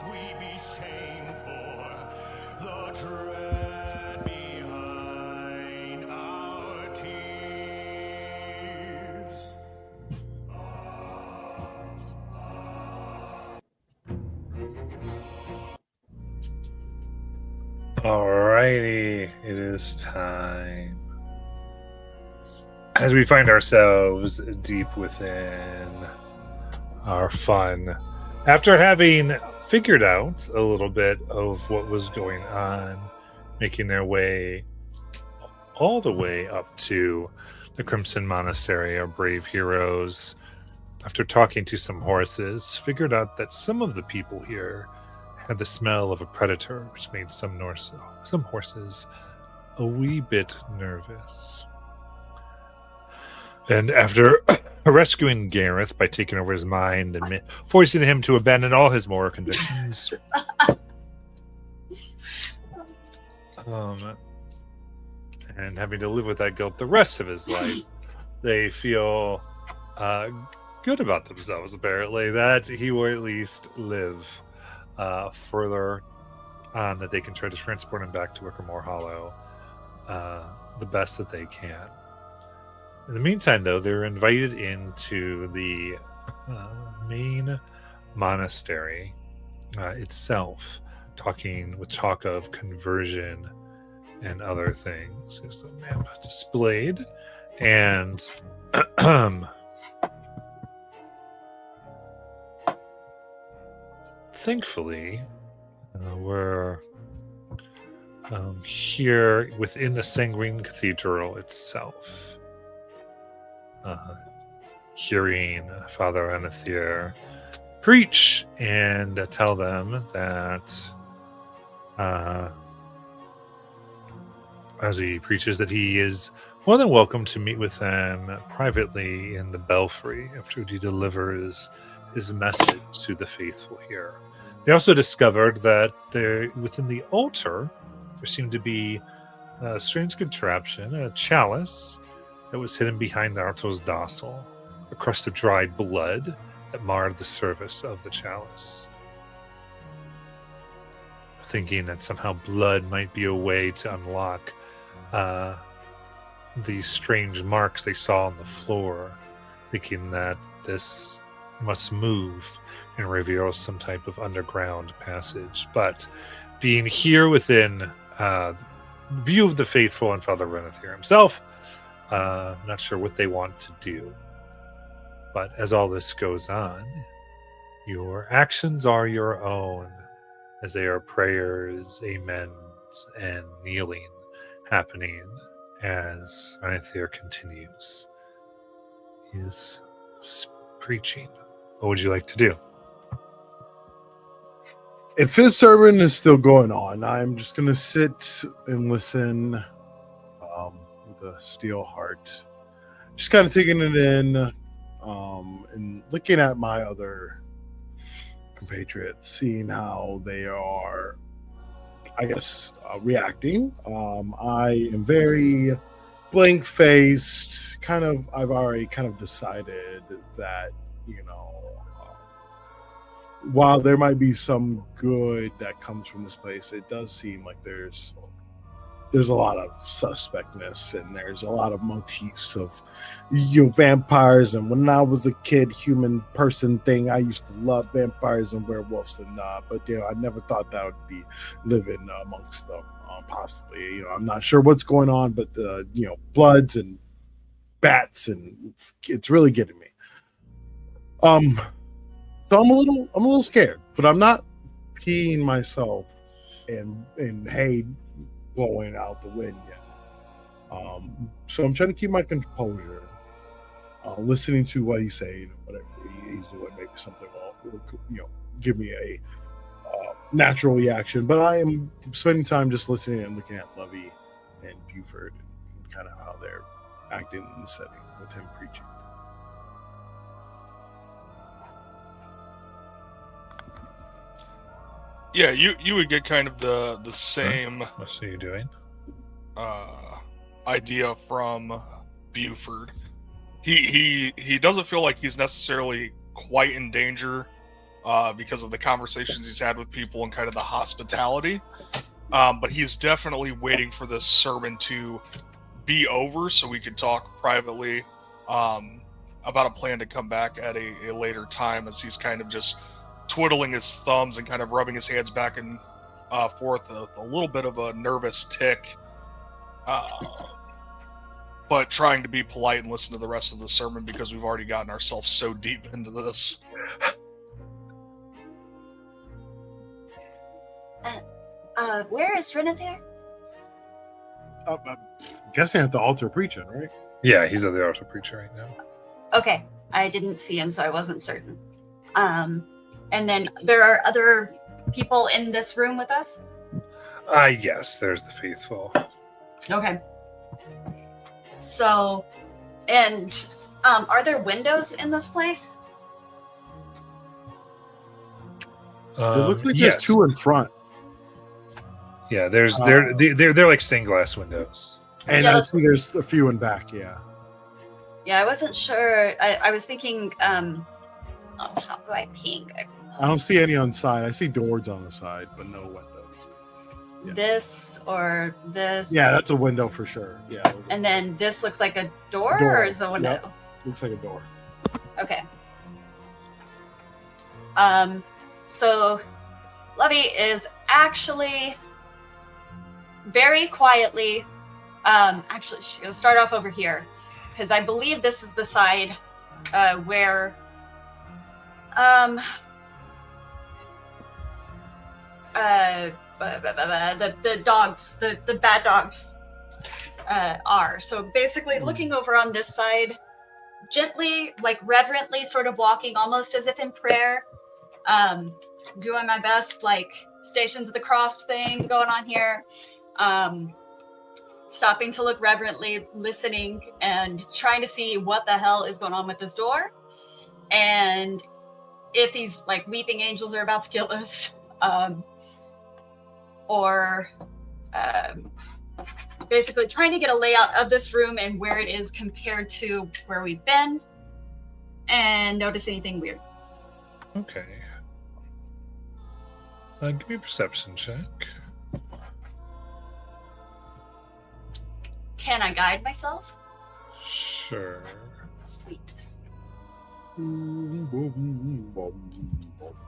must we be shamed for the dread behind our tears? Alrighty, it is time. As we find ourselves deep within our fun, after having figured out a little bit of what was going on, making their way all the way up to the Crimson Monastery, our brave heroes, after talking to some horses, figured out that some of the people here had the smell of a predator, which made some horses a wee bit nervous. And after rescuing Gareth by taking over his mind and forcing him to abandon all his moral convictions, and having to live with that guilt the rest of his life, they feel good about themselves, apparently, that he will at least live further on, that they can try to transport him back to Wickermore Hollow the best that they can. In the meantime, though, they're invited into the main monastery itself, with talk of conversion and other things. There's the map displayed, and thankfully, we're here within the Sanguine Cathedral itself, hearing Father Anathier preach and tell them that, as he preaches, that he is more than welcome to meet with them privately in the belfry after he delivers his message to the faithful here. They also discovered that within the altar, there seemed to be a strange contraption, a chalice that was hidden behind the Arto's docile, a crust of dried blood that marred the surface of the chalice. Thinking that somehow blood might be a way to unlock these strange marks they saw on the floor, thinking that this must move and reveal some type of underground passage. But being here within view of the faithful and Father Renathier himself, not sure what they want to do. But as all this goes on, your actions are your own, as they are prayers, amens, and kneeling happening as Renathier continues his preaching. What would you like to do? If his sermon is still going on, I'm just going to sit and listen with a steel heart. Just kind of taking it in and looking at my other compatriots, seeing how they are, I guess, reacting. I am very blank-faced. I've already kind of decided that, while there might be some good that comes from this place, it does seem like there's a lot of suspectness, and there's a lot of motifs of vampires. And when I was a kid, human person thing, I used to love vampires and werewolves, and but I never thought that would be living amongst them. Possibly, I'm not sure what's going on, but bloods and bats, and it's really getting me. So I'm a little scared, but I'm not peeing myself and hay blowing out the wind yet. So I'm trying to keep my composure, listening to what he's saying, whatever he's doing. Maybe something will give me a natural reaction. But I am spending time just listening and looking at Lovey and Buford and kind of how they're acting in the setting with him preaching. Yeah, you would get kind of the same. What are you doing? Idea from Buford. He doesn't feel like he's necessarily quite in danger because of the conversations he's had with people and kind of the hospitality. But he's definitely waiting for this sermon to be over so we could talk privately about a plan to come back at a later time, as he's kind of just twiddling his thumbs and kind of rubbing his hands back and forth, a little bit of a nervous tick, but trying to be polite and listen to the rest of the sermon because we've already gotten ourselves so deep into this. Where is Renather? I'm guessing at the altar preaching, right? Yeah, he's at the altar preacher right now. Okay, I didn't see him, so I wasn't certain. And then there are other people in this room with us? Yes, there's the faithful. Okay. So, and are there windows in this place? It looks like yes. there's two in front. Yeah, they're like stained glass windows. And Yeah, I see there's a few in back, yeah. Yeah, I wasn't sure. I was thinking, how do I ping? I don't see any on the side. I see doors on the side, but no windows. Yeah. This or this? Yeah, that's a window for sure. Yeah. And then this looks like a door, Door, or is it a window? yep. Looks like a door. Okay. So Lovey is actually very quietly, actually she'll start off over here, because I believe this is the side where the dogs, the bad dogs are. So basically looking over on this side, gently, like reverently sort of walking almost as if in prayer, doing my best, like Stations of the Cross thing going on here, stopping to look reverently, listening, and trying to see what the hell is going on with this door, and if these like weeping angels are about to kill us, or basically trying to get a layout of this room and where it is compared to where we've been, and notice anything weird. Okay. Give me a perception check. Can I guide myself? Sure. Sweet.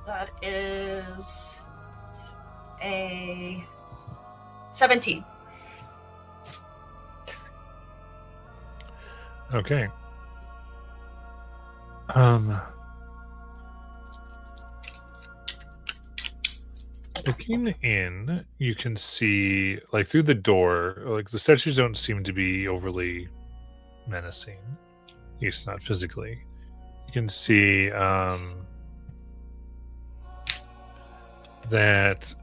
That is a 17. Okay. Looking in, you can see, like, through the door, like, the statues don't seem to be overly menacing. At least not physically. You can see that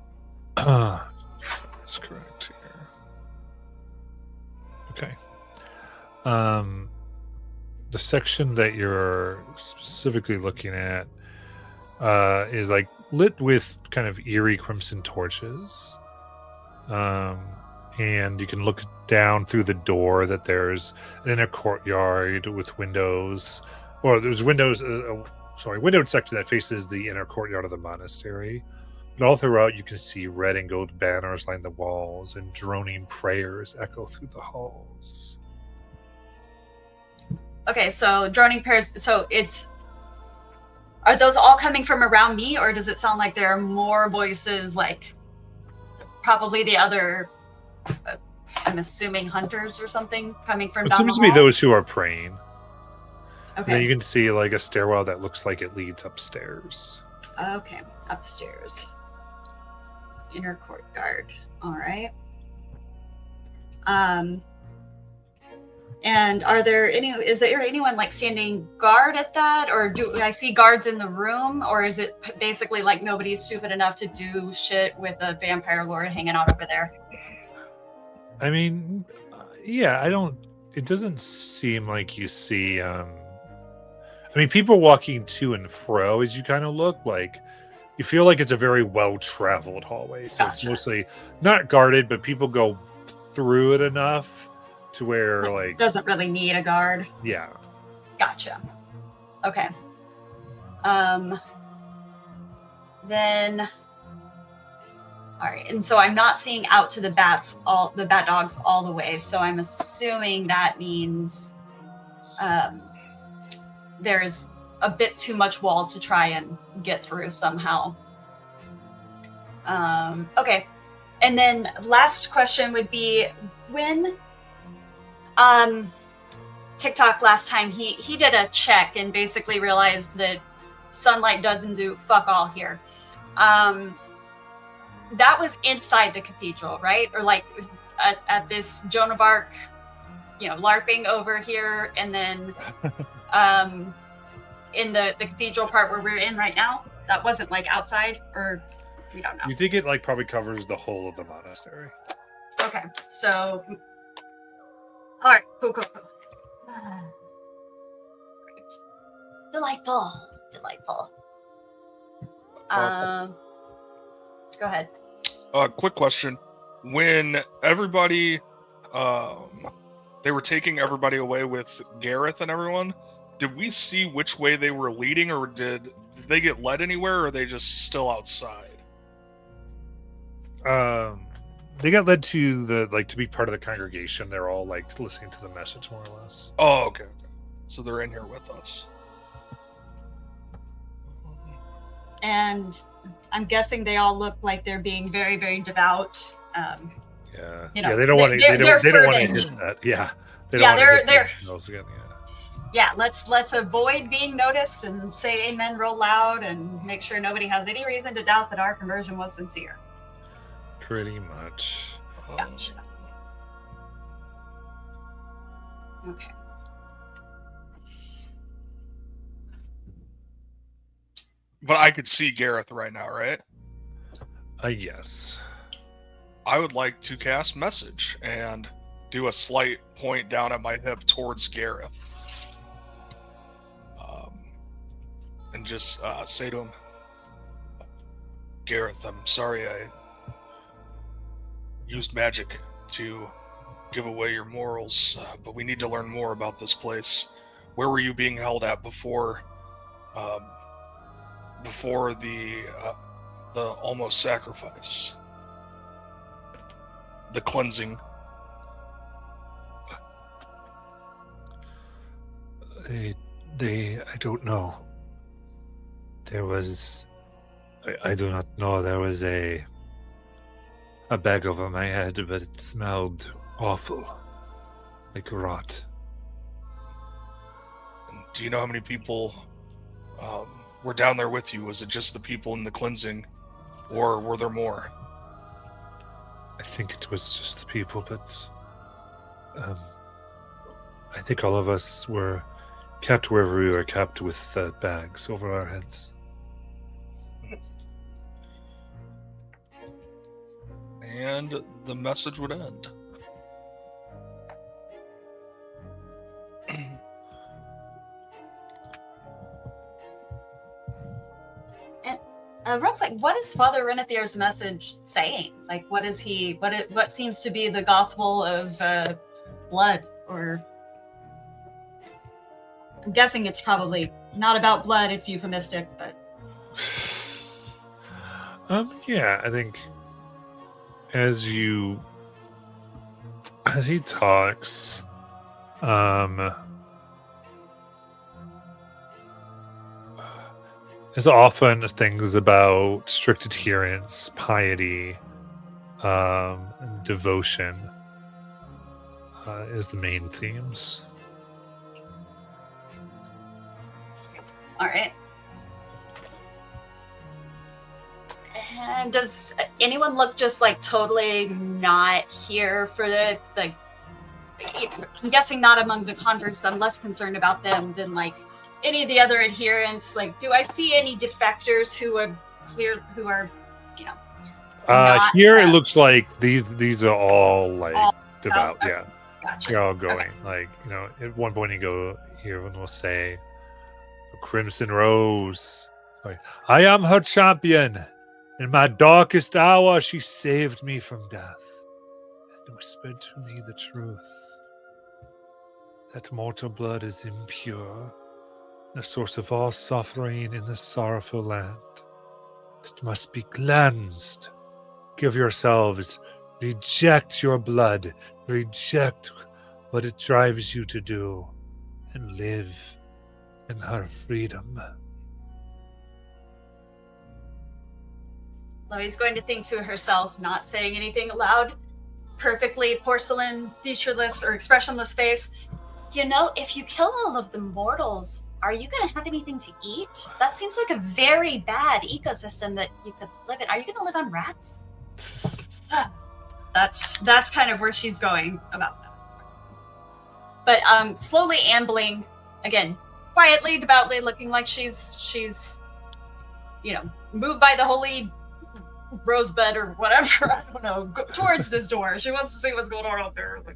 that's correct here. Okay. The section that you're specifically looking at is like lit with kind of eerie crimson torches, and you can look down through the door that there's an inner courtyard with windows, or there's windows windowed section that faces the inner courtyard of the monastery. But all throughout you can see red and gold banners line the walls, and droning prayers echo through the halls. Okay, so droning prayers, so are those all coming from around me, or does it sound like there are more voices, like probably the other, I'm assuming hunters or something, coming from It down seems the to be hall? those who are praying. And then Okay. you can see like a stairwell that looks like it leads upstairs. Okay, upstairs. Inner courtyard. All right. And is there anyone like standing guard at that, or do I see guards in the room, or is it basically like nobody's stupid enough to do shit with a vampire lord hanging out over there? I mean, yeah, it doesn't seem like you see, people walking to and fro as you kind of look, like, you feel like it's a very well-traveled hallway. So It's Gotcha. mostly not guarded, but people go through it enough to where, like, Doesn't really need a guard. yeah. Gotcha. Okay. Then, all right, and so I'm not seeing out to the bat dogs all the way. So I'm assuming that means there's a bit too much wall to try and get through somehow. Okay, and then last question would be when TikTok last time he did a check and basically realized that sunlight doesn't do fuck all here. That was inside the cathedral, right? Or like it was at this Joan of Arc, LARPing over here, and then in the cathedral part where we're in right now, that wasn't like outside, or we don't know. You think it like probably covers the whole of the monastery? Okay, so all right, cool. Delightful. Go ahead. Quick question: when everybody, they were taking everybody away with Gareth and everyone, did we see which way they were leading, or did they get led anywhere, or are they just still outside? They got led to to be part of the congregation. They're all like listening to the message more or less. Oh, okay. So they're in here with us. And I'm guessing they all look like they're being very, very devout. Yeah, yeah. They don't want to. They don't want to hit that. Yeah. Yeah. Let's avoid being noticed and say amen real loud and make sure nobody has any reason to doubt that our conversion was sincere. Pretty much. Gotcha. Okay. But I could see Gareth right now, right? Yes. I would like to cast message and do a slight point down at my hip towards Gareth. And just say to him, Gareth, I'm sorry I used magic to give away your morals, but we need to learn more about this place. Where were you being held at before the almost sacrifice, the cleansing? I don't know. There was, I do not know. There was a bag over my head, but it smelled awful, like rot. And do you know how many people were down there with you? Was it just the people in the cleansing, or were there more? I think it was just the people, but I think all of us were kept wherever we were kept, with bags over our heads. And the message would end. Real quick, what is Father Renethier's message saying? Like, what is he? What seems to be the gospel of blood? Or I'm guessing it's probably not about blood. It's euphemistic, but yeah, I think as he talks, there's often things about strict adherence, piety, and devotion is the main themes. all right. And does anyone look just like totally not here for the I'm guessing not among the converts. I'm less concerned about them than like any of the other adherents. Like, do I see any defectors who are not, here it looks like these are all like devout. okay. Yeah, Gotcha. they're all going. Okay. Like, at one point everyone will say, Crimson Rose, I am her champion. In my darkest hour, she saved me from death and whispered to me the truth. That mortal blood is impure, the source of all suffering in this sorrowful land. It must be cleansed. Give yourselves, reject your blood, reject what it drives you to do, and live in our freedom. Chloe's going to think to herself, not saying anything aloud, perfectly porcelain, featureless, or expressionless face. You know, if you kill all of the mortals, are you going to have anything to eat? That seems like a very bad ecosystem that you could live in. Are you going to live on rats? That's kind of where she's going about that. But slowly ambling, again, quietly, devoutly, looking like she's moved by the holy rosebud or whatever. I don't know. Go towards this door. She wants to see what's going on out there. But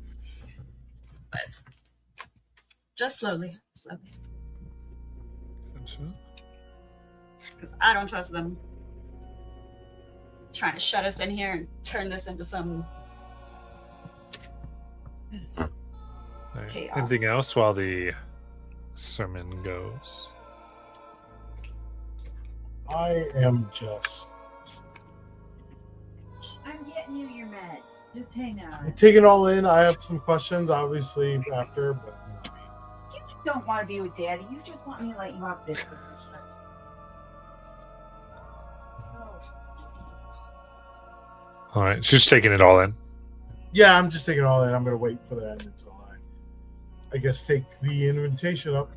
just slowly. Because I don't trust them trying to shut us in here and turn this into some chaos. Anything else while the sermon goes? I am just I'm getting you your med. Just hang on. taking it all in. I have some questions, obviously, after, but You don't want to be with Daddy. You just want me to let you off this. All right, she's taking it all in. yeah, I'm just taking it all in. I'm going to wait for that until I guess, take the invitation up.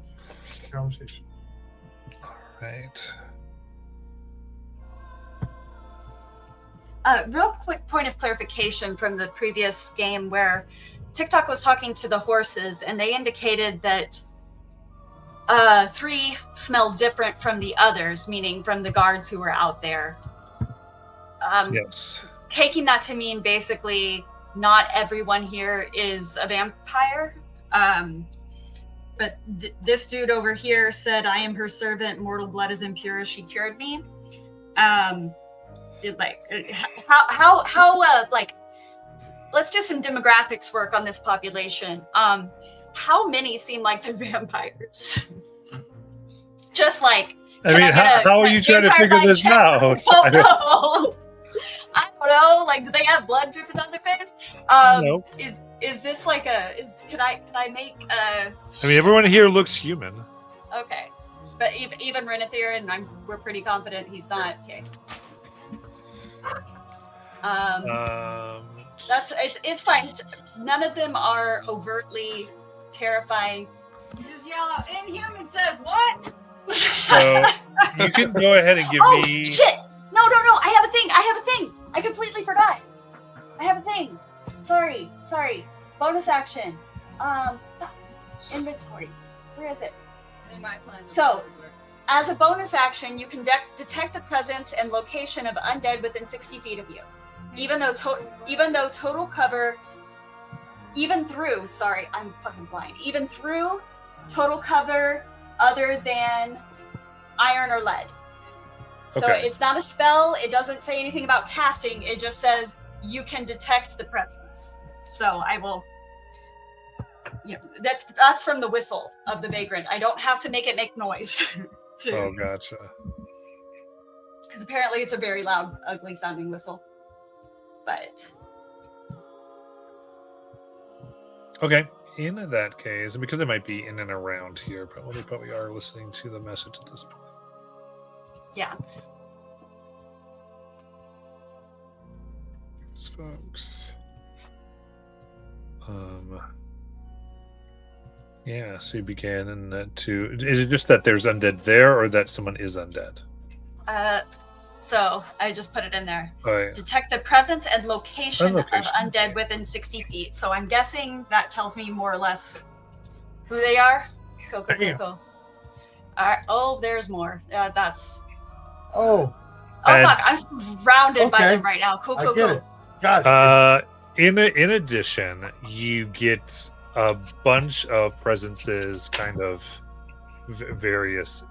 Conversation. All right. Real quick point of clarification from the previous game where TikTok was talking to the horses and they indicated that 3 smelled different from the others, meaning from the guards who were out there. Yes. Taking that to mean basically not everyone here is a vampire. But this dude over here said, I am her servant, mortal blood is impure, she cured me. Let's do some demographics work on this population. How many seem like they're vampires? Just like, I mean, how are you trying to figure this out? I don't know. I don't know. Like, do they have blood dripping on their face? No. Is this like can I make I mean, everyone here looks human. okay, but even Renethir, and we're pretty confident he's not. Okay. It's fine. None of them are overtly terrifying. You just yell out, Inhuman says what? So you can go ahead and give Oh me. shit! No! I have a thing. I completely forgot. I have a thing. Sorry. Bonus action. Inventory. Where is it? In my plan. So, as a bonus action, you can detect the presence and location of undead within 60 feet of you. Even though total cover, even through total cover other than iron or lead. So Okay. it's not a spell. It doesn't say anything about casting. It just says you can detect the presence. So I will. Yeah, that's from the whistle of the vagrant. I don't have to make it make noise. Oh, gotcha. Because apparently it's a very loud, ugly sounding whistle. But Okay. In that case, and because they might be in and around here, they probably are listening to the message at this point. yeah, These folks. Yeah, so you began in to. Is it just that there's undead there, or that someone is undead? so I just put it in there. Oh, yeah. Detect the presence and location of location, undead okay. within 60 feet. So I'm guessing that tells me more or less who they are. Cool. Damn. All right. Oh, there's more. That's. Oh, And- Fuck! I'm surrounded by Okay. them right now. Cool. I get it. Got it. In addition, you get a bunch of presences, kind of various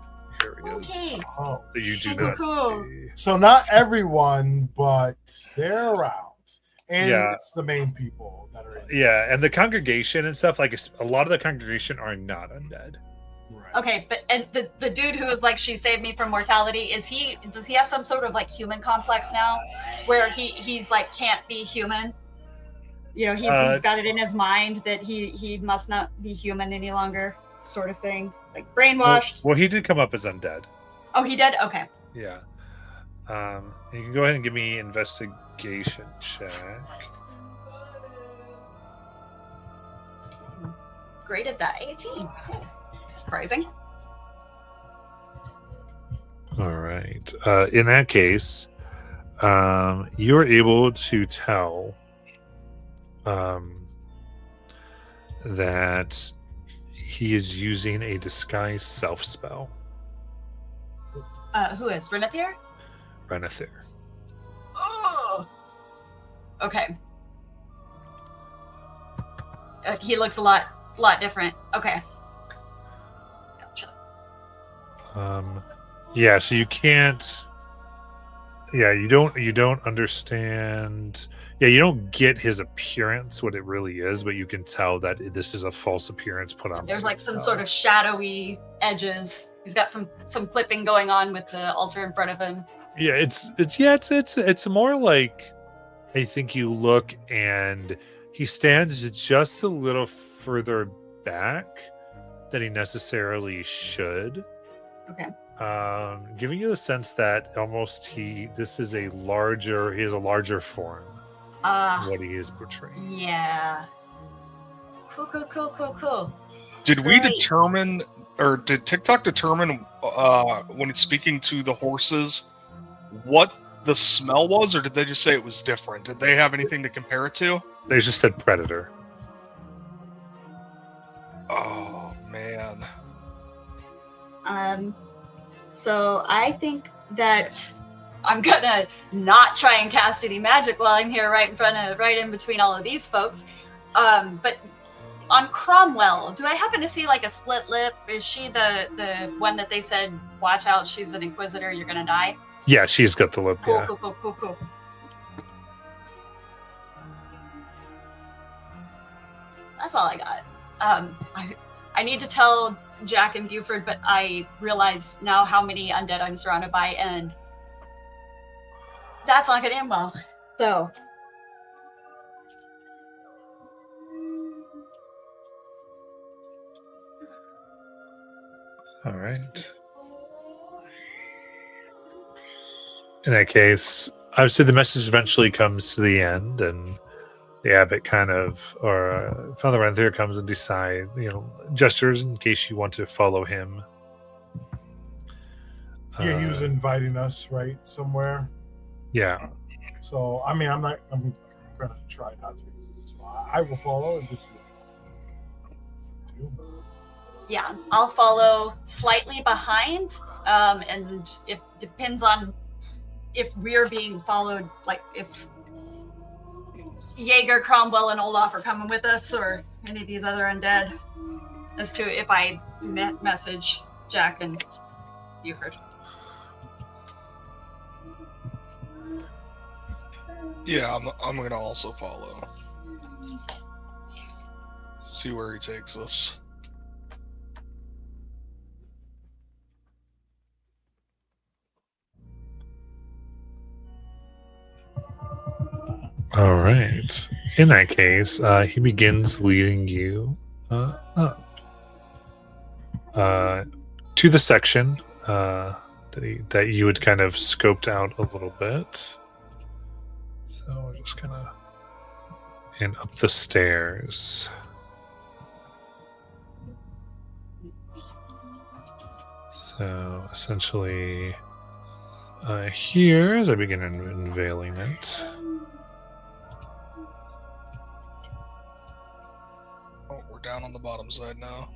areas Okay. Oh. that you do Cool, not cool. see. So not everyone, but they're around, and Yeah. it's the main people that are in. Yeah, and the congregation and stuff, like a lot of the congregation are not undead. Right. Okay, but and the dude who is like she saved me from mortality, does he have some sort of like human complex now where he's like can't be human? You know, he's got it in his mind that he must not be human any longer, sort of thing. Like brainwashed. Well, he did come up as undead. Oh, he did? Okay. Yeah. You can go ahead and give me investigation check. Graded that 18. Surprising. All right. In that case, you're able to tell that he is using a disguise self spell. Who is Renethir? Renethir. Oh. Okay. He looks a lot different. Okay. Gotcha. Yeah. So you can't. Yeah, you don't understand. Yeah, you don't get his appearance, what it really is, but you can tell that this is a false appearance put on. There's like some sort of shadowy edges. He's got some flipping going on with the altar in front of him. Yeah, it's more like, I think you look and he stands just a little further back than he necessarily should. Okay. Giving you the sense that almost he has a larger form. What he is portraying. Yeah. Cool. Did we Great. determine, or did TikTok determine when it's speaking to the horses what the smell was, or did they just say it was different? Did they have anything to compare it to? They just said predator. Oh man. So I think that I'm gonna not try and cast any magic while I'm here right in between all of these folks. But on Cromwell, do I happen to see like a split lip? Is she the one that they said, watch out, she's an inquisitor, you're gonna die? Yeah, she's got the lip. Cool, Yeah. cool. That's all I got. I need to tell Jack and Buford, but I realize now how many undead I'm surrounded by, and that's not gonna end well. So All right. In that case, obviously the message eventually comes to the end, and the abbot kind of, or Father Renthir comes and decide, gestures in case you want to follow him. Yeah, he was inviting us right somewhere. Yeah. So I'm gonna try not to. So I will follow. yeah, I'll follow slightly behind, and it depends on if we're being followed, like if Jaeger, Cromwell, and Olaf are coming with us, or any of these other undead, as to if I message Jack and Buford. Yeah, I'm gonna also follow. See where he takes us. All right. In that case, he begins leading you up to the section that you had kind of scoped out a little bit. So we're just gonna and up the stairs. So essentially, here as I begin unveiling it. Oh, we're down on the bottom side now.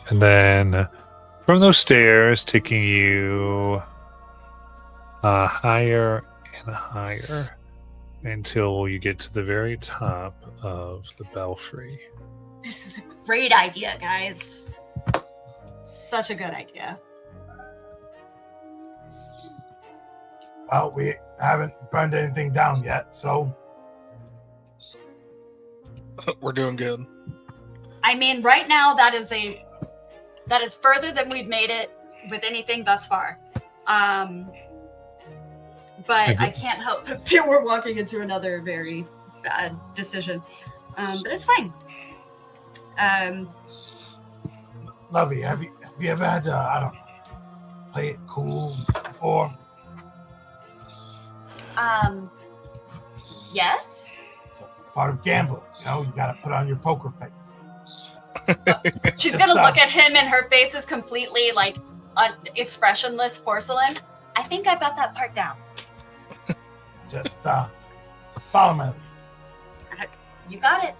And then from those stairs, taking you higher and higher until you get to the very top of the belfry. This is a great idea, guys. Such a good idea. Well, we haven't burned anything down yet, so We're doing good. I mean, right now that is further than we've made it with anything thus far. But I can't help but feel we're walking into another very bad decision. But it's fine. Lovey, have you ever had to, I don't know, play it cool before? Yes. It's a part of gambling, you know. You got to put on your poker face. She's gonna look at him, and her face is completely like expressionless porcelain. I think I got that part down. Just follow my lead. You got it.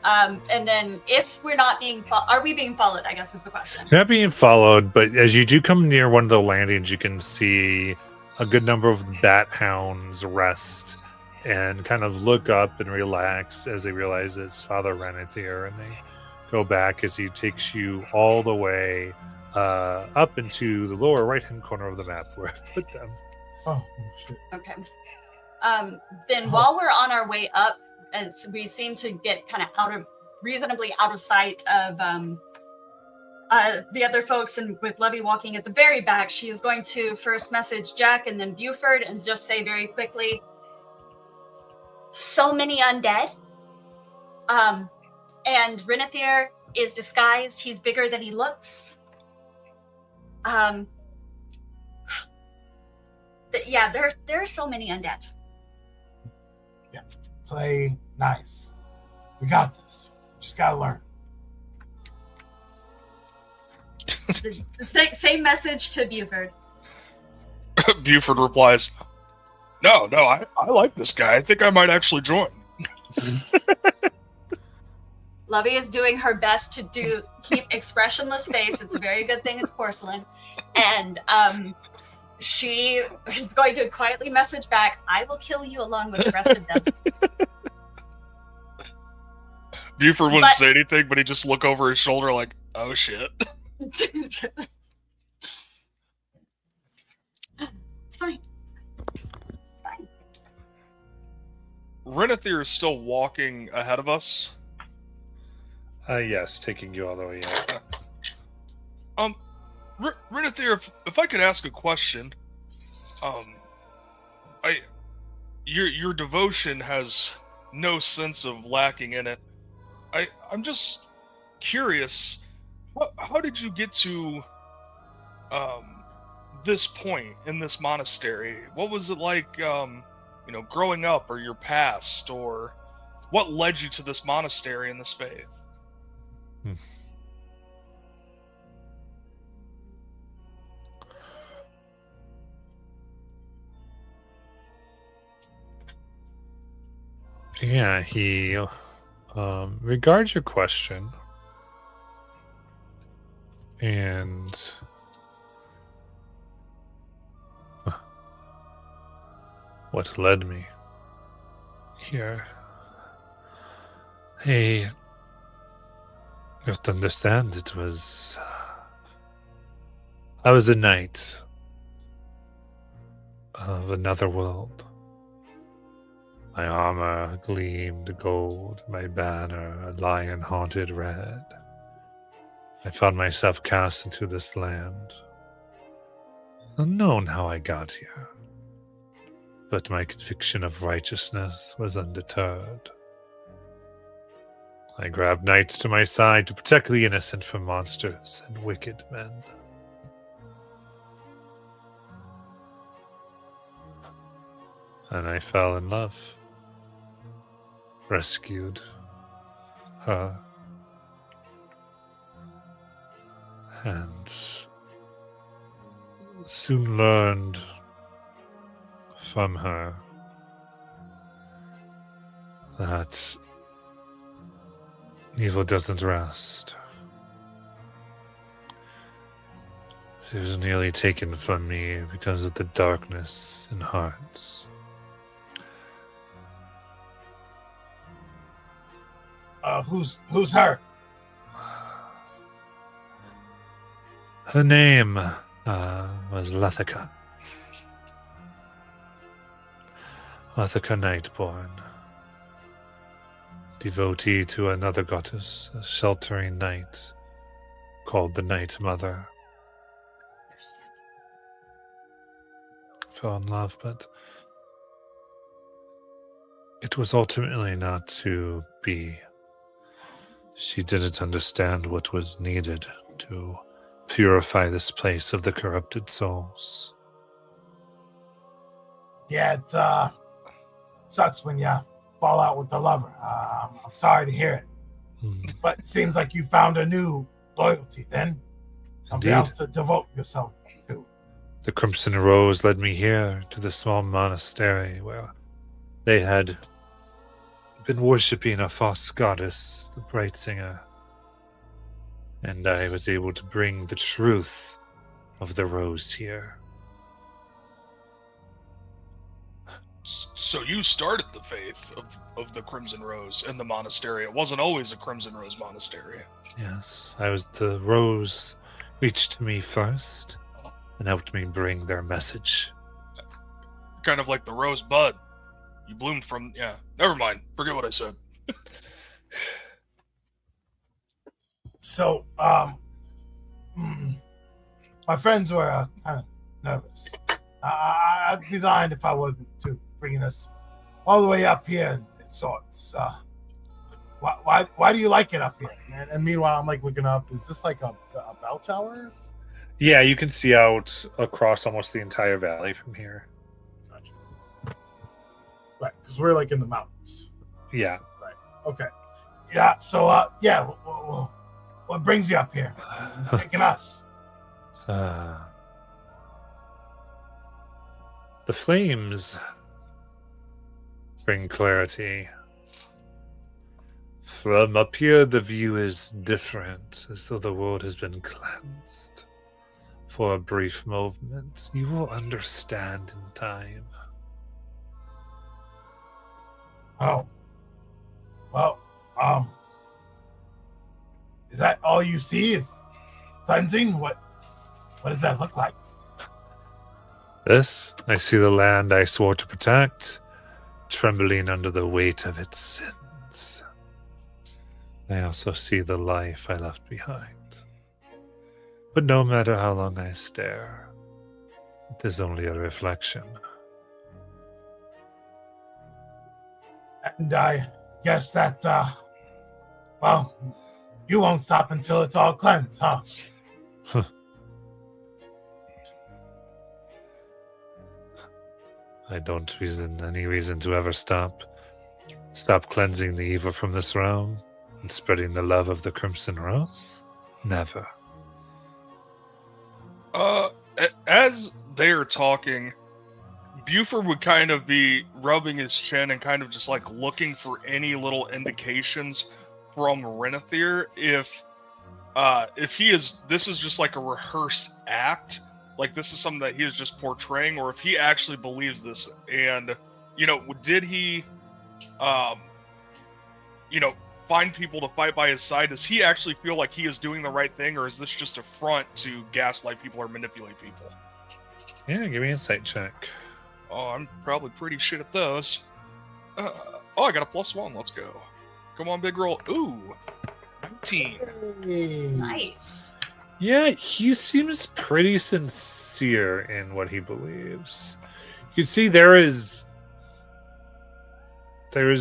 And then if we're not being are we being followed, I guess is the question. You're not being followed, but as you do come near one of the landings, you can see a good number of bat hounds rest and kind of look up and relax as they realize it's Father Renethir, and they go back as he takes you all the way up into the lower right-hand corner of the map where I put them. Oh, shit. Okay. Then while we're on our way up, as we seem to get kind of reasonably out of sight of the other folks, and with Lovey walking at the very back, she is going to first message Jack and then Buford and just say very quickly, so many undead. And Renethir is disguised. He's bigger than he looks. Yeah, there are so many undead. Yeah, play nice. We got this. Just gotta learn. Same message to Buford. Buford replies, No, I like this guy. I think I might actually join. Lovey is doing her best to keep expressionless face. It's a very good thing it's porcelain. And she is going to quietly message back, I will kill you along with the rest of them. Buford wouldn't say anything, but he'd just look over his shoulder like, oh shit. It's fine. It's fine. Renethir is still walking ahead of us. Yes, taking you all the way up. Renethir, if I could ask a question, your devotion has no sense of lacking in it. I'm just curious, how did you get to this point in this monastery? What was it like, growing up, or your past, or what led you to this monastery and this faith? Yeah, he regards your question, and what led me here? Hey, you have to understand, I was a knight of another world. My armor gleamed gold, my banner a lion-haunted red. I found myself cast into this land, unknown how I got here, but my conviction of righteousness was undeterred. I grabbed knights to my side to protect the innocent from monsters and wicked men. And I fell in love. Rescued her. And soon learned from her that evil doesn't rest. It was nearly taken from me because of the darkness in hearts. Who's her? Her name was Lethica. Lethica Nightborn. Devotee to another goddess, a sheltering night, called the Night Mother. Fell in love, but it was ultimately not to be. She didn't understand what was needed to purify this place of the corrupted souls. Yeah, it sucks when you fall out with the lover. I'm sorry to hear it. But it seems like you found a new loyalty then. Something Indeed. else to devote yourself to. The Crimson Rose led me here to the small monastery where they had been worshipping a false goddess, the Bright Singer. And I was able to bring the truth of the rose here. So you started the faith of the Crimson Rose in the monastery. It wasn't always a Crimson Rose monastery. Yes, the rose reached to me first and helped me bring their message. Kind of like the rose bud. You bloomed from, yeah. Never mind. Forget what I said. So, my friends were kind of nervous. I'd be lying if I wasn't too, bringing us all the way up here in sorts. Why do you like it up here? And meanwhile, I'm like looking up. Is this like a bell tower? Yeah, you can see out across almost the entire valley from here. Gotcha. Right, because we're like in the mountains. Yeah. Right. Okay. Yeah. So, yeah. What brings you up here? Taking us. The flames bring clarity. From up here, the view is different, as though the world has been cleansed. For a brief moment, you will understand in time. Oh. Well, is that all you see is cleansing? What does that look like? This, I see the land I swore to protect, trembling under the weight of its sins. I also see the life I left behind. But no matter how long I stare, it is only a reflection. And I guess that, well, you won't stop until it's all cleansed, huh? I don't any reason to ever stop. Stop cleansing the evil from this realm and spreading the love of the Crimson Rose? Never. As they're talking, Buford would kind of be rubbing his chin and kind of just like looking for any little indications from Renethir if this is just like a rehearsed act, like this is something that he is just portraying, or if he actually believes this. And, did he, find people to fight by his side? Does he actually feel like he is doing the right thing, or is this just a front to gaslight people or manipulate people? Yeah, give me an insight check. Oh, I'm probably pretty shit at those. I got a +1. Let's go. Come on, big roll. Ooh, 19. Nice. Yeah, he seems pretty sincere in what he believes. You can see there is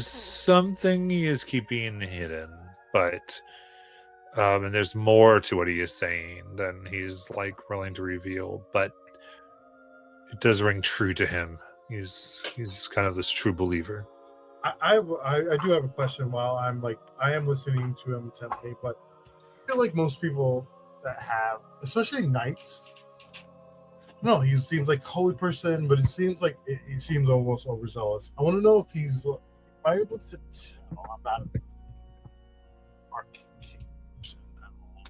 something he is keeping hidden, but and there's more to what he is saying than he's like willing to reveal, but it does ring true to him. He's kind of this true believer. I do have a question while I am listening to him intently, but I feel like most people that have, especially knights, no, he seems like a holy person, but it seems like he seems almost overzealous. I want to know if he's, am I able to tell? I'm not an arcane person at all.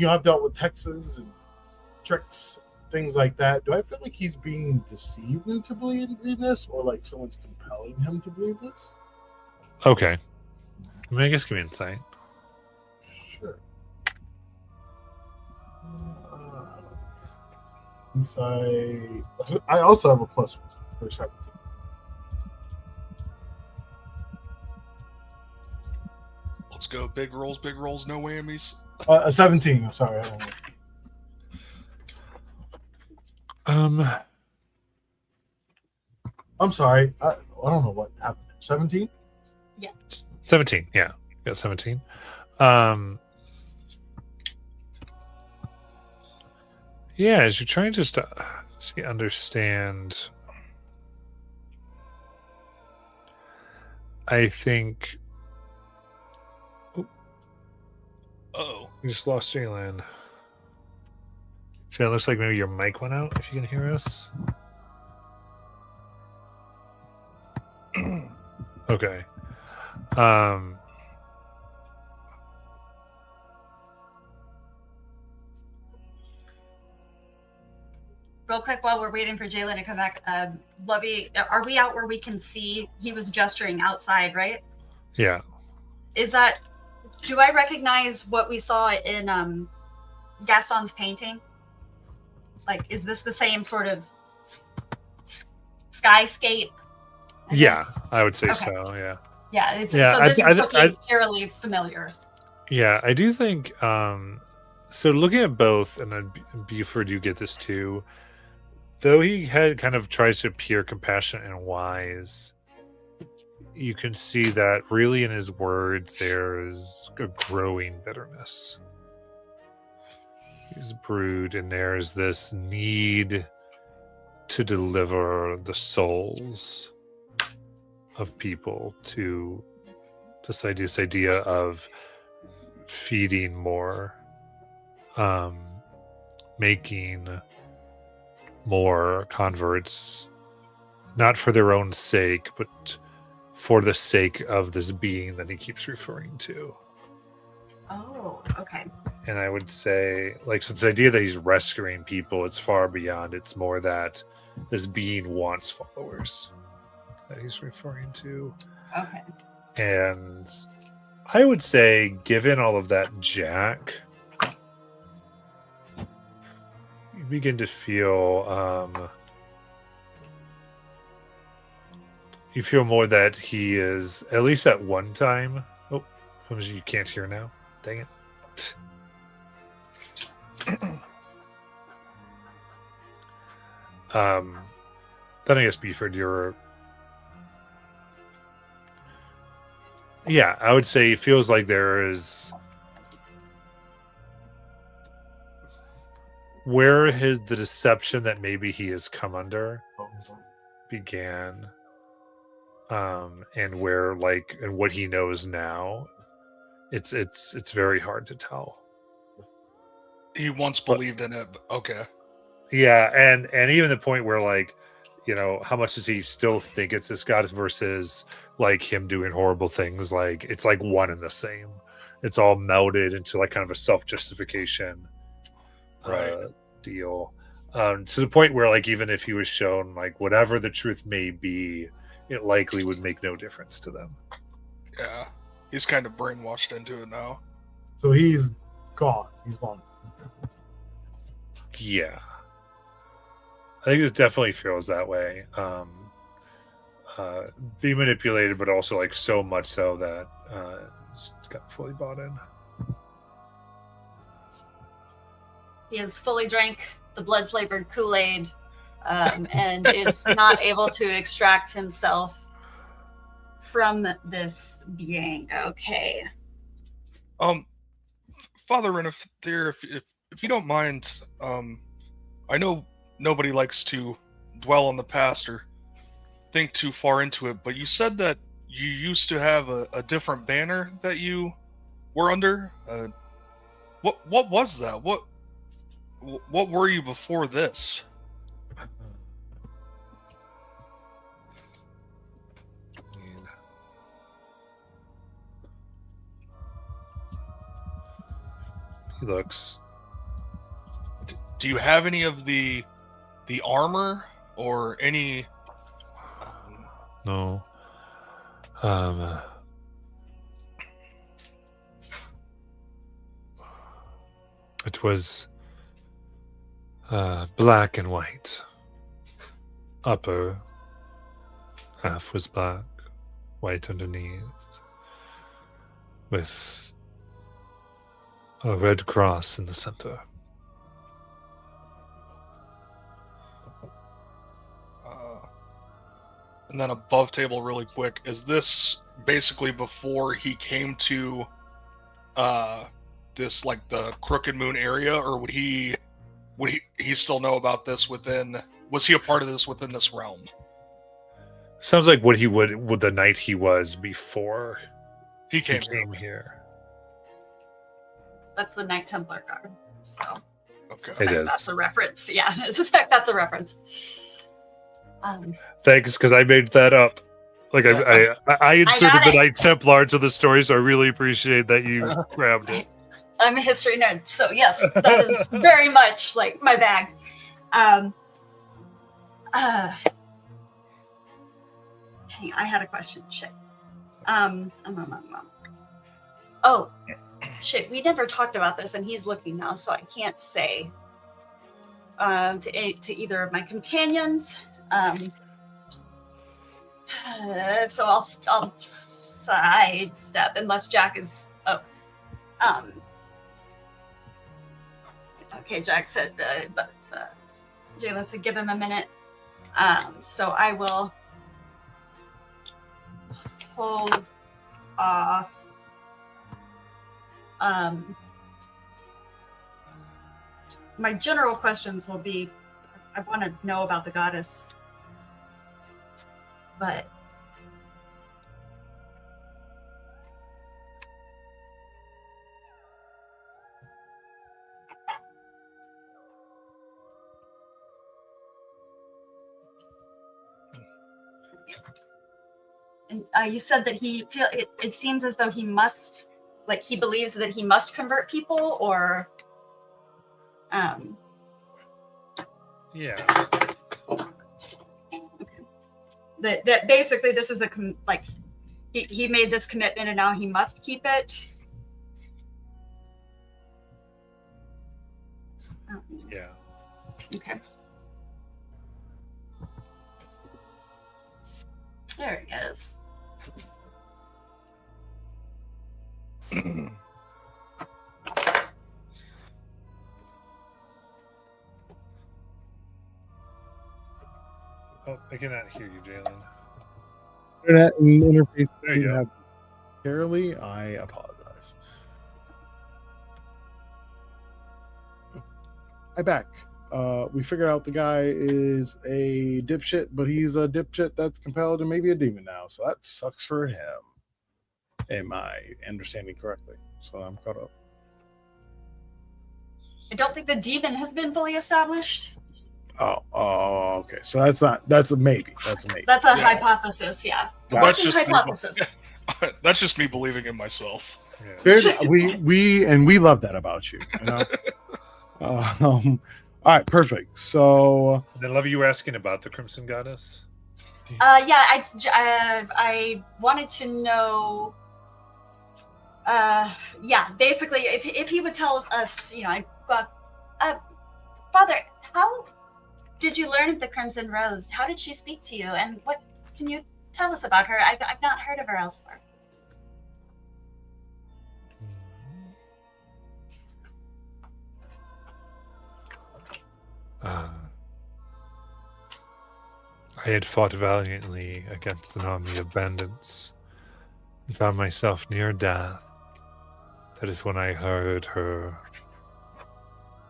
I've dealt with hexes and tricks, things like that. Do I feel like he's being deceived into believing this, or like someone's compelling him to believe this? Okay. I mean, I guess give me insight. Sure. Insight. I also have a plus for 17. Let's go. Big rolls, no whammies. 17. I'm sorry. I don't know. I'm sorry. I don't know what happened. 17? 17. Yeah. Got 17. Yeah, as you're trying to understand, I think. Oh. We just lost Jalen. Jalen, looks like maybe your mic went out, if you can hear us. Okay. Real quick, while we're waiting for Jalen to come back, Lovey, are we out where we can see? He was gesturing outside, right? Yeah. Is that? Do I recognize what we saw in Gaston's painting? Like, is this the same sort of skyscape? I guess? I would say Okay. so. Yeah. Yeah. Yeah, So this is looking eerily familiar. Yeah, I do think. So looking at both, and then Buford, you get this too. Though he kind of tries to appear compassionate and wise, you can see that really in his words there's a growing bitterness. He's brewed, and there's this need to deliver the souls of people to this idea of feeding more, making more converts, not for their own sake, but for the sake of this being that he keeps referring to. Oh, okay. And I would say, like, so this idea that he's rescuing people, it's far beyond. It's more that this being wants followers that he's referring to. Okay. And I would say, given all of that, Jack, you begin to feel you feel more that he is, at least at one time. Oh, you can't hear now. Dang it. Then I guess Buford, you're. Yeah, I would say it feels like there is. Where the deception that maybe he has come under began, and where, like, and what he knows now, it's very hard to tell. He once believed in it. But okay. Yeah, and even the point where, like, you know, how much does he still think it's this god versus like him doing horrible things? Like, it's like one and the same. It's all melded into like kind of a self-justification deal, to the point where, like, even if he was shown like whatever the truth may be, it likely would make no difference to them. Yeah, he's kind of brainwashed into it now. So he's gone. He's gone. Yeah, I think it definitely feels that way. Be manipulated, but also like so much so that it's got fully bought in. He has fully drank the blood-flavored Kool-Aid, and is not able to extract himself from this being. Okay. Father Renifir, if you don't mind, I know nobody likes to dwell on the past or think too far into it, but you said that you used to have a different banner that you were under. What was that? What were you before this? He looks Do you have any of the armor or any? No. It was black and white. Upper half was black, white underneath, with a red cross in the center. And then above table, really quick, is this basically before he came to this, like, the Crooked Moon area, or would he still know about this within? Was he a part of this within this realm? Sounds like what he would the night he was before He came, here. That's the Knight Templar guard. So Okay. suspect It is. that's a reference. Yeah, I suspect that's a reference. Thanks, because I made that up. Like I inserted got the it. Knight Templar to the story, so I really appreciate that you grabbed it. I'm a history nerd, so yes, that is very much like my bag. Hang on, I had a question. Shit. Oh, shit. We never talked about this, and he's looking now, so I can't say to either of my companions. So I'll sidestep unless Jack is up. Okay, Jack said, but Jalen said, give him a minute. So I will hold off. My general questions will be, I want to know about the goddess, but and you said that it seems as though he must, like, he believes that he must convert people, or Yeah. that basically this is he made this commitment and now he must keep it. Yeah. Okay. There he is. Oh, I cannot hear you, Jalen. Internet and interface There you go. have terribly. I apologize. I back. We figured out the guy is a dipshit, but he's a dipshit that's compelled and maybe a demon now. So that sucks for him. Am I understanding correctly? So I'm caught up. I don't think the demon has been fully established. Oh, okay. So that's a maybe. That's a maybe. That's a Yeah. hypothesis, yeah. Well, that's Working just hypothesis. That's just me believing in myself. Yeah. we love that about you. You know. All right, perfect. So And I love you asking about the Crimson Goddess. Yeah, I wanted to know. Yeah, basically, if he would tell us, Father, how did you learn of the Crimson Rose? How did she speak to you? And what can you tell us about her? I've not heard of her elsewhere. I had fought valiantly against an army of bandits and found myself near death. That is when I heard her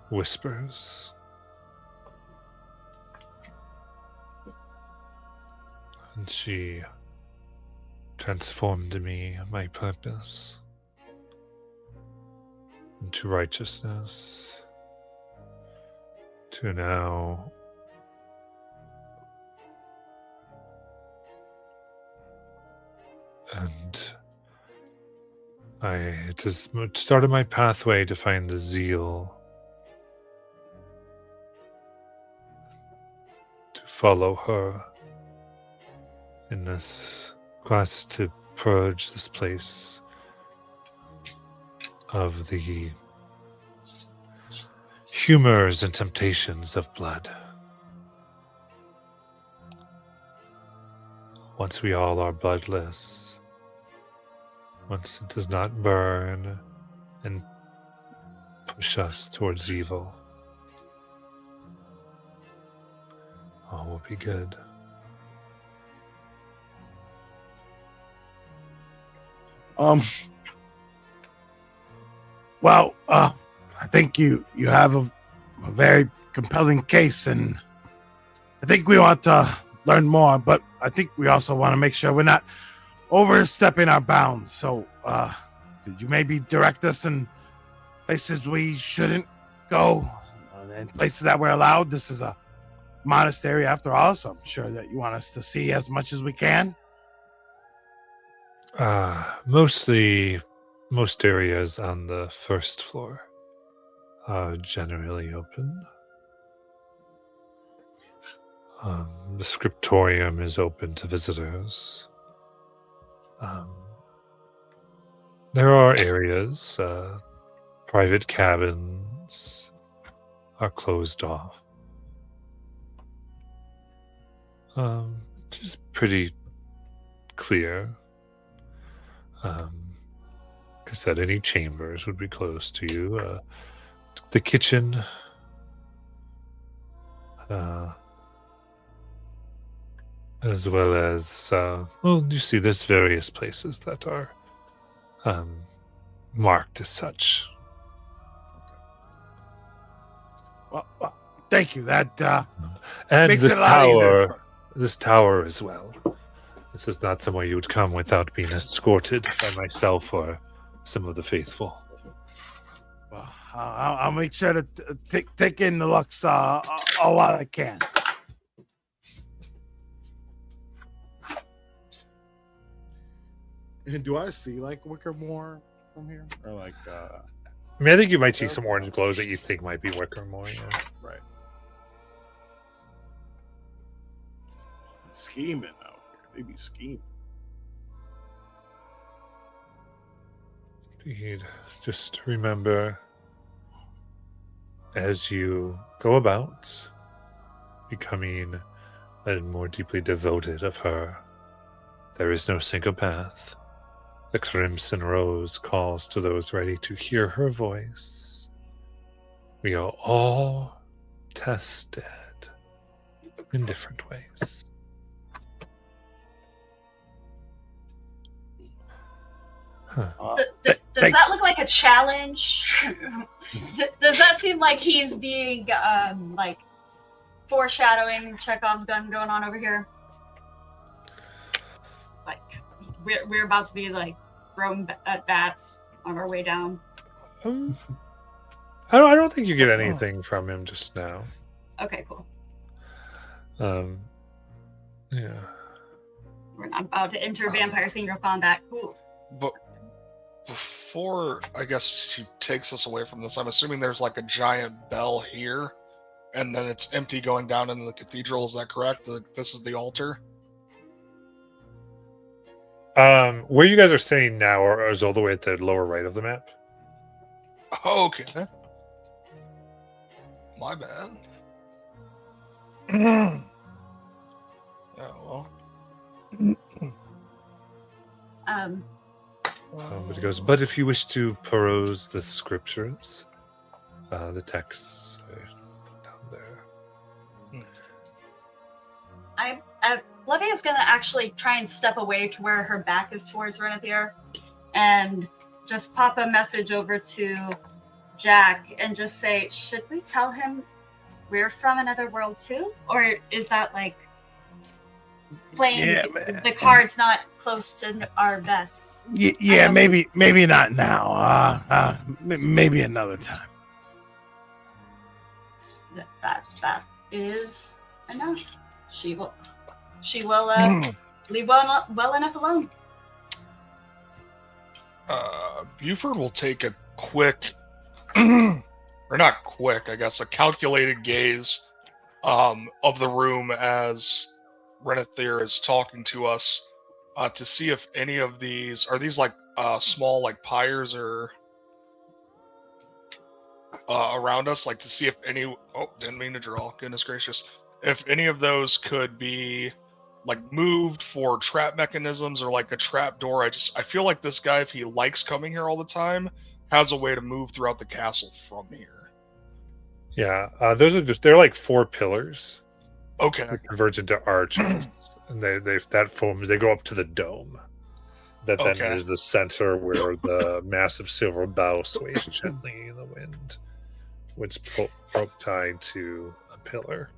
whispers. And she transformed me, my purpose, into righteousness, to now and it has started my pathway to find the zeal to follow her in this quest to purge this place of the humors and temptations of blood. Once we all are bloodless, once it does not burn and push us towards evil, all will be good. Well, I think you have a very compelling case, and I think we want to learn more, but I think we also want to make sure we're not overstepping our bounds. So, could you maybe direct us in places we shouldn't go and places that we're allowed? This is a monastery after all, so I'm sure that you want us to see as much as we can. Most areas on the first floor are generally open. The scriptorium is open to visitors. There are areas, private cabins are closed off. Just pretty clear. Like I said, any chambers would be close to you. The kitchen, as well as, you see there's various places that are marked as such. Well, thank you. That And makes it a lot easier. this tower as well. This is not somewhere you would come without being escorted by myself or some of the faithful. Well, I'll make sure to take in the looks all while I can. And do I see like Wickermore from here, or like? I mean, I think you might see some orange glows that you think might be Wickermore. Yeah. Right. Scheming out here. They be scheming. Indeed. Just remember, as you go about becoming more deeply devoted of her, there is no single path. The crimson rose calls to those ready to hear her voice. We are all tested in different ways. Does that look like a challenge? Does that seem like he's being like foreshadowing Chekhov's gun going on over here? Like we're about to be like thrown at bats on our way down. I don't think you get anything from him just now. Okay, cool. Yeah. We're not about to enter vampire single combat. Cool. But before, I guess, he takes us away from this, I'm assuming there's like a giant bell here, and then it's empty going down into the cathedral. Is that correct? This is the altar? Where you guys are staying now is all the way at the lower right of the map. Oh, okay. My bad. Yeah, well. But he goes, but if you wish to peruse the scriptures, the texts are down there. Livia's gonna actually try and step away to where her back is towards Renethier and just pop a message over to Jack and just say, should we tell him we're from another world too? Or is that like playing the cards not close to our vests? Yeah, maybe not now. Maybe another time. That is enough. She will leave well enough alone. Buford will take a quick, or not quick, I guess, a calculated gaze of the room as Renethir is talking to us to see if any of these are these like small like pyres or around us, like to see if any. Oh, didn't mean to draw. Goodness gracious! If any of those could be like moved for trap mechanisms or like a trap door. I feel like this guy, if he likes coming here all the time, has a way to move throughout the castle from here. Yeah, those are they're like 4 pillars. Okay. That converge into arches, and they that forms. They go up to the dome. That then Okay. is the center where the massive silver bow sways gently in the wind, which rope tied to a pillar.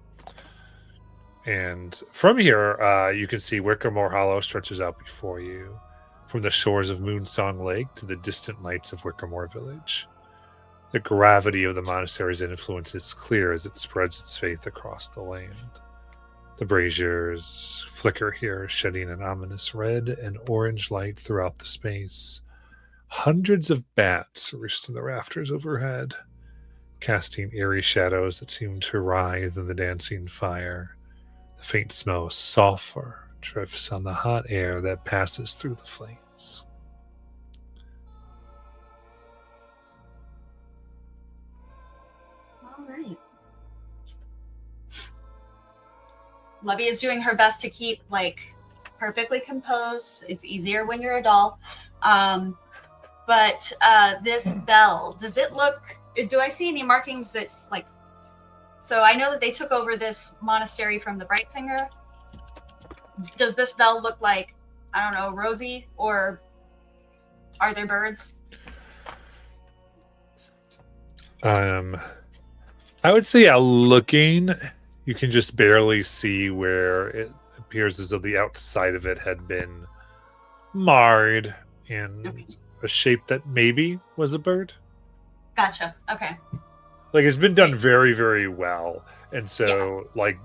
And from here, you can see Wickermore Hollow stretches out before you, from the shores of Moonsong Lake to the distant lights of Wickermore Village. The gravity of the monastery's influence is clear as it spreads its faith across the land. The braziers flicker here, shedding an ominous red and orange light throughout the space. Hundreds of bats roost in the rafters overhead, casting eerie shadows that seem to rise in the dancing fire. The faint smell of sulfur drifts on the hot air that passes through the flames. All right. Lovey is doing her best to keep like perfectly composed. It's easier when you're a doll. But this bell, does it look? Do I see any markings that like? So I know that they took over this monastery from the Brightsinger. Does this bell look like, I don't know, Rosie, or are there birds? I would say looking, you can just barely see where it appears as though the outside of it had been marred in a shape that maybe was a bird. Gotcha. Okay. Like, it's been done very, very well. And so, like,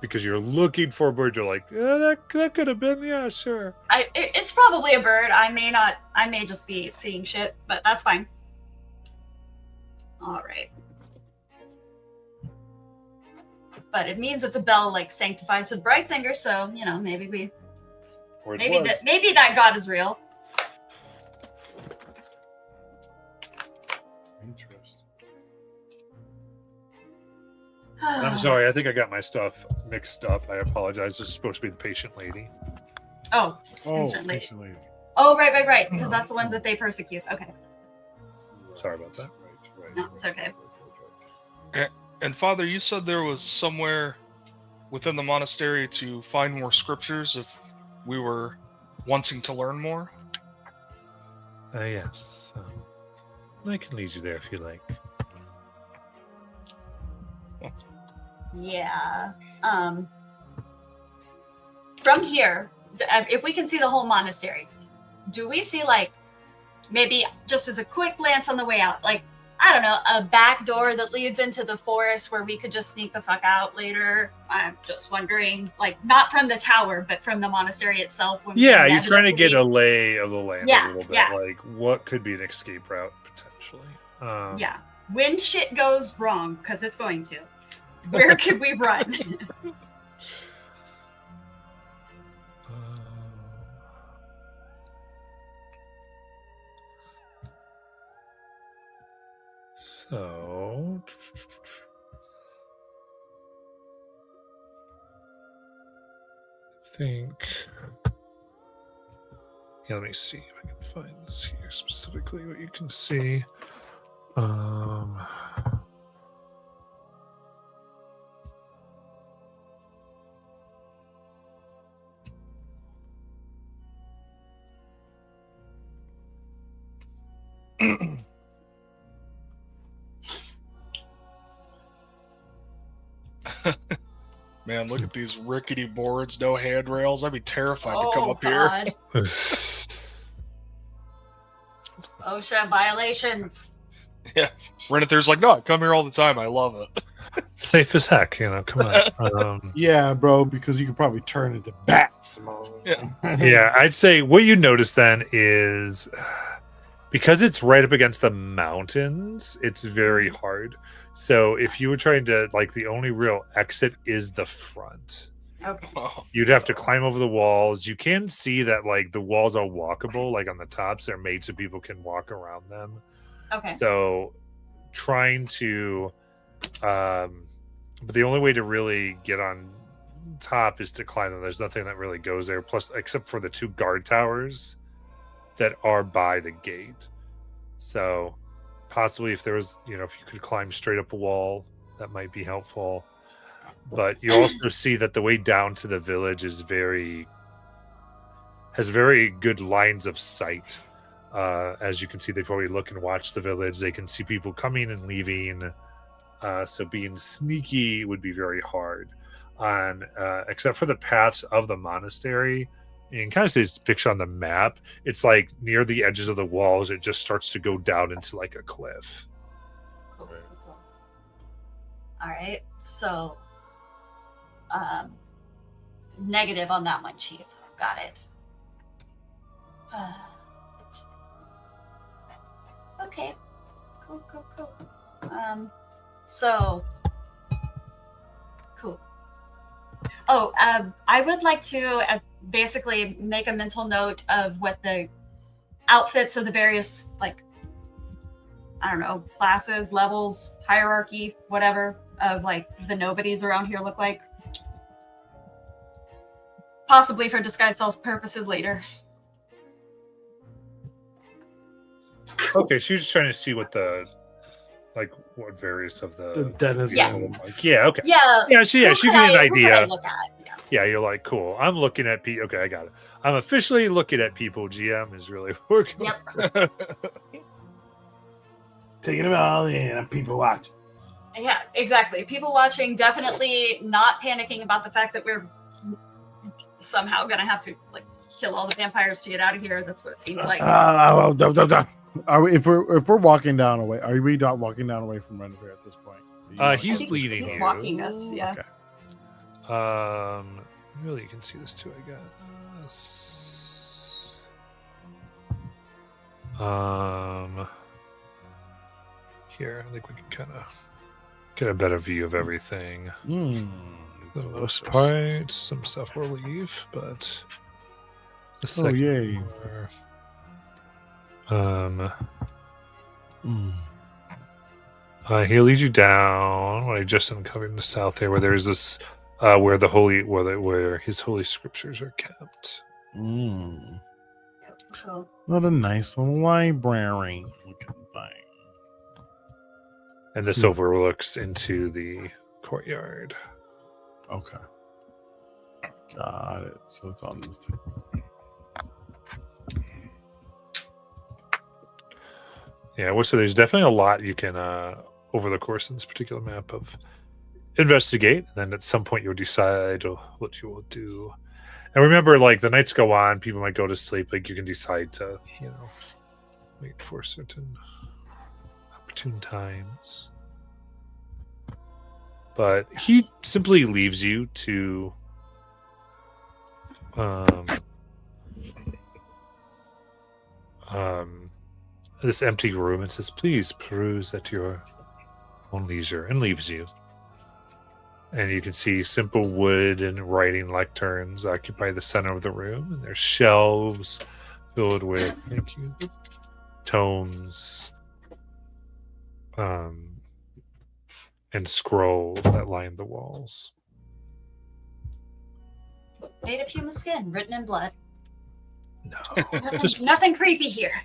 because you're looking for a bird, you're like, that could have been, yeah, sure. It's probably a bird. I may just be seeing shit, but that's fine. All right. But it means it's a bell, like, sanctified to the Brightsinger, so, you know, maybe that God is real. Interesting. I'm sorry, I think I got my stuff mixed up. I apologize. This is supposed to be the patient lady. Oh, Oh, Instantly. patiently. oh, right, because that's the ones that they persecute. Okay. Sorry about that. Right. No, it's okay. And Father, you said there was somewhere within the monastery to find more scriptures if we were wanting to learn more? Yes. I can lead you there if you like. Yeah. From here, if we can see the whole monastery, do we see, like, maybe just as a quick glance on the way out, like, I don't know, a back door that leads into the forest where we could just sneak the fuck out later? I'm just wondering, like, not from the tower, but from the monastery itself. Yeah, you're trying to get a lay of the land a little bit. Yeah. Like, what could be an escape route, potentially? Yeah. When shit goes wrong, because it's going to, where could we run? So, I think. Yeah, let me see if I can find this here specifically. What you can see. Man, look at these rickety boards, no handrails. I'd be terrified to come up here. OSHA violations. Yeah. Renethir's like, no, I come here all the time. I love it. Safe as heck, come on. Yeah, bro, because you could probably turn into bats. Yeah, I'd say what you notice then is because it's right up against the mountains, it's very hard So if you were trying to, like, the only real exit is the front. Okay. Oh, You'd have to climb over the walls. You can see that, like, the walls are walkable, like on the tops. They're made so people can walk around them. Okay. So trying to, but the only way to really get on top is to climb them. There's nothing that really goes there. Plus, except for the 2 guard towers that are by the gate. So possibly if there was, if you could climb straight up a wall, that might be helpful. But you also see that the way down to the village has very good lines of sight. As you can see, they probably look and watch the village. They can see people coming and leaving. So being sneaky would be very hard. Except for the paths of the monastery, you can kind of see this picture on the map. It's like near the edges of the walls, it just starts to go down into like a cliff. Cool. All right. So, negative on that one, Chief. Got it. Okay. Cool. So, cool. Oh, I would like to basically make a mental note of what the outfits of the various, like, I don't know, classes, levels, hierarchy, whatever, of like the nobodies around here look like. Possibly for disguise self purposes later. Okay, so you're just trying to see what what various of the denizens. Yeah. like. Yeah, okay. Yeah. She give you an idea. Look at? Yeah, you're like, cool. I'm looking at people. Okay, I got it. I'm officially looking at people. GM is really working. Yep. Taking them all in and people watching. Yeah, exactly. People watching, definitely not panicking about the fact that we're somehow gonna have to like kill all the vampires to get out of here. That's what it seems like. Are we, if we're walking down away? Are we not walking down away from Renevere at this point? He's I think leading he's you. walking us. Yeah. Okay. Really, you can see this too, I guess. Here, I think we can kind of get a better view of everything. For the most part, some stuff will leave, but the second yay. He'll lead you down what I just uncovered in the south there, where there's this where his holy scriptures are kept. Cool. What a nice little library looking thing. And this overlooks into the courtyard. Okay. Got it. So it's on this table. Yeah, well, so there's definitely a lot you can, over the course of this particular map, of investigate. And then at some point you'll decide what you will do. And remember, like, the nights go on, people might go to sleep. Like, you can decide to, wait for certain opportune times. But he simply leaves you to this empty room and says, please peruse at your own leisure, and leaves you. And you can see simple wood and writing lecterns occupy the center of the room, and there's shelves filled with tomes and scrolls that line the walls. Made of human skin, written in blood. No, Nothing creepy here.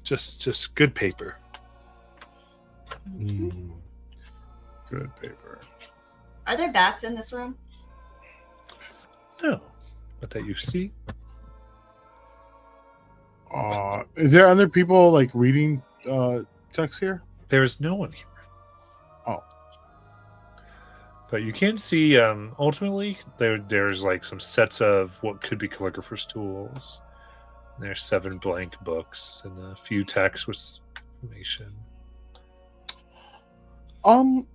just good paper. Good paper. Are there bats in this room? No, but that you see. Is there other people like reading text here? There is no one here. Oh. But you can see, ultimately, there's like some sets of what could be calligrapher's tools. There's 7 blank books and a few texts with information. I'm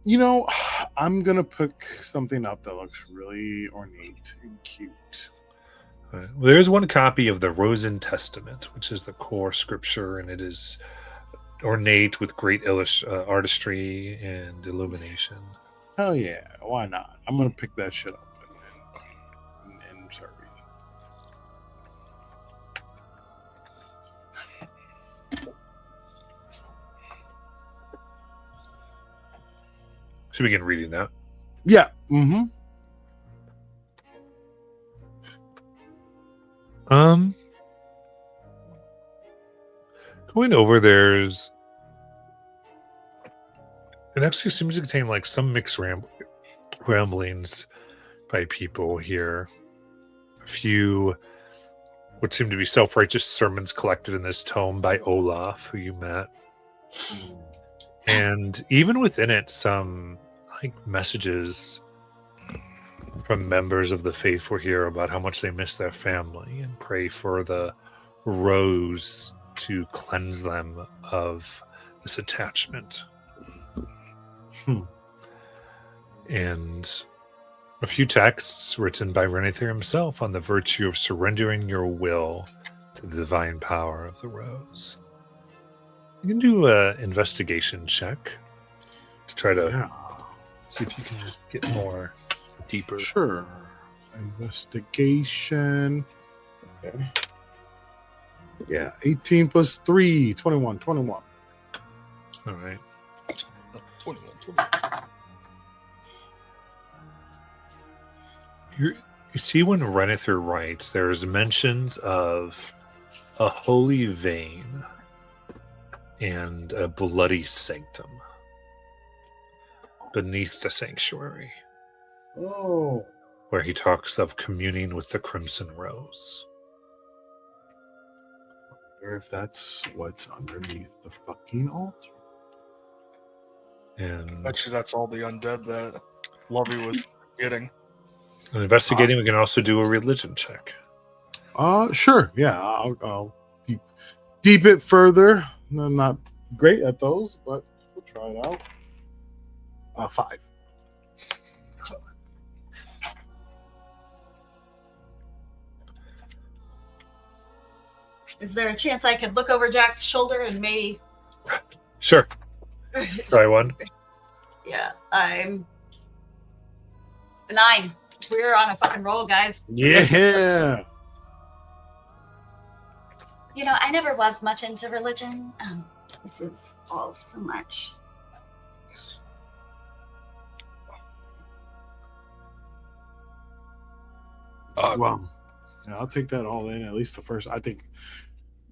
gonna pick something up that looks really ornate and cute. Well, there is one copy of the Rosen Testament, which is the core scripture, and it is ornate with great artistry and illumination. Hell yeah, why not? I'm gonna pick that shit up and start reading. Should we begin reading that? Yeah. Mm-hmm. Going over, there's it actually seems to contain like some mixed ramblings by people here. A few what seem to be self-righteous sermons collected in this tome by Olaf, who you met. And even within it, some like messages from members of the faithful here about how much they miss their family and pray for the rose to cleanse them of this attachment. And a few texts written by Renethir himself on the virtue of surrendering your will to the divine power of the rose. You can do an investigation check to try to see if you can get more deeper. Sure. Investigation. Okay. Yeah, 18 plus 3, 21. All right. 21. You see when Renethir writes, there's mentions of a holy vein and a bloody sanctum beneath the sanctuary, Oh. where he talks of communing with the crimson rose. Or if that's what's underneath the fucking altar. And Bet you that's all the undead that Lovey was getting. in investigating, we can also do a religion check. Sure. Yeah, I'll deep it further. I'm not great at those, but we'll try it out. 5. Is there a chance I could look over Jack's shoulder and maybe? Sure. Try one. Yeah, I'm 9. We're on a fucking roll, guys. Yeah. You know, I never was much into religion. This is all so much. Well, yeah, I'll take that all in. At least the first. I think.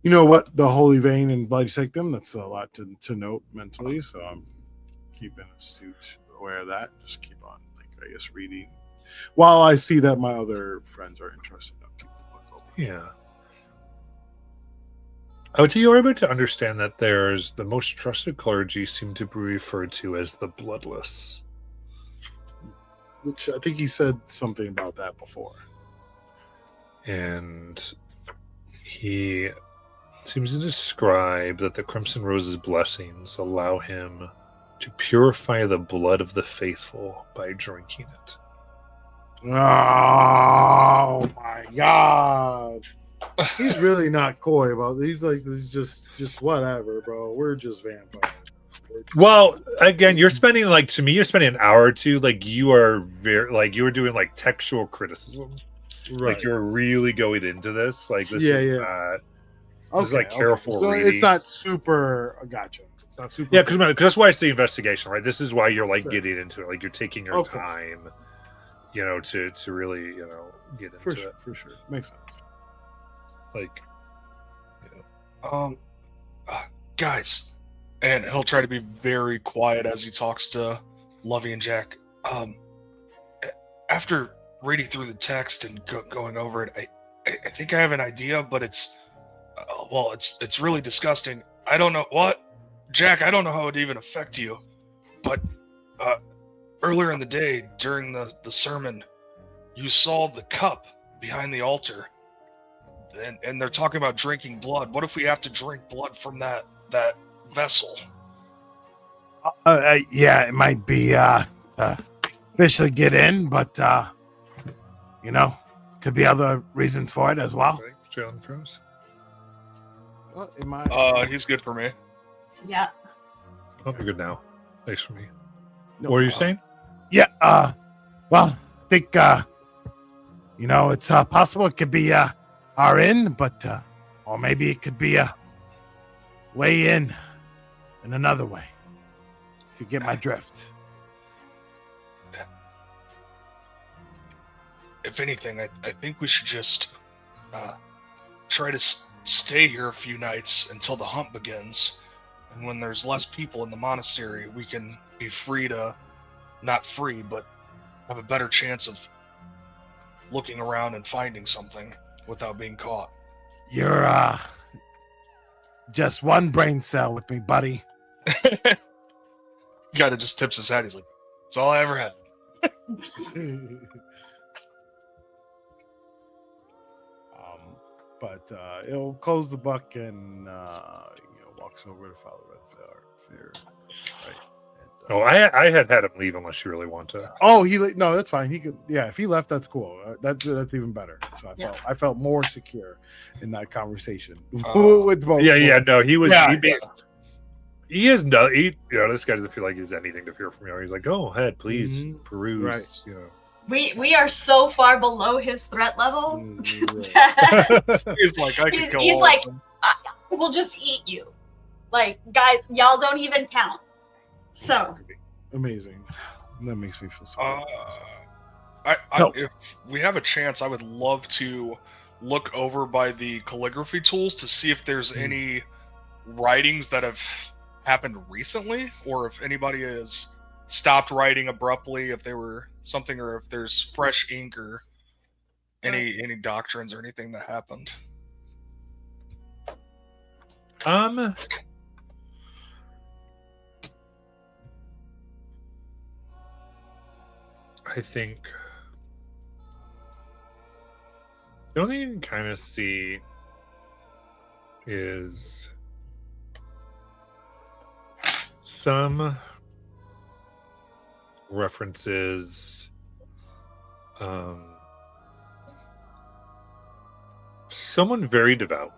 You know what? The holy vein and bloody sanctum. That's a lot to note mentally. So I'm keeping astute aware of that. Just keep on, I guess, reading. While I see that my other friends are interested, I'll keep the book open. Yeah. I would say you're able to understand that there's the most trusted clergy seem to be referred to as the bloodless. Which I think he said something about that before. And he seems to describe that the Crimson Rose's blessings allow him to purify the blood of the faithful by drinking it. Oh my god. He's really not coy about it. He's like, he's just whatever, bro. We're just vampires. Well, again, you're spending to me, you're spending an hour or two. You are you were doing textual criticism. Right. You're really going into this. This is not. This is careful So reading. it's not super. Gotcha. It's not super. Yeah, because that's why it's the investigation, right? This is why you're getting into it. You're taking your time, to really, get into it. For sure. Makes sense. Guys, and he'll try to be very quiet as he talks to Lovey and Jack. After reading through the text and going over it, I think I have an idea, but it's really disgusting. I don't know what, Jack. I don't know how it would even affect you, but earlier in the day during the sermon, you saw the cup behind the altar. And they're talking about drinking blood. What if we have to drink blood from that vessel? Yeah, it might be officially get in, but could be other reasons for it as well. Jalen froze. What am I? He's good for me. Yeah. Oh, you're good now. Thanks for me. No what are you problem. saying? Yeah. Well, I think it's possible it could be our in, but or maybe it could be a way in another way. If you get my drift. If anything, I think we should just try to stay here a few nights until the hunt begins. And when there's less people in the monastery, we can be free to, not free, but have a better chance of looking around and finding something without being caught. You're just one brain cell with me, buddy. Guy just tips his hat. He's like, "That's all I ever had." But he'll close the book and walks over to Father Redfair. Right. And, Oh, I had him leave unless you really want to. Oh, no, that's fine. He could, yeah. If he left, that's cool. That's even better. So I felt more secure in that conversation with both. Yeah. No, he was. Yeah, He is no. This guy doesn't feel like he's anything to fear from you. He's like, go ahead, please peruse. Right. We are so far below his threat level. Right. He's like, I could kill he's all like, of them. we'll just eat you. Like, guys, y'all don't even count. So Amazing. That makes me feel so If we have a chance, I would love to look over by the calligraphy tools to see if there's any writings that have happened recently, or if anybody has stopped writing abruptly, if they were something, or if there's fresh ink or any doctrines or anything that happened. I think the only thing you can kind of see is some references. Someone very devout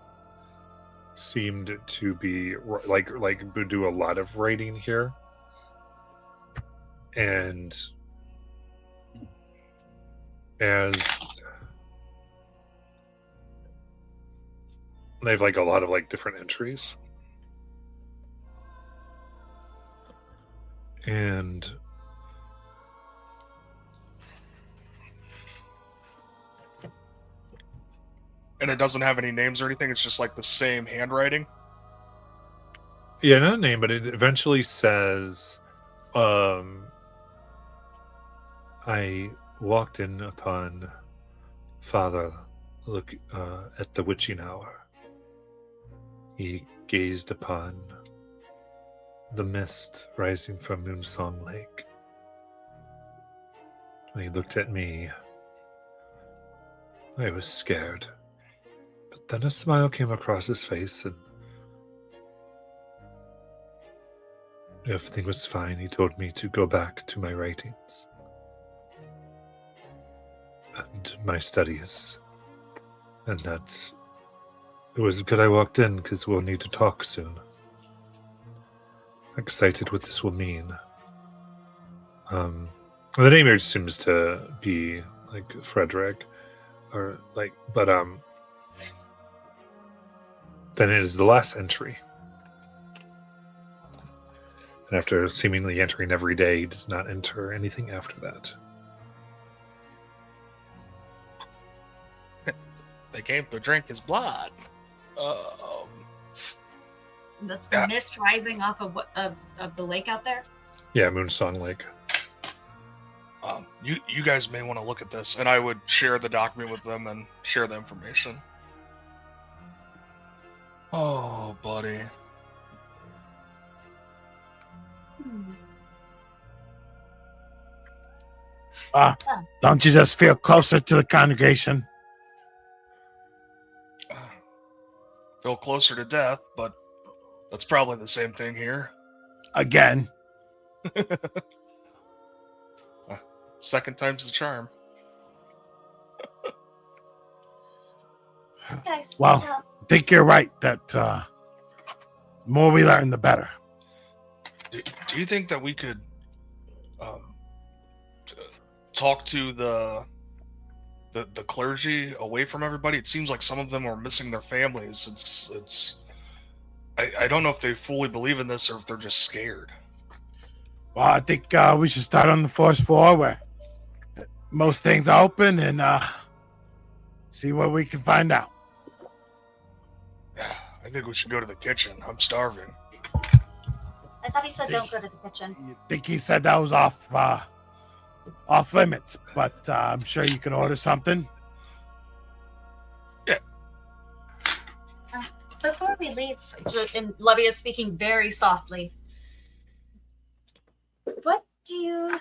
seemed to be like do a lot of writing here, and as they have like a lot of like different entries, and it doesn't have any names or anything. It's just like the same handwriting. Yeah, not a name, but it eventually says, I walked in upon Father look at the witching hour. He gazed upon the mist rising from Moonsong Lake. When he looked at me, I was scared. But then a smile came across his face, and everything was fine. He told me to go back to my writings and my studies, and that it was good I walked in because we'll need to talk soon. Excited what this will mean. The name here seems to be like Frederick, or like, but then it is the last entry. And after seemingly entering every day, he does not enter anything after that. They came to drink his blood. that's the mist rising off of of the lake out there. Yeah, Moonsong Lake. You guys may want to look at this, and I would share the document with them and share the information. Oh, buddy. Don't you just feel closer to the congregation? Feel closer to death, but that's probably the same thing here. Again. Second time's the charm. Guys, Well, I think you're right that The more we learn, the better. Do you think that we could talk to the clergy away from everybody? It seems like some of them are missing their families. I don't know if they fully believe in this or if they're just scared. Well, I think we should start on the first floor where most things are open and see what we can find out. I think we should go to the kitchen. I'm starving. I thought he said don't go to the kitchen. You think he said that was off limits, but I'm sure you can order something. Yeah. Before we leave, and Lovey is speaking very softly, what do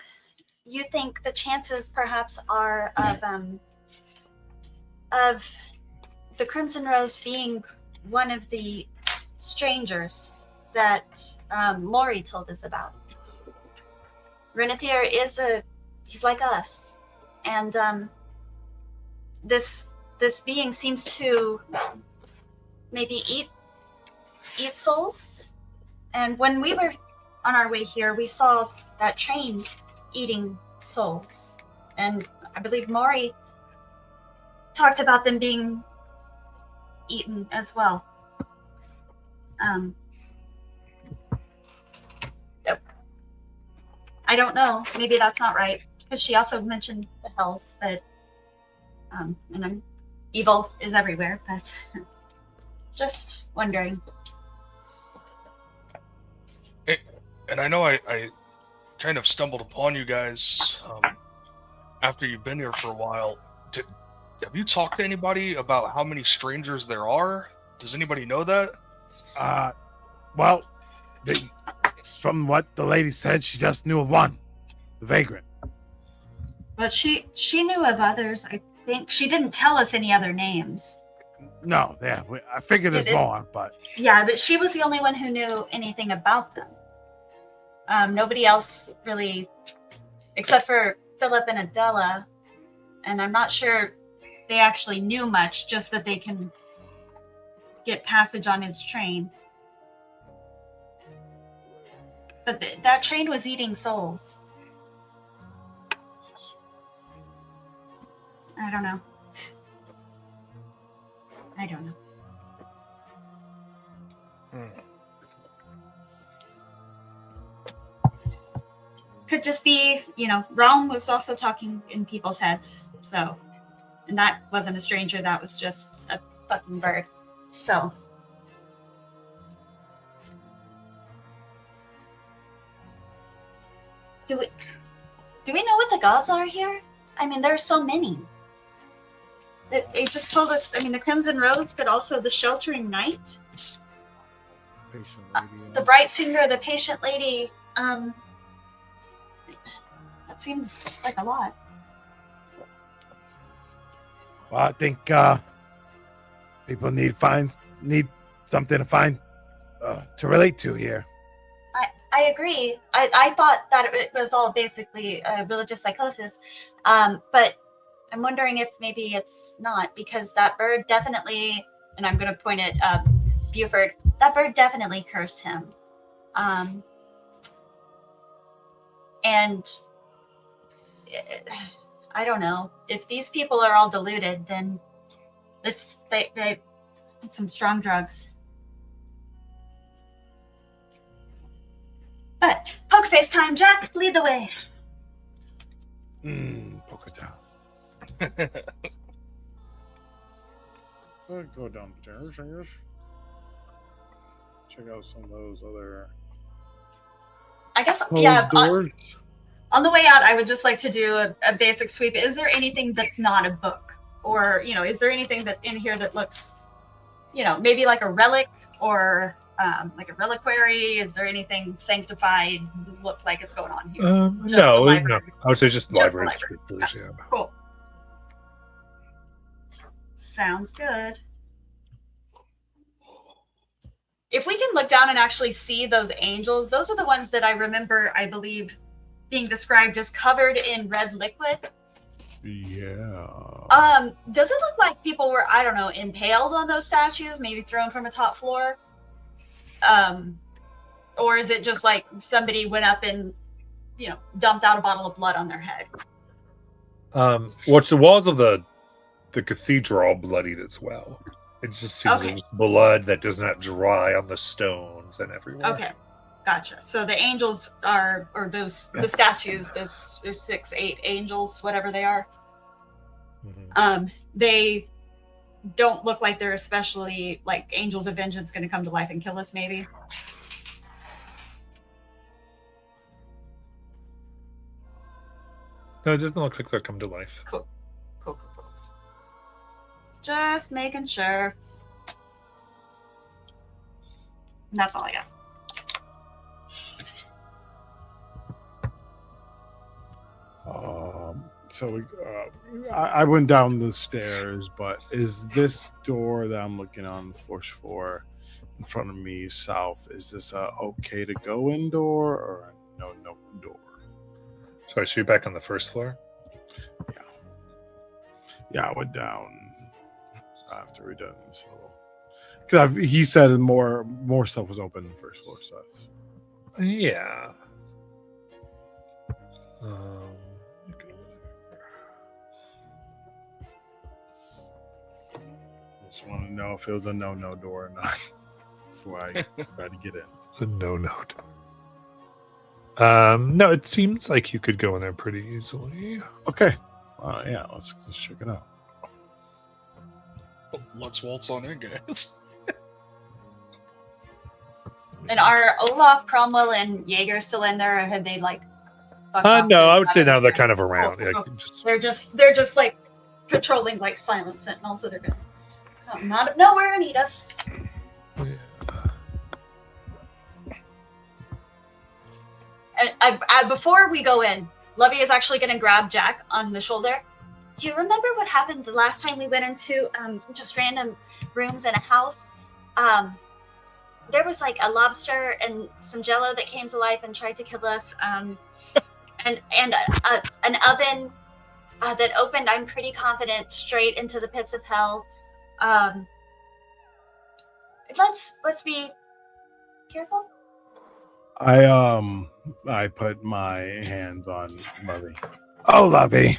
you think the chances perhaps are of the Crimson Rose being one of the strangers that Maury told us about? Renethir he's like us, and this being seems to maybe eat souls. And when we were on our way here, we saw that train eating souls, and I believe Maury talked about them being eaten as well. I don't know. Maybe that's not right, because she also mentioned the hells, but and evil is everywhere. But just wondering. And I know I kind of stumbled upon you guys after you've been here for a while. Have you talked to anybody about how many strangers there are? Does anybody know that? Well, from what the lady said, she just knew of one, the vagrant. But she knew of others. I think she didn't tell us any other names. No, yeah, I figured there's more, but yeah, but she was the only one who knew anything about them. Nobody else really, except for Philip and Adela, and I'm not sure they actually knew much, just that they can get passage on his train. But that train was eating souls. I don't know. Could just be, Realm was also talking in people's heads, so, and that wasn't a stranger, that was just a fucking bird. So do we know what the gods are here? I mean, there's so many. They just told us, the Crimson Rose, but also the Sheltering Night. Patient lady. The Bright Singer, the Patient Lady. That seems like a lot. Well, I think people need something to find to relate to here. I agree. I thought that it was all basically religious psychosis, but I'm wondering if maybe it's not, because that bird definitely, and I'm going to point at Buford, that bird definitely cursed him. And I don't know, if these people are all deluded, then they need some strong drugs. But poker face time, Jack, lead the way. Poker time. I'll go downstairs, I guess. Check out some of those other I guess, closed yeah. doors. On the way out, I would just like to do a basic sweep. Is there anything that's not a book? Or, is there anything that in here that looks, maybe like a relic or like a reliquary? Is there anything sanctified looks like it's going on here? No. I would say just libraries. Yeah. Cool. Sounds good. If we can look down and actually see those angels, those are the ones that I remember, I believe, being described as covered in red liquid. Yeah. Does it look like people were, I don't know, impaled on those statues, maybe thrown from a top floor? Or is it just like somebody went up and, dumped out a bottle of blood on their head? What's the walls of the cathedral are all bloodied as well. It just seems Okay. like blood that does not dry on the stones and everywhere. Okay, gotcha. So the angels are, or the statues, those 6, 8 angels, whatever they are, Mhm. they don't look like they're especially like angels of vengeance going to come to life and kill us, maybe. No, it doesn't look like they'll come to life. Cool. Just making sure. And that's all I got. So I went down the stairs, but is this door that I'm looking on the first floor in front of me south, is this a okay to go in door or a no door? Sorry, so you're back on the first floor? Yeah, I went down after we done. So, because he said more stuff was open in the first floor, so that's... Yeah. Just want to know if it was a no door or not before I try to get in. It's a no. No, it seems like you could go in there pretty easily. Okay. Yeah, let's check it out. Let's waltz on in, guys. And are Olaf, Cromwell, and Jaeger still in there, or had they like? fucked off No, to I would say the now they're side? kind of around. Cool, Yeah, cool. just- They're just like patrolling like silent sentinels that are gonna come out of nowhere and eat us. yeah. And I before we go in, Lovey is actually gonna grab Jack on the shoulder. Do you remember what happened the last time we went into just random rooms in a house? There was like a lobster and some jello that came to life and tried to kill us. And an oven that opened, I'm pretty confident, straight into the pits of hell. Let's be careful. I put my hands on Lovey. Oh, Lovey,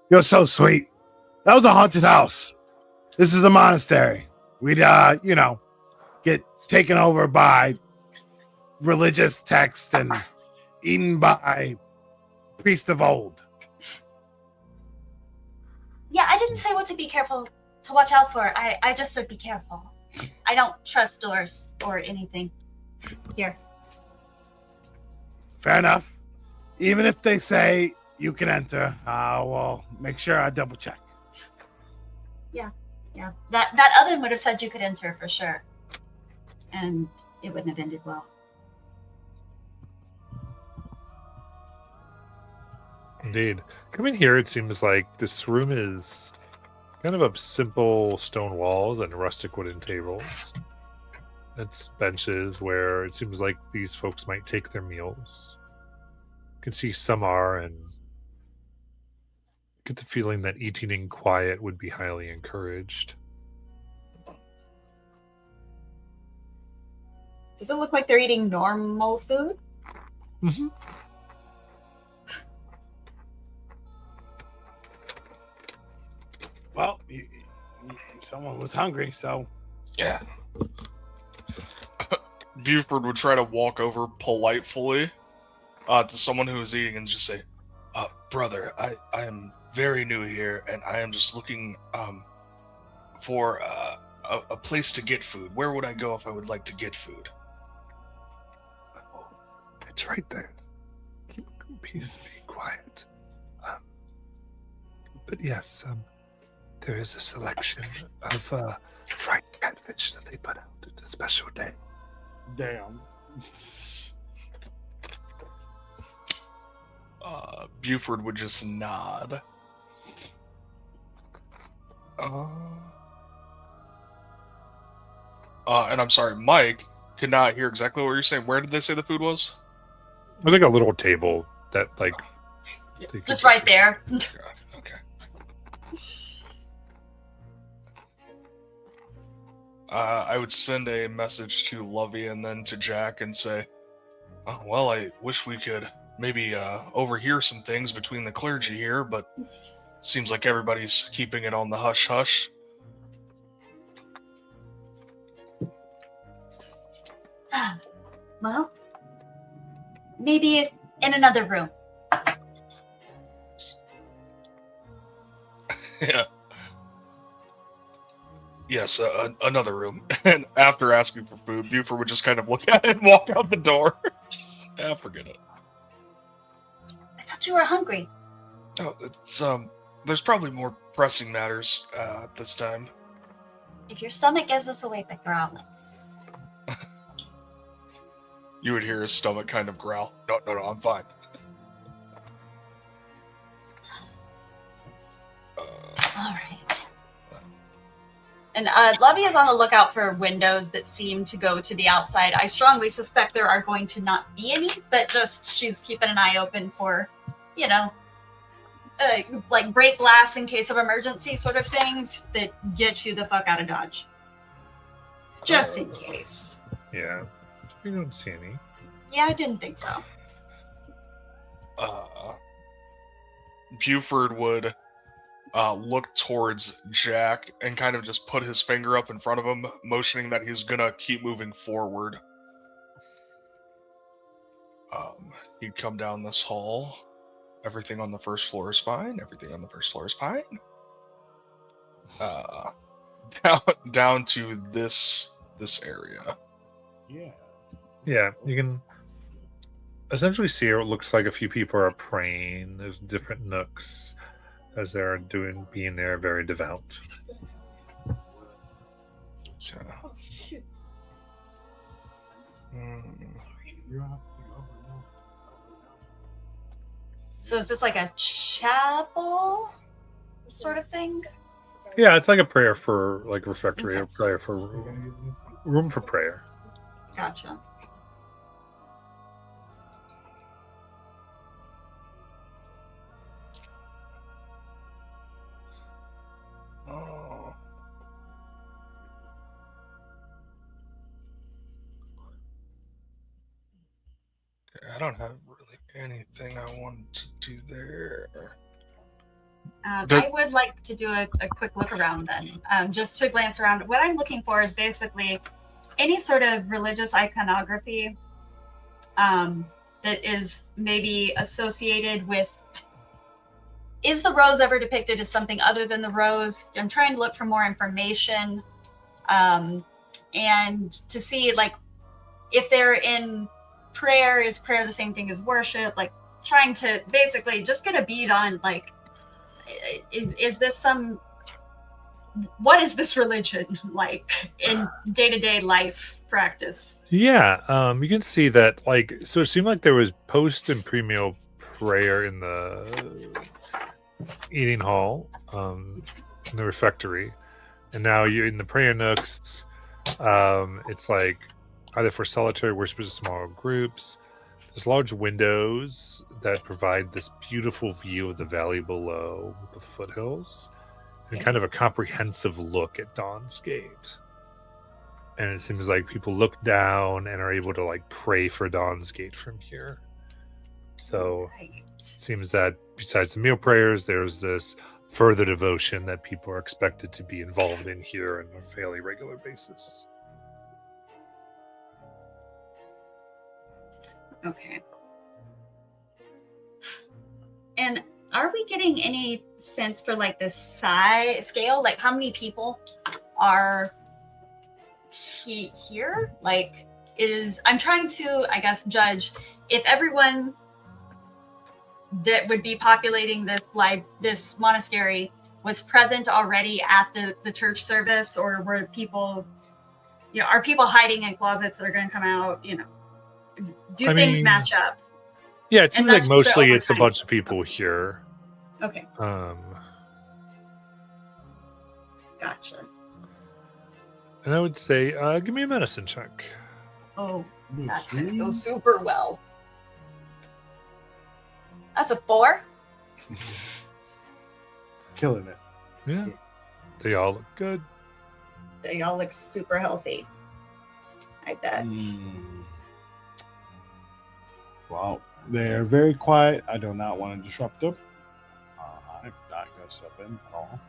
you're so sweet. That was a haunted house. This is the monastery. We'd get taken over by religious texts and eaten by priests of old. Yeah, I didn't say what to be careful to watch out for. I just said be careful. I don't trust doors or anything here. Fair enough. Even if they say you can enter, well, make sure I double check. Yeah. That oven would have said you could enter for sure. And it wouldn't have ended well. Indeed. Coming here, it seems like this room is kind of simple stone walls and rustic wooden tables. It's benches where it seems like these folks might take their meals. You can see some are, and get the feeling that eating in quiet would be highly encouraged. Does it look like they're eating normal food? Mm-hmm. Well, someone was hungry, so... Yeah. Buford would try to walk over politely to someone who is eating and just say, brother, I am very new here and I am just looking for a place to get food. Where would I go if I would like to get food? It's right there. Please be quiet. But yes, there is a selection of fried catfish that they put out. It's a special day. Damn. Buford would just nod. And I'm sorry, Mike could not hear exactly what you're saying. Where did they say the food was? There's like a little table that Just right there. Okay. I would send a message to Lovey and then to Jack and say, oh, well, I wish we could maybe overhear some things between the clergy here, but seems like everybody's keeping it on the hush-hush. Well, maybe in another room. Yeah. Yes, another room. And after asking for food, Buford would just kind of look at it and walk out the door. Just, forget it. I thought you were hungry. Oh, it's there's probably more pressing matters this time. If your stomach gives us away by growling. You would hear his stomach kind of growl. No, I'm fine. All right. And Lovey is on the lookout for windows that seem to go to the outside. I strongly suspect there are going to not be any, but just she's keeping an eye open for, like break glass in case of emergency sort of things that get you the fuck out of Dodge. Just in case. Yeah. We don't see any. Yeah, I didn't think so. Buford would look towards Jack and kind of just put his finger up in front of him, motioning that he's gonna keep moving forward. He'd come down this hall. Everything on the first floor is fine. Everything on the first floor is fine. Down to this area. Yeah. Yeah, you can essentially see what looks like a few people are praying. There's different nooks as they're being there very devout. Yeah. Oh, shit. So is this like a chapel sort of thing? Yeah, it's like a prayer for like refectory, Okay. or prayer for room for prayer. Gotcha. Oh. Okay, I don't have really anything I wanted to do there. I would like to do a quick look around then, just to glance around. What I'm looking for is basically any sort of religious iconography that is maybe associated with. Is the rose ever depicted as something other than the rose? I'm trying to look for more information, and to see like if they're in prayer. Is prayer the same thing as worship? Like trying to basically just get a bead on like. Is this some? What is this religion like in day-to-day life practice? Yeah, you can see that. Like, so it seemed like there was post and pre-meal prayer in the eating hall, in the refectory, and now you're in the prayer nooks. It's like either for solitary worshipers or small groups. There's large windows that provide this beautiful view of the valley below with the foothills and kind of a comprehensive look at Dawn's Gate. And it seems like people look down and are able to like pray for Dawn's Gate from here. So it seems that besides the meal prayers, there's this further devotion that people are expected to be involved in here on a fairly regular basis. Okay. And are we getting any sense for like the size scale? Like how many people are here? Like I'm trying to, I guess, judge if everyone that would be populating this monastery was present already at the church service, or were people, are people hiding in closets that are going to come out, do things match up? Yeah, it seems like that's just mostly it's a overtime. bunch of people here. Okay, gotcha. And I would say, give me a medicine check. Oh, that's going to go super well. That's a 4. Killing it. Yeah, they all look good. They all look super healthy. I bet. Well, they're very quiet. I do not want to disrupt them. I'm not going to step in at all.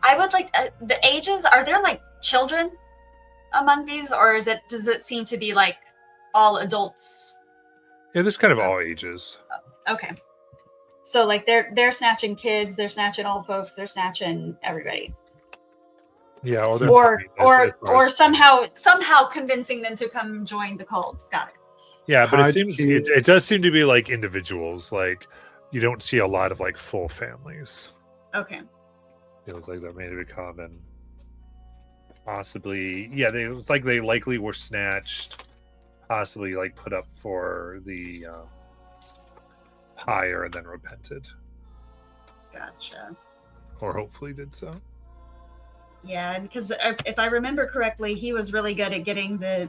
I would like the ages. Are there like children among these, or does it seem to be like all adults? Yeah, there's kind of all ages. Okay, so like they're snatching kids, they're snatching old folks, they're snatching everybody. Yeah, or somehow convincing them to come join the cult. Got it. Yeah, but it does seem to be like individuals. Like you don't see a lot of like full families. Okay. Feels like that made it common. Possibly, yeah. It was like they likely were snatched, possibly like put up for the hire and then repented. Gotcha. Or hopefully did so. Yeah, because if I remember correctly, he was really good at getting the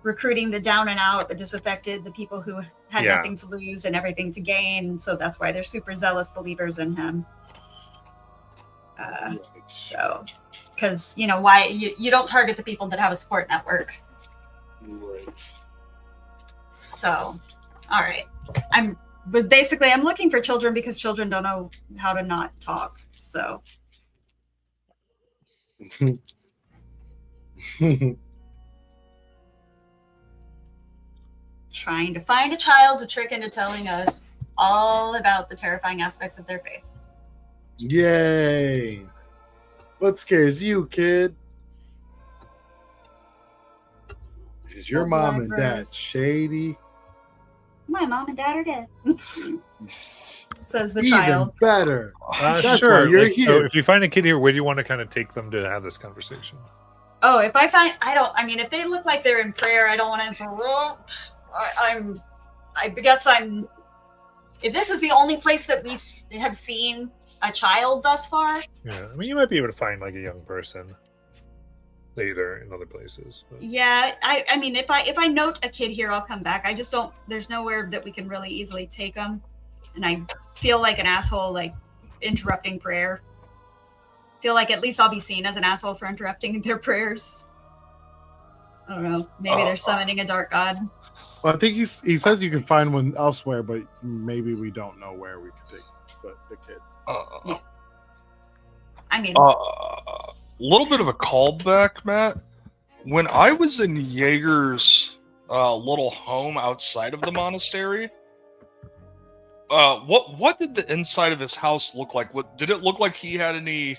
recruiting the down and out, the disaffected, the people who had nothing to lose and everything to gain. So that's why they're super zealous believers in him. So, because why you don't target the people that have a support network. Right. So, all right. I'm looking for children because children don't know how to not talk. So. Trying to find a child to trick into telling us all about the terrifying aspects of their faith. Yay! What scares you, kid? Is your mom and dad shady? My mom and dad are dead. Says the Even child. Better. That's sure. why you're here. So if you find a kid here, where do you want to kind of take them to have this conversation? Oh, if if they look like they're in prayer, I don't want to interrupt. If this is the only place that we have seen a child thus far. Yeah, I mean, you might be able to find like a young person later in other places. But. Yeah, I mean, if I note a kid here, I'll come back. I just don't. There's nowhere that we can really easily take them, and I feel like an asshole, like interrupting prayer. Feel like at least I'll be seen as an asshole for interrupting their prayers. I don't know. Maybe they're summoning a dark god. Well, I think he says you can find one elsewhere, but maybe we don't know where we could take the kid. Yeah. I mean, little bit of a callback, Matt. When I was in Jaeger's little home outside of the monastery, what did the inside of his house look like? Did it look like he had any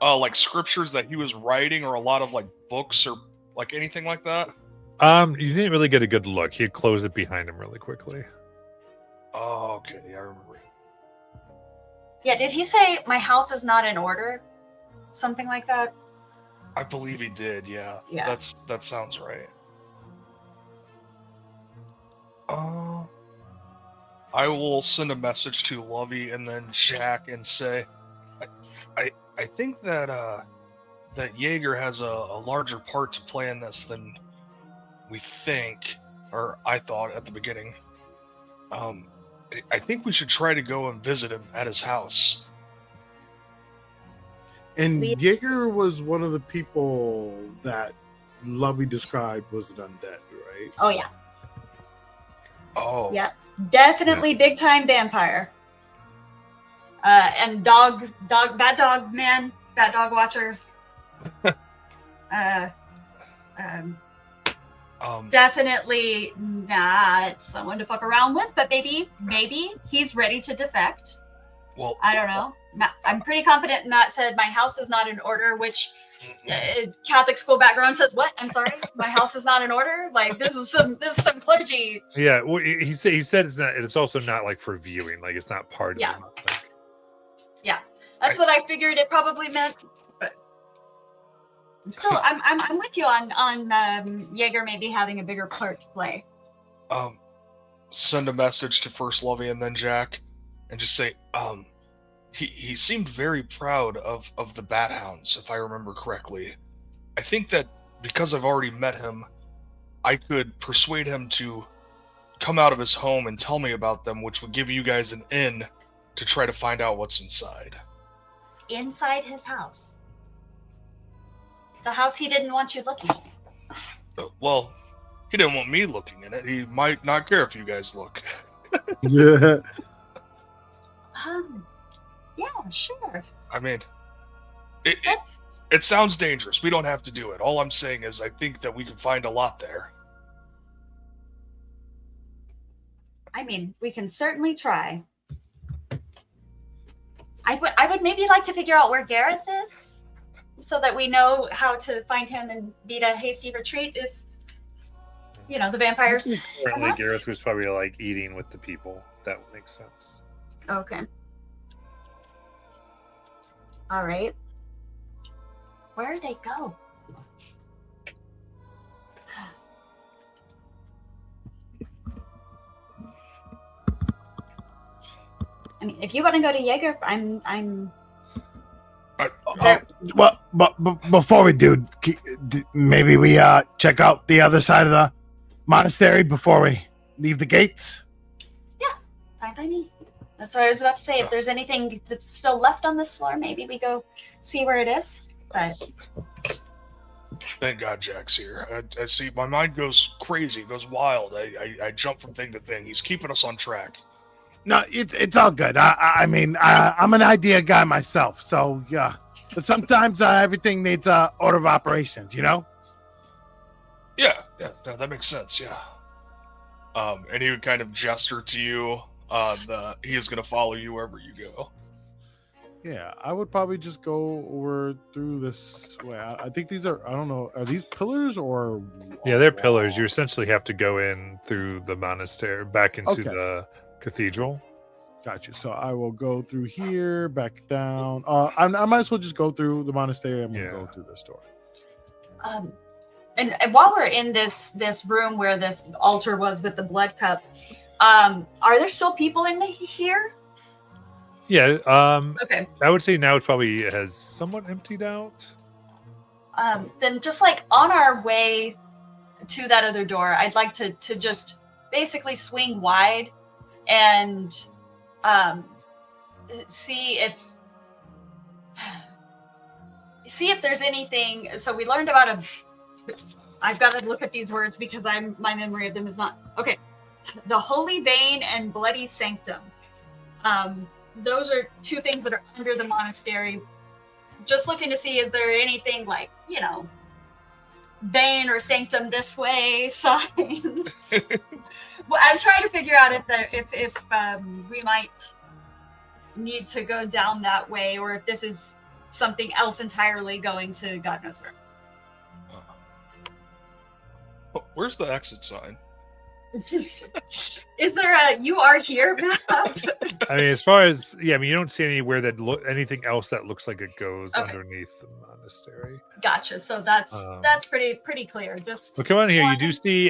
like scriptures that he was writing, or a lot of like books or like anything like that? You didn't really get a good look. He had closed it behind him really quickly. Oh, okay, I remember. Yeah, did he say my house is not in order? Something like that? I believe he did, yeah. Yeah. That sounds right. I will send a message to Lovey and then Jack and say I think that Jaeger has a larger part to play in this than we think, or I thought at the beginning. I think we should try to go and visit him at his house. And Jaeger was one of the people that Lovey described was an undead, right? Oh, yeah. Oh. Yeah. Definitely big time vampire. And bad dog man, bad dog watcher. Definitely not someone to fuck around with, but maybe he's ready to defect. Well, I don't know. I'm pretty confident Matt said my house is not in order, which Catholic school background says what? I'm sorry, my house is not in order. Like this is some clergy. Yeah, well, he said it's not. It's also not like for viewing. Like it's not part of it. Like, yeah, that's what I figured it probably meant. But I'm with you on Jaeger maybe having a bigger part to play. Send a message to first Lovey and then Jack, and just say he seemed very proud of the Bat Hounds, if I remember correctly. I think that because I've already met him, I could persuade him to come out of his home and tell me about them, which would give you guys an in to try to find out what's inside. Inside his house? the house he didn't want you looking. Well, he didn't want me looking in it. He might not care if you guys look. Yeah. Yeah, sure. I mean, That's it sounds dangerous. We don't have to do it. All I'm saying is I think that we can find a lot there. I mean, we can certainly try. I would maybe like to figure out where Gareth is, so that we know how to find him and beat a hasty retreat if, the vampires. Currently, Gareth was probably like eating with the people. That would make sense. Okay. All right. Where do they go? I mean, if you want to go to Jaeger, I'm. Well, but before we do, maybe we check out the other side of the monastery before we leave the gates. Yeah, fine by me. That's what I was about to say. If there's anything that's still left on this floor, maybe we go see where it is. But Thank God Jack's here. I see. My mind goes crazy, goes wild. I jump from thing to thing. He's keeping us on track. No, it's all good. I mean, I'm an idea guy myself, so yeah. But sometimes everything needs order of operations, Yeah, no, that makes sense. Yeah. And he would kind of gesture to you. He is going to follow you wherever you go. Yeah, I would probably just go over through this way. I think these are, I don't know, are these pillars or? Yeah, they're pillars. You essentially have to go in through the monastery back into Okay. the cathedral. Got you. So I will go through here, back down. I might as well just go through the monastery. I'm gonna go through this door. And while we're in this room where this altar was with the blood cup, are there still people in here? Yeah. Okay. I would say now it probably has somewhat emptied out. Then just like on our way to that other door, I'd like to just basically swing wide and see if there's anything. So we learned about I've got to look at these words because my memory of them is not okay. The Holy Vein and Bloody Sanctum. Those are two things that are under the monastery. Just looking to see, is there anything like, vein or sanctum this way signs? Well, I'm trying to figure out if we might need to go down that way, or if this is something else entirely going to God knows where. Where's the exit sign? Is there a "you are here" map? I mean, as far as you don't see anywhere that anything else that looks like it goes underneath the monastery. Gotcha. So that's pretty clear. Just come on here. You do see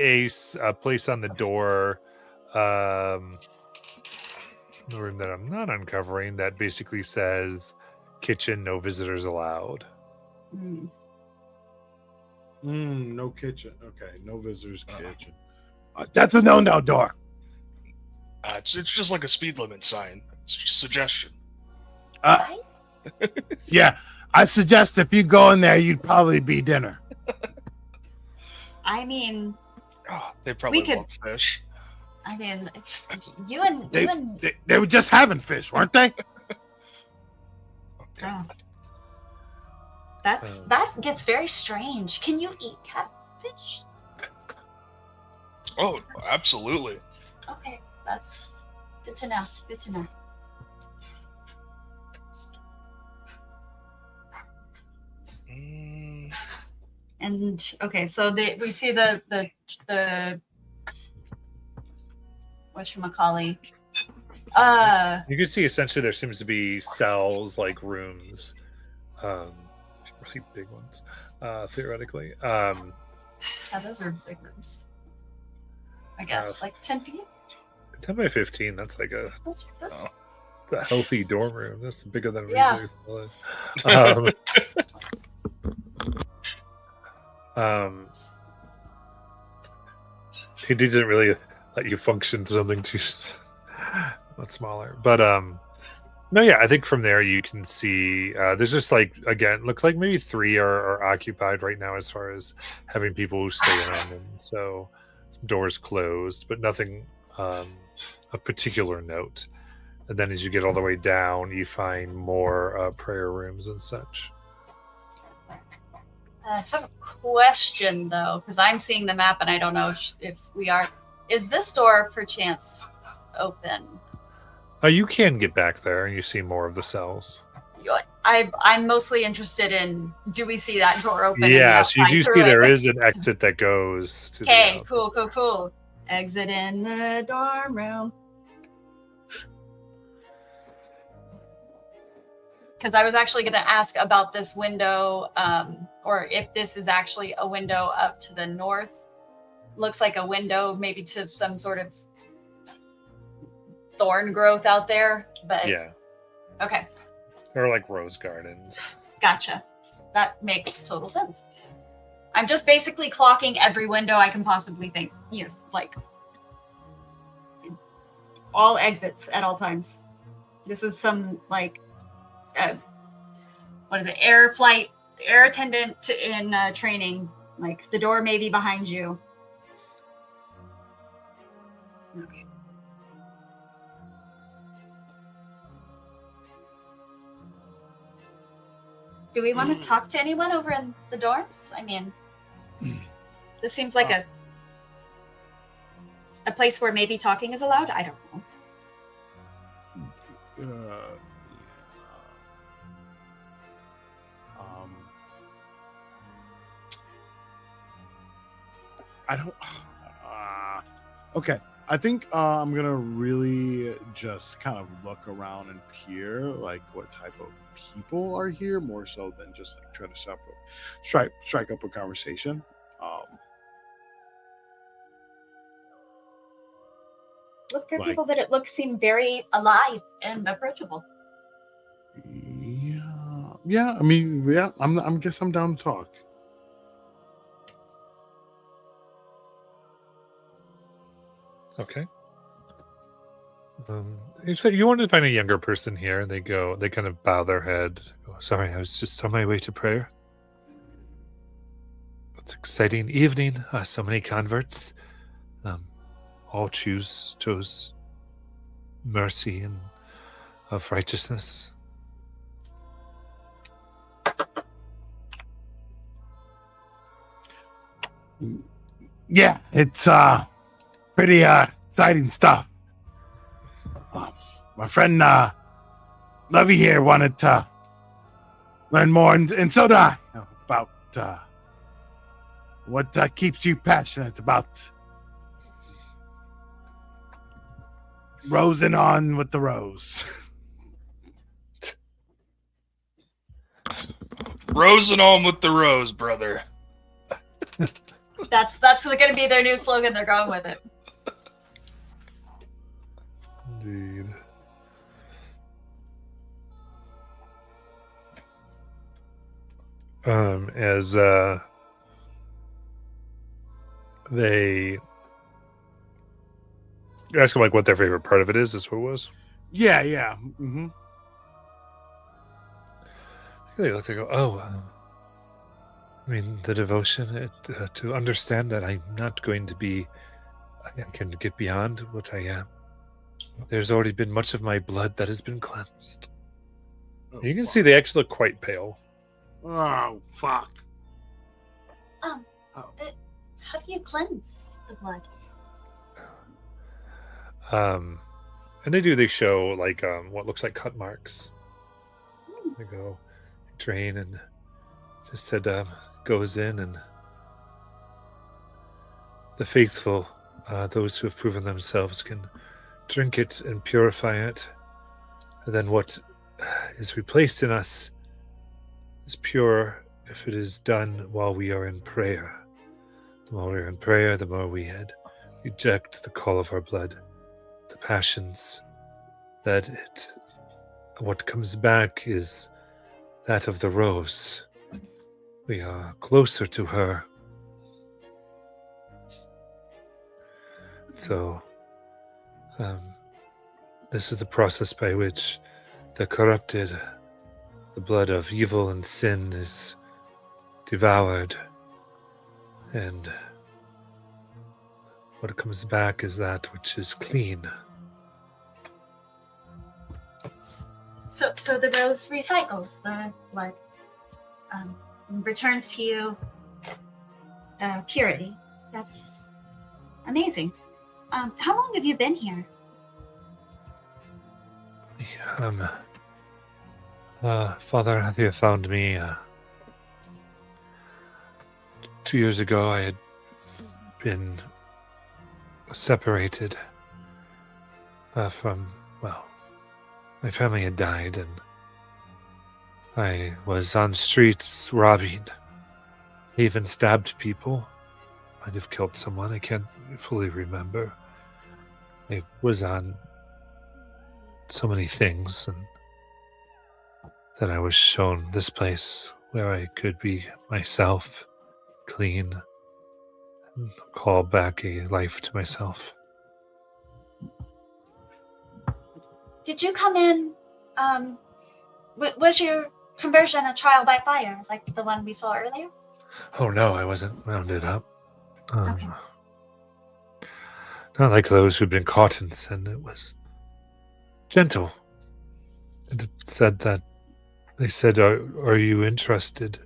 a place on the door, the room that I'm not uncovering, that basically says "kitchen, no visitors allowed." No kitchen. Okay, no visitors kitchen. That's a no door. It's just like a speed limit sign. It's just a suggestion. Yeah, I suggest if you go in there, you'd probably be dinner. I mean, they probably love fish. I mean, it's they were just having fish, weren't they? Oh. That gets very strange. Can you eat catfish? Oh, absolutely. Okay, that's good to know. Good to know. And okay, so we see the whatchamacallit. You can see essentially there seems to be cells, like rooms, really big ones, theoretically. Yeah, those are big rooms. I guess like 10 feet. 10 by 15. That's like a healthy dorm room. That's bigger than Yeah. He didn't really let you function something too much smaller, but No, yeah, I think from there you can see there's just like again, looks like maybe 3 are occupied right now as far as having people who stay in, and so some doors closed, but nothing of particular note. And then as you get all the way down, you find more prayer rooms and such. I have a question though, because I'm seeing the map and I don't know if we are. Is this door perchance open? You can get back there, and you see more of the cells. I'm mostly interested in. Do we see that door open? Yeah, so you do see there it? is an exit that goes to. Okay, cool. Exit in the dorm room. Because I was actually going to ask about this window, or if this is actually a window up to the north. Looks like a window, maybe to some sort of thorn growth out there. But Yeah. Okay. Or like rose gardens. Gotcha. That makes total sense. I'm just basically clocking every window I can possibly think. Like all exits at all times. This is some like, what is it? Air attendant in training. Like the door may be behind you. Okay. Do we want to talk to anyone over in the dorms? I mean, this seems like a place where maybe talking is allowed. I don't know. I don't. Okay, I think I'm gonna really just kind of look around and peer, like what type of people are here, more so than just like try to strike up a conversation. Look for people that seem very alive and approachable. Yeah. I mean, yeah. I'm guess I'm down to talk. Okay. You wanted to find a younger person here, and they kind of bow their head. Oh, sorry, I was just on my way to prayer. It's an exciting evening. So many converts. All chose mercy and of righteousness. Yeah, it's pretty exciting stuff. My friend Levy here wanted to learn more, and so do I, about what keeps you passionate about rosing on with the rose. Rosing on with the rose, brother. That's going to be their new slogan. They're going with it. Indeed. As they ask them like what their favorite part of it is. This what it was. Yeah. Mm-hmm. They look. They go. Oh, I mean the devotion to understand that I'm not going to be. I can get beyond what I am. There's already been much of my blood that has been cleansed. You can see they actually look quite pale. Oh fuck. How do you cleanse the blood? And they show like what looks like cut marks. They go drain and just said goes in, and the faithful, those who have proven themselves, can drink it and purify it. And then what is replaced in us is pure if it is done while we are in prayer. The more we are in prayer, the more we reject the call of our blood, the passions, what comes back is that of the rose. We are closer to her. So, this is the process by which the corrupted, the blood of evil and sin is devoured, and what comes back is that which is clean. So the rose recycles the blood, and returns to you purity. That's amazing. How long have you been here? Father Hathia found me 2 years ago. I had been separated from, well, my family had died, and I was on streets robbing. I even stabbed people. Might have killed someone. I can't fully remember. I was on so many things, and then I was shown this place where I could be myself, clean, and call back a life to myself. Did you come in? Was your conversion a trial by fire, like the one we saw earlier? Oh no, I wasn't rounded up. Okay. Not like those who'd been caught in sin. It was gentle. And it said that they said, are you interested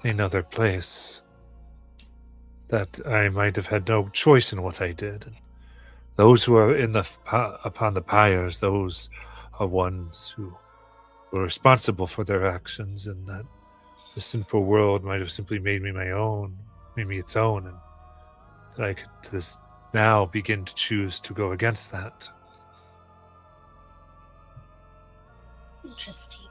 in another place? That I might have had no choice in what I did. And those who are in upon the pyres, those are ones who were responsible for their actions, and that the sinful world might have simply made me its own, and that I could to this now begin to choose to go against that. Interesting.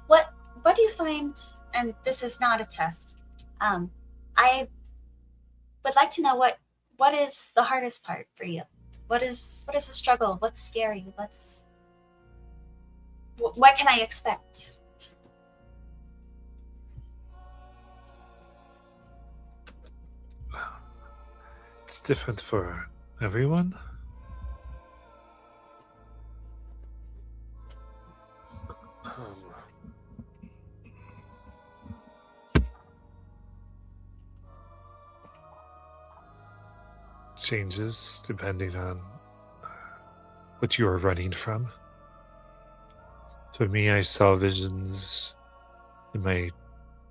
What do you find? And this is not a test. I would like to know what is the hardest part for you. What is the struggle? What's scary? What can I expect? It's different for everyone. Changes depending on what you are running from. For me, I saw visions in my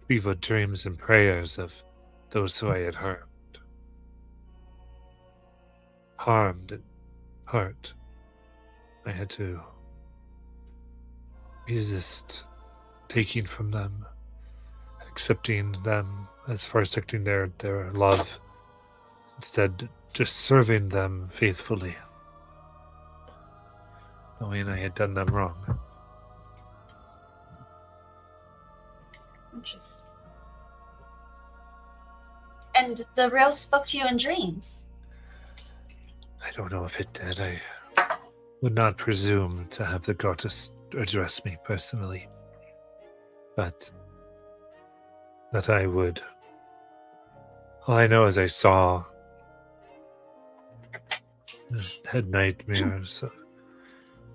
vivid dreams and prayers of those who I had harmed and hurt. I had to resist taking from them, accepting them as far as accepting their love. Instead, just serving them faithfully, knowing I had done them wrong. Interesting. And the rose spoke to you in dreams? I don't know if it did. I would not presume to have the goddess address me personally, but that I would. All I know is I had nightmares of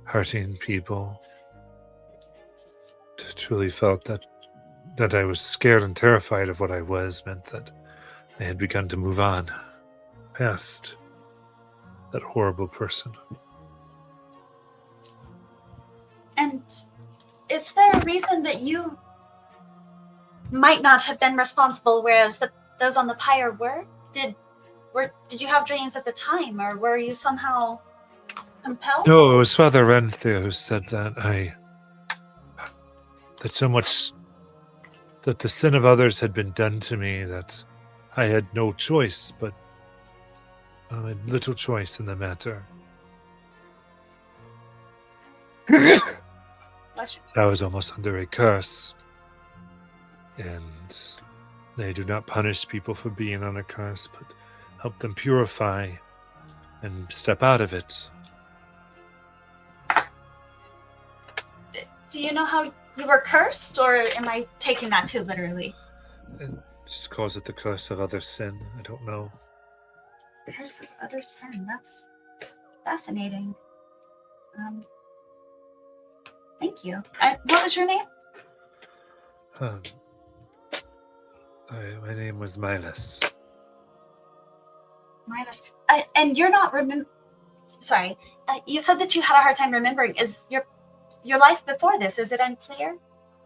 hurting people. Truly felt that I was scared and terrified of what I was, meant that I had begun to move on past that horrible person. And is there a reason that you might not have been responsible, whereas those on the pyre were? Did you have dreams at the time, or were you somehow compelled? No, it was Father Renthir who said that that the sin of others had been done to me, that I had no choice, but I had little choice in the matter. I was almost under a curse, and they do not punish people for being on a curse, but help them purify and step out of it. Do you know how you were cursed, or am I taking that too literally? It just calls it the curse of other sin. I don't know. Curse of other sin. That's fascinating. Um, thank you. What was your name? Um, my name was Milas. Midas. And you're not Sorry. You said that you had a hard time remembering. Is your life before this, is it unclear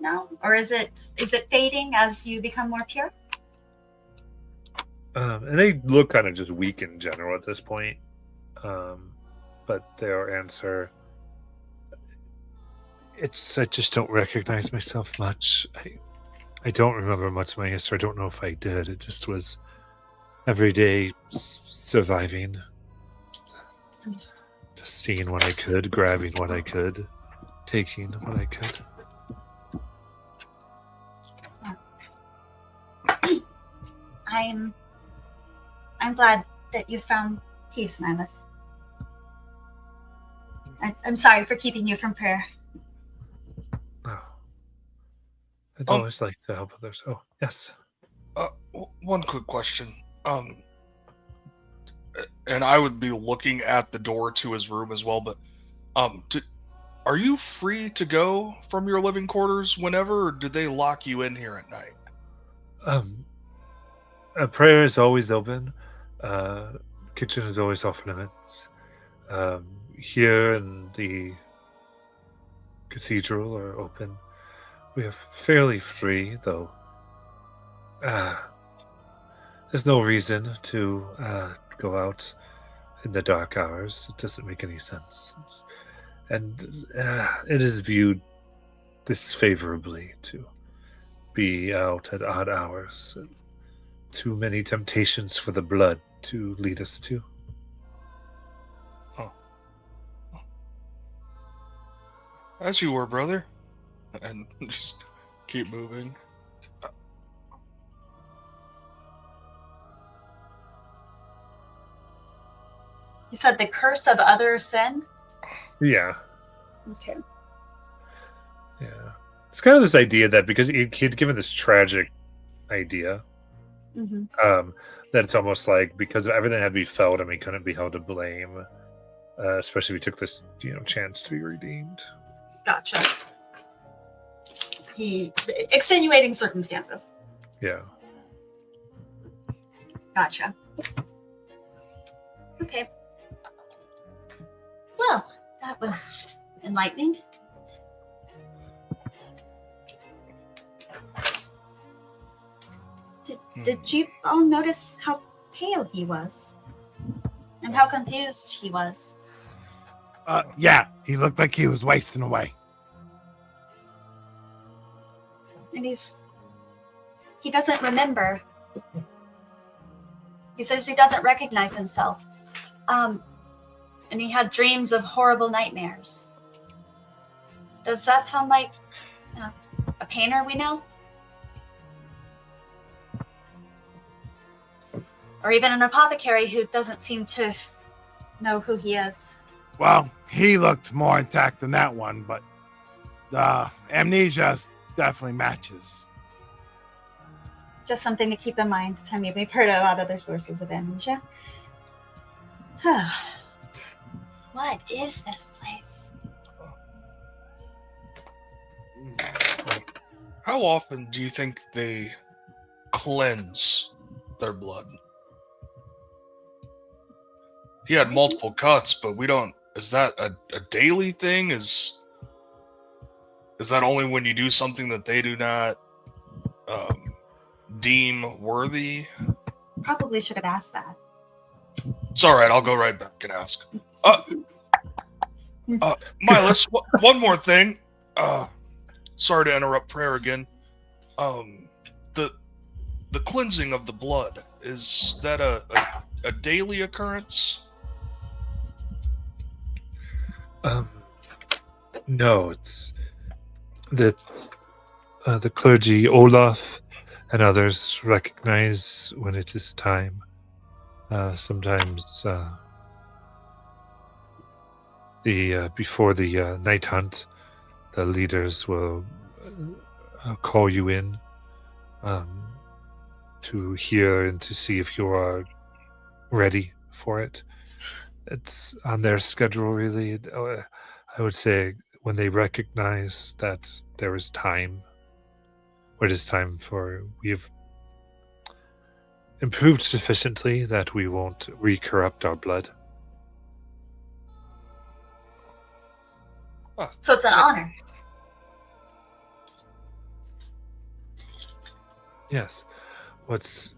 now? Or is it fading as you become more pure? And they look kind of just weak in general at this point. But their answer, I just don't recognize myself much. I don't remember much of my history. I don't know if I did. It just was every day surviving. Just seeing what I could, grabbing what I could, taking what I could. I'm glad that you found peace, Milas. I'm sorry for keeping you from prayer. Oh. I'd always like to help others. Oh, yes. One quick question. And I would be looking at the door to his room as well, but are you free to go from your living quarters whenever, or do they lock you in here at night? Prayer is always open. Kitchen is always off limits. Here in the cathedral are open. We are fairly free, though. There's no reason to go out in the dark hours. It doesn't make any sense. And it is viewed disfavorably to be out at odd hours. Too many temptations for the blood to lead us to. Oh. As you were, brother. And just keep moving. You said the curse of other sin? Yeah. Okay. Yeah. It's kind of this idea that because he'd given this tragic idea, that it's almost like because everything had to be felt and we couldn't be held to blame, especially if we took this, chance to be redeemed. Gotcha. Extenuating circumstances. Yeah. Gotcha. Okay. Well, that was enlightening. Did you all notice how pale he was? And how confused he was? Yeah, he looked like he was wasting away. And he doesn't remember. He says he doesn't recognize himself. And he had dreams of horrible nightmares. Does that sound like a painter we know? Or even an apothecary who doesn't seem to know who he is? Well, he looked more intact than that one, but amnesia definitely matches. Just something to keep in mind. I mean, we've heard about other sources of amnesia. What is this place? How often do you think they cleanse their blood? He had multiple cuts, but we don't. Is that a daily thing? Is that only when you do something that they do not deem worthy? Probably should have asked that. It's all right. I'll go right back and ask. Milas, one more thing. Sorry to interrupt prayer again. The cleansing of the blood, is that a daily occurrence? No, it's that the clergy, Olaf, and others recognize when it is time. Sometimes before the night hunt, the leaders will call you in to hear and to see if you are ready for it. It's on their schedule, really. I would say when they recognize that there is time, or it is time for we have improved sufficiently that we won't re-corrupt our blood. So it's an honor. Yes. It's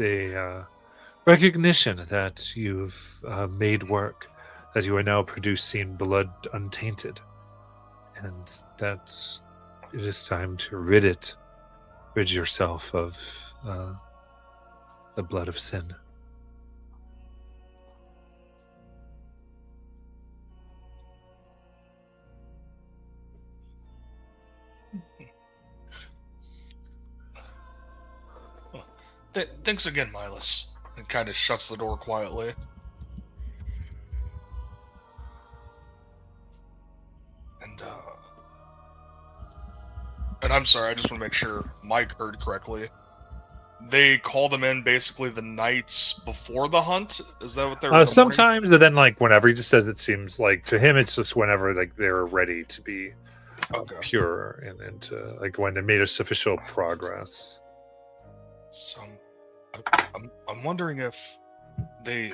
a recognition that you've made work, that you are now producing blood untainted, and that it is time to rid yourself of the blood of sin. Thanks again, Milas. And kind of shuts the door quietly. And I'm sorry, I just want to make sure Mike heard correctly. They call them in basically the nights before the hunt? Is that what they're sometimes, but then like whenever he just says it seems like to him it's just whenever like they're ready to be pure and to like when they made a sufficient progress. So I'm wondering if they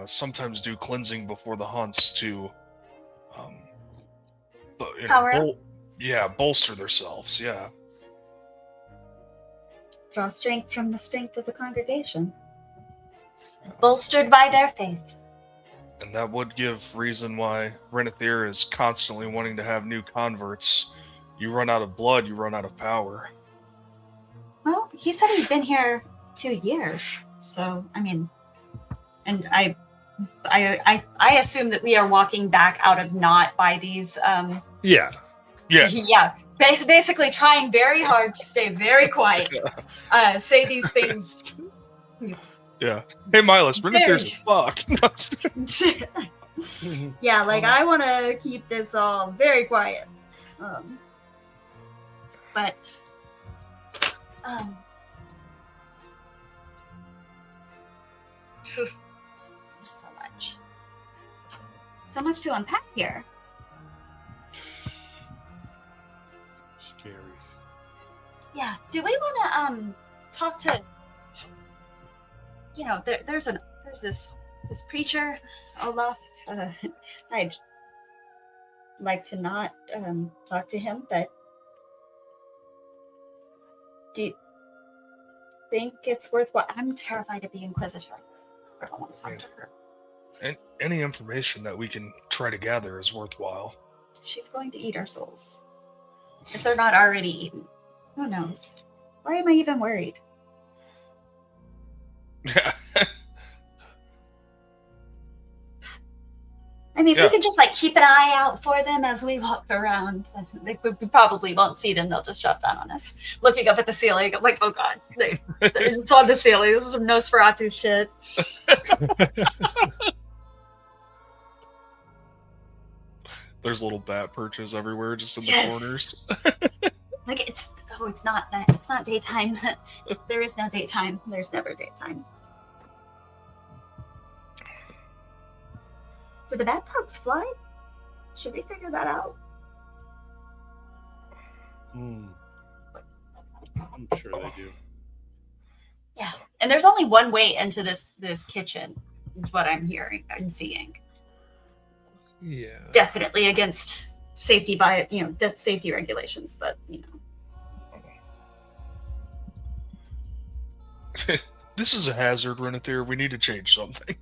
sometimes do cleansing before the hunts to Power up? Bolster themselves, yeah. Draw strength from the strength of the congregation. It's bolstered by their faith. And that would give reason why Renethir is constantly wanting to have new converts. You run out of blood, you run out of power. Well, he said he's been here 2 years, so I mean, and I assume that we are walking back out of Knot by these. Yeah. Basically, trying very hard to stay very quiet. Say these things. Yeah. Hey, Milas, Renethir's fuck. Yeah, like I want to keep this all very quiet. But. There's so much to unpack here. Scary. Yeah. Do we want to talk to? You know, there's this preacher, Olaf. I'd like to not talk to him, but do you think it's worthwhile? I'm terrified of the Inquisitor. I don't want to talk to her. And any information that we can try to gather is worthwhile. She's going to eat our souls. If they're not already eaten. Who knows? Why am I even worried? I mean, we can just like keep an eye out for them as we walk around. Like, we probably won't see them. They'll just drop down on us. Looking up at the ceiling, I'm like, oh god, it's on the ceiling. This is some Nosferatu shit. There's little bat perches everywhere, just in the corners. Like it's not daytime. There is no daytime. There's never daytime. Do the bat dogs fly? Should we figure that out? I'm sure they do. Yeah, and there's only one way into this kitchen. Is what I'm hearing and seeing. Yeah. Definitely against safety safety regulations, but This is a hazard, Renethir. We need to change something.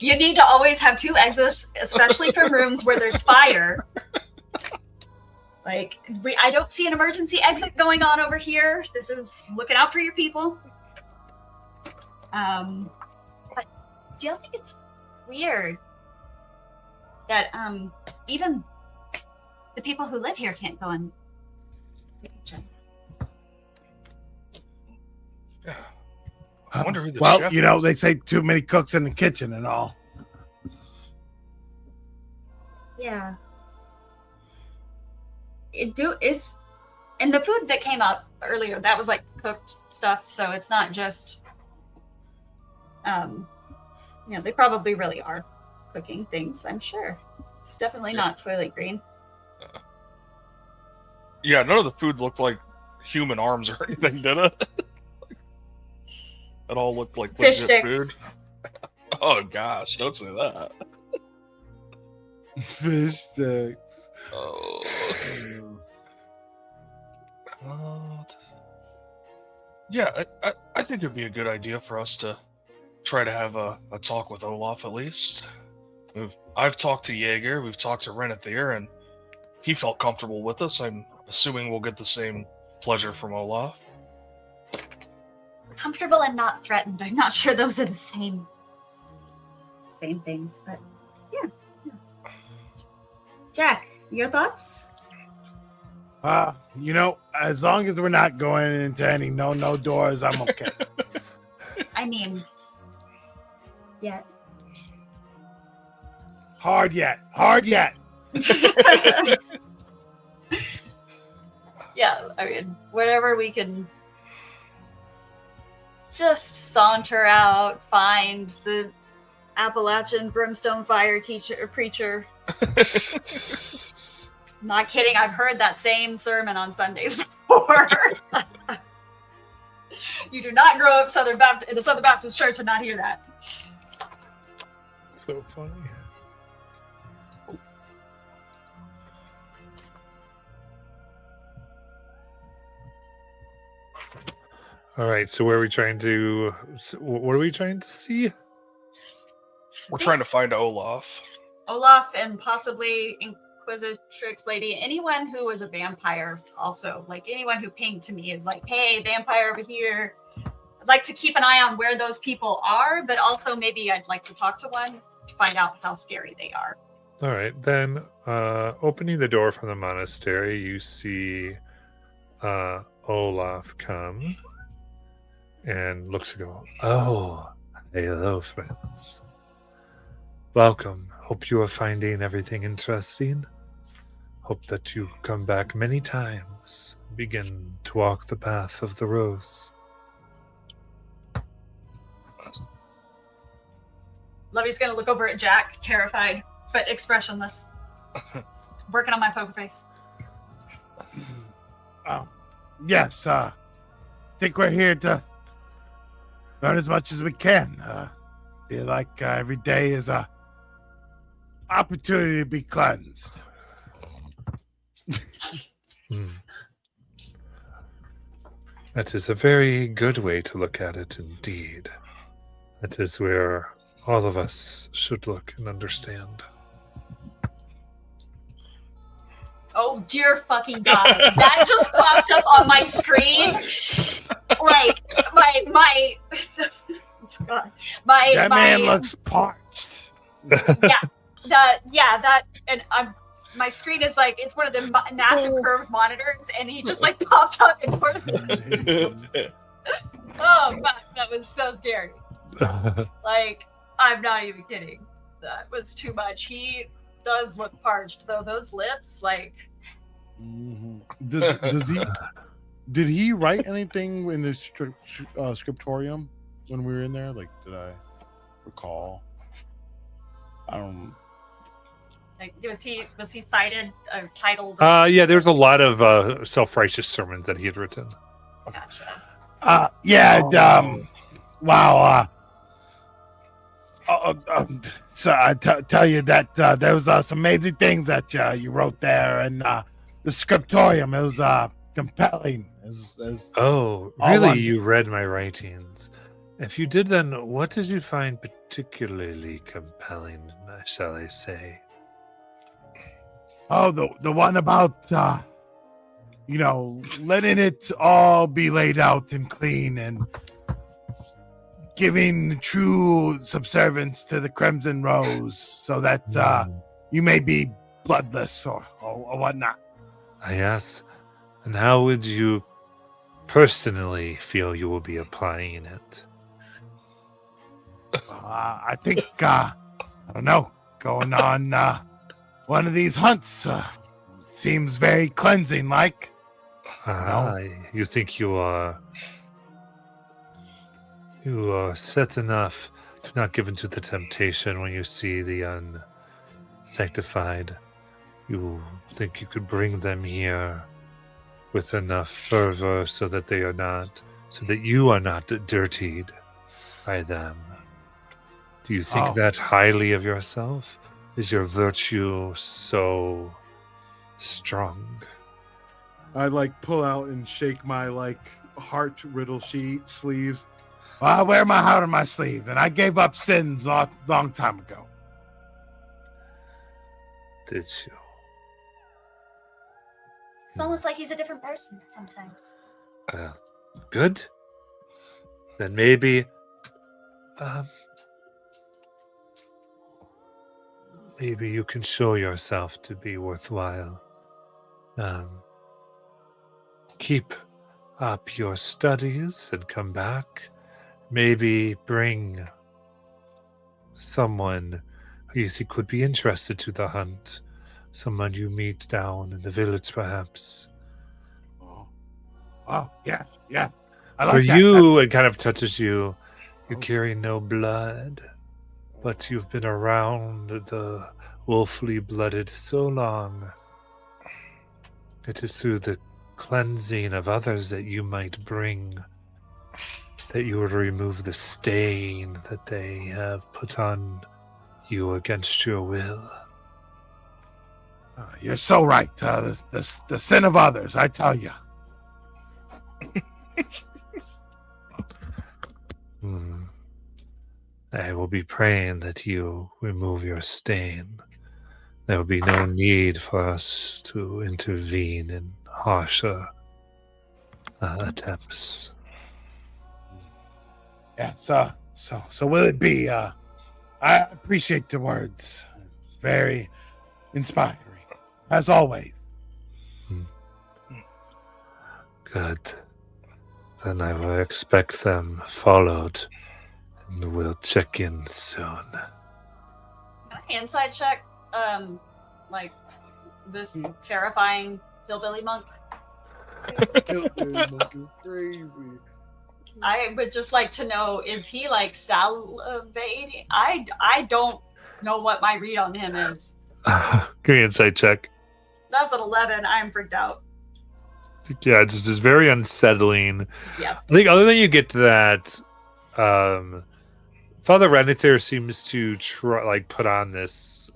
You need to always have 2 exits, especially for rooms where there's fire. Like, I don't see an emergency exit going on over here. This is looking out for your people. But do you think it's weird that even the people who live here can't go in the kitchen? Yeah. I wonder who the chef is. They say too many cooks in the kitchen and all. Yeah. And the food that came out earlier, that was like cooked stuff, so it's not just they probably really are. cooking things, I'm sure. It's definitely not Soylent Green. Yeah, none of the food looked like human arms or anything, did it? It all looked like Fish legit sticks. food. Oh gosh, don't say that. Fish sticks. Oh. Yeah, I think it'd be a good idea for us to try to have a talk with Olaf at least. I've talked to Jaeger, we've talked to Renethir, and he felt comfortable with us. I'm assuming we'll get the same pleasure from Olaf. Comfortable and not threatened. I'm not sure those are the same things, but yeah. Jack, your thoughts? As long as we're not going into any no doors, I'm okay. I mean, yeah. Hard yet. Yeah, I mean, whatever we can just saunter out, find the Appalachian brimstone fire preacher. Not kidding, I've heard that same sermon on Sundays before. You do not grow up in a Southern Baptist church and not hear that. So funny. All right, so what are we trying to see? We're trying to find Olaf. Olaf and possibly Inquisitrix lady, anyone who was a vampire also, like anyone who pinged to me is like, hey, vampire over here. I'd like to keep an eye on where those people are, but also maybe I'd like to talk to one to find out how scary they are. All right, then opening the door from the monastery, you see Olaf come and looks and go, oh, hello, friends. Welcome. Hope you are finding everything interesting. Hope that you come back many times. Begin to walk the path of the rose. Lovey's gonna look over at Jack, terrified, but expressionless. Working on my poker face. Yes, I think we're here to learn as much as we can. Feel like every day is a opportunity to be cleansed. That is a very good way to look at it indeed. That is where all of us should look and understand. Oh dear fucking god. That just popped up on my screen. Like my God. That man looks parched. My screen is like, it's one of the massive curved monitors, and he just like popped up in front of me. Oh god, that was so scary. Like, I'm not even kidding. That was too much. He does look parched, though. Those lips, like. Did he write anything in the scriptorium when we were in there? Like, did I recall? I don't. Like, was he cited or titled? Yeah, there's a lot of self-righteous sermons that he had written. Gotcha. Wow. So I tell you that there was some amazing things that you wrote there, and the scriptorium, it was compelling. Oh, really? You read my writings? If you did, then what did you find particularly compelling, shall I say? Oh, the one about letting it all be laid out and clean, and giving true subservience to the Crimson Rose, so that you may be bloodless or whatnot. Yes. And how would you personally feel you will be applying it? I think, I don't know, going on one of these hunts seems very cleansing, like. You think you are set enough Do not give in to the temptation when you see the unsanctified. You think you could bring them here with enough fervor so that you are not dirtied by them. Do you think that highly of yourself? Is your virtue so strong? I pull out and shake my heart riddle sleeves. Well, I wear my heart on my sleeve, and I gave up sins a long time ago. Did you? It's almost like he's a different person sometimes. Good. Then maybe you can show yourself to be worthwhile. Keep up your studies and come back. Maybe bring someone who you think would be interested to the hunt. Someone you meet down in the village, perhaps. Oh, yeah. For you, it kind of touches you. You carry no blood, but you've been around the wolfly blooded so long. It is through the cleansing of others that you might bring, that you would remove the stain that they have put on you against your will. You're so right. The sin of others, I tell you. I will be praying that you remove your stain. There will be no need for us to intervene in harsher attempts. Yeah, so will it be? I appreciate the words. Very inspiring, as always. Good. Then I will expect them followed, and we'll check in soon. Can I inside check, this terrifying hillbilly monk? Hillbilly monk is crazy. I would just like to know, is he salivating? I don't know what my read on him is. Give me an insight check. That's an 11. I'm freaked out. Yeah, it's just very unsettling. Yeah. I think other than you get to that, Father Renethir seems to try put on this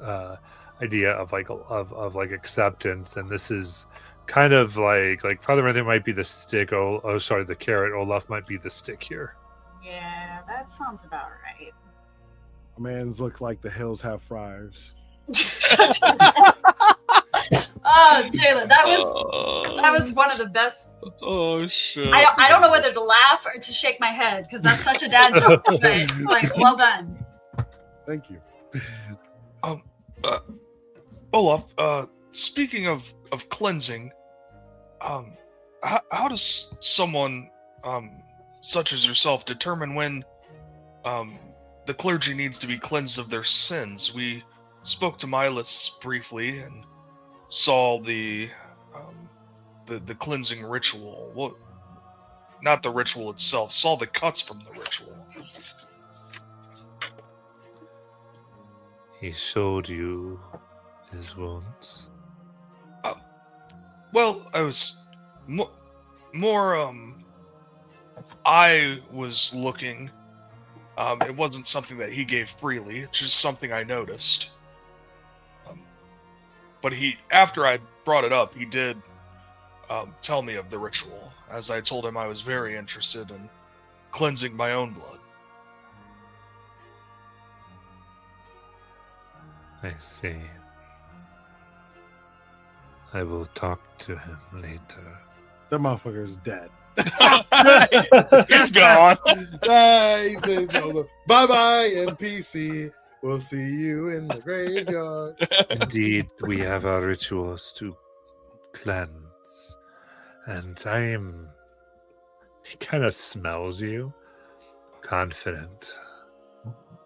idea of acceptance, and this is kind of like Father Renethir might be the stick. The carrot. Olaf might be the stick here. Yeah, that sounds about right. Man's look like the hills have friars. Oh, Jalen, that was one of the best. Oh shit! I don't know whether to laugh or to shake my head because that's such a dad joke. But well done. Thank you. Olaf, speaking of cleansing, how does someone such as yourself determine when the clergy needs to be cleansed of their sins? We spoke to Milas briefly and saw the cleansing ritual. What? Not the ritual itself. Saw the cuts from the ritual. He showed you his wounds. Well, I was more. I was looking. It wasn't something that he gave freely. It's just something I noticed. But after I brought it up, he did tell me of the ritual, as I told him I was very interested in cleansing my own blood. I see. I will talk to him later. That motherfucker's dead. He's gone. Bye-bye, NPC. We'll see you in the graveyard. Indeed, we have our rituals to cleanse. And he kind of smells you, confident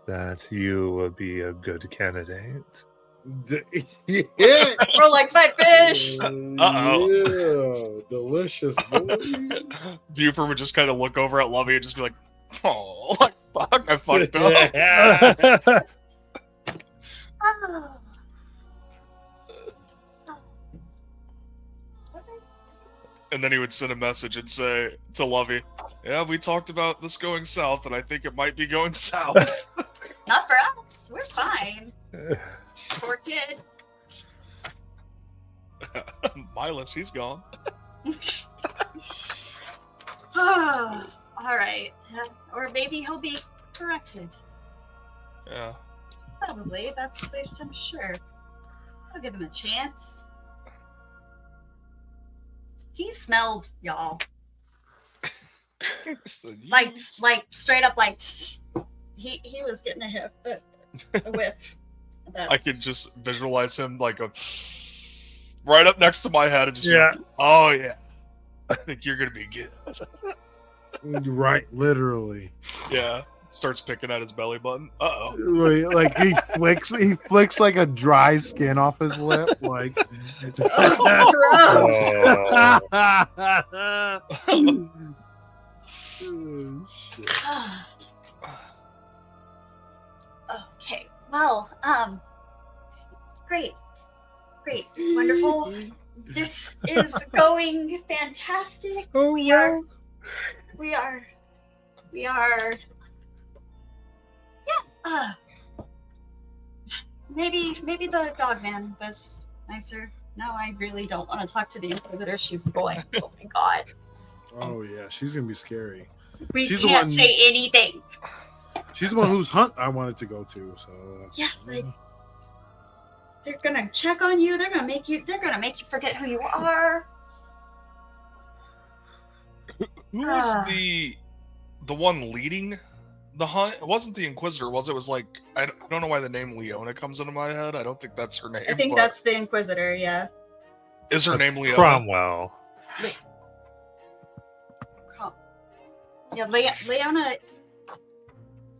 that you will be a good candidate. Yeah. Bro likes my fish. Uh-oh. Yeah, delicious boy. Buford would just kind of look over at Lovey and just be like, "Oh, like Fuck, I fucked up. Oh. And then he would send a message and say to Lovey, yeah, we talked about this going south, and I think it might be going south. Not for us. We're fine. Poor kid. Milas, he's gone. All right. Or maybe he'll be corrected. Yeah. Probably. I'm sure. I'll give him a chance. He smelled, y'all. Like straight up, like he was getting a whiff. I could just visualize him like a right up next to my head and just Yeah. be like, oh yeah, I think you're gonna be good. Right, literally. Yeah. Starts picking at his belly button. Uh-oh. Like he flicks like a dry skin off his lip. Like, Oh, Oh. shit. Okay. Well, great, wonderful. This is going fantastic. Oh, We are. Yeah. Maybe the dog man was nicer. Now I really don't want to talk to the Inquisitor. She's going. Oh my god. Oh yeah, she's gonna be scary. We She's the can't one- say anything. She's the one whose hunt I wanted to go to. So Yeah, like they're gonna check on you. They're gonna make you forget who you are. Who was the one leading the hunt? It wasn't the Inquisitor, was it? It was like I don't know why the name Leona comes into my head. I don't think that's her name. I think but that's the Inquisitor. Yeah. is her name Leona? Cromwell. Yeah, Leona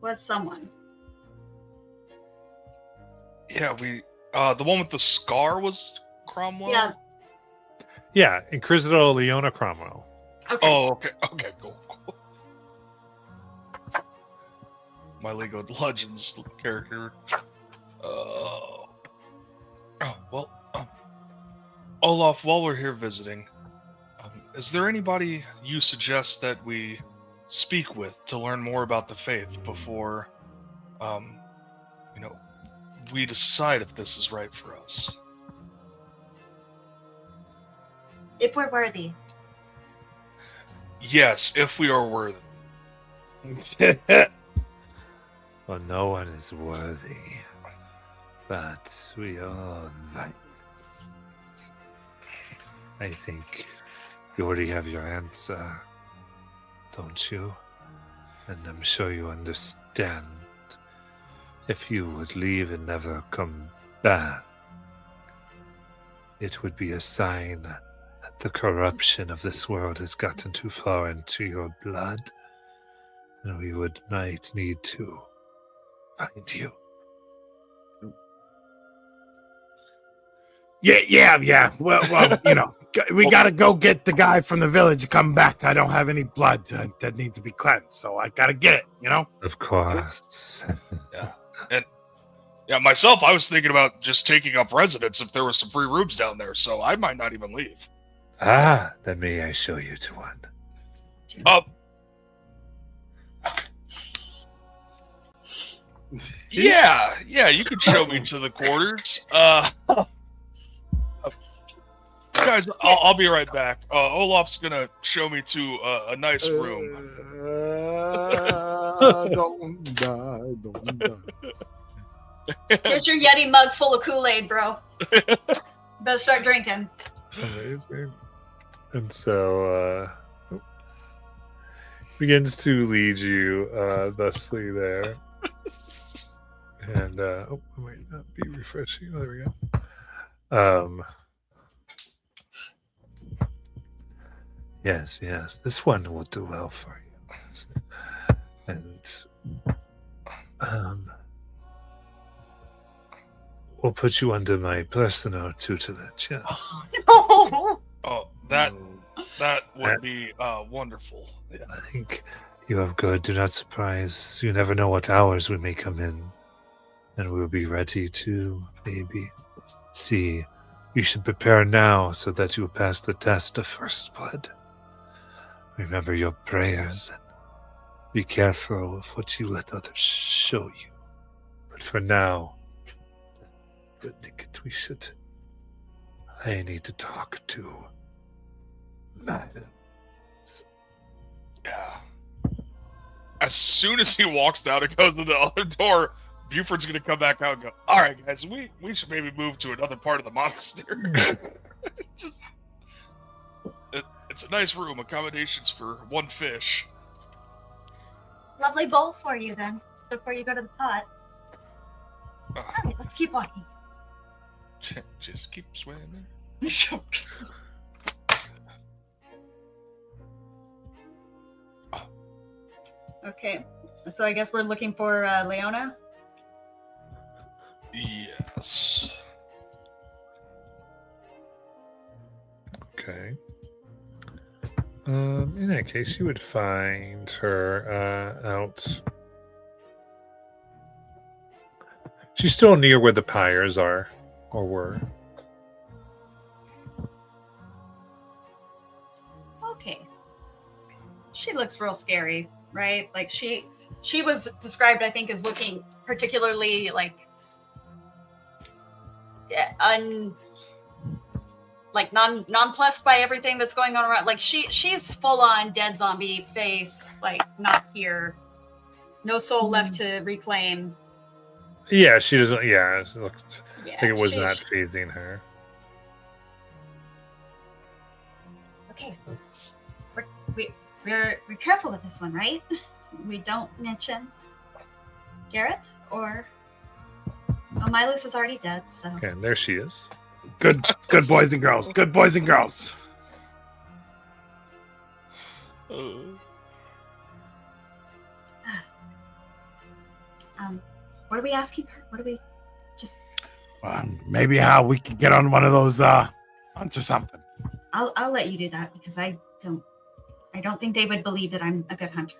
was someone. Yeah, the one with the scar was Cromwell. Yeah. Yeah, Inquisitor Leona Cromwell. Okay. Oh, okay, cool. My League of Legends character. Olaf, while we're here visiting, is there anybody you suggest that we speak with to learn more about the faith before, we decide if this is right for us? If we're worthy. Yes, if we are worthy. Well, no one is worthy, but we all invite. I think you already have your answer, don't you? And I'm sure you understand. If you would leave and never come back, it would be a sign that the corruption of this world has gotten too far into your blood, and we might need to find you. Yeah. Well, we gotta go get the guy from the village to come back. I don't have any blood that needs to be cleansed, so I gotta get it. Of course. Yeah, myself, I was thinking about just taking up residence if there was some free rooms down there, so I might not even leave. Then may I show you to one? Yeah, you could show me to the quarters. Guys, I'll be right back. Olaf's gonna show me to a nice room. Don't die. Here's your Yeti mug full of Kool-Aid, bro. Better start drinking. Amazing. And so begins to lead you thusly there. And I might not be refreshing. Oh, there we go. Yes, this one will do well for you. And we'll put you under my personal tutelage. Yes. No. Oh, that would be wonderful. Yeah. I think You have good. Do not surprise. You never know what hours we may come in. And we'll be ready to maybe see. You should prepare now so that you will pass the test of first blood. Remember your prayers and be careful of what you let others show you. But for now, I think we should. I need to talk to Madam. Yeah. As soon as he walks down and goes to the other door, Buford's gonna come back out and go, all right, guys, we should maybe move to another part of the monastery. Just, it's a nice room, accommodations for one fish. Lovely bowl for you then, before you go to the pot. Uh, All right, let's keep walking. just keep swimming. Okay, so I guess we're looking for Leona. Yes. Okay. In that case, you would find her out. She's still near where the pyres are, or were. Okay. She looks real scary, right? Like she was described, I think, as looking particularly like nonplussed by everything that's going on around. Like she's full on dead zombie face, like not here, no soul left to reclaim. Yeah, she doesn't. Yeah, it looked Yeah, like it was not phasing her. Okay, we're careful with this one, right? We don't mention Gareth or Milus is already dead, so. Okay, and there she is. Good boys and girls. Good boys and girls. What are we asking her? What are we just? Maybe how we could get on one of those hunts or something. I'll let you do that because I don't think they would believe that I'm a good hunter.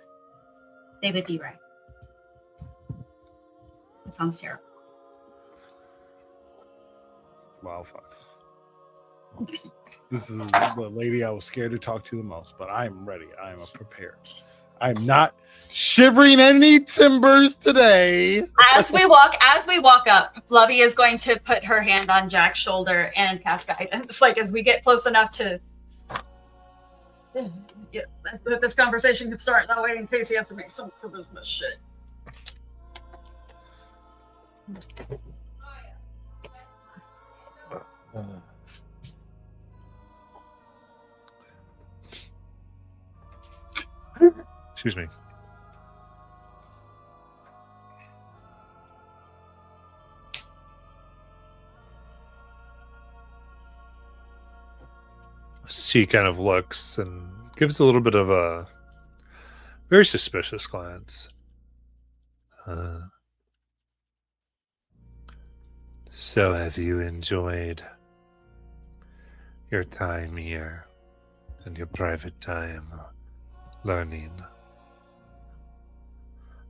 They would be right. It sounds terrible. Wow, fuck. This is the lady I was scared to talk to the most, but I'm ready. I am prepared. I'm not shivering any timbers today. As we walk up, Lovey is going to put her hand on Jack's shoulder and cast guidance. Like as we get close enough to that this conversation can start. That way, in case he has to make some charisma shit. Excuse me. She kind of looks and gives a little bit of a very suspicious glance. So have you enjoyed your time here and your private time learning?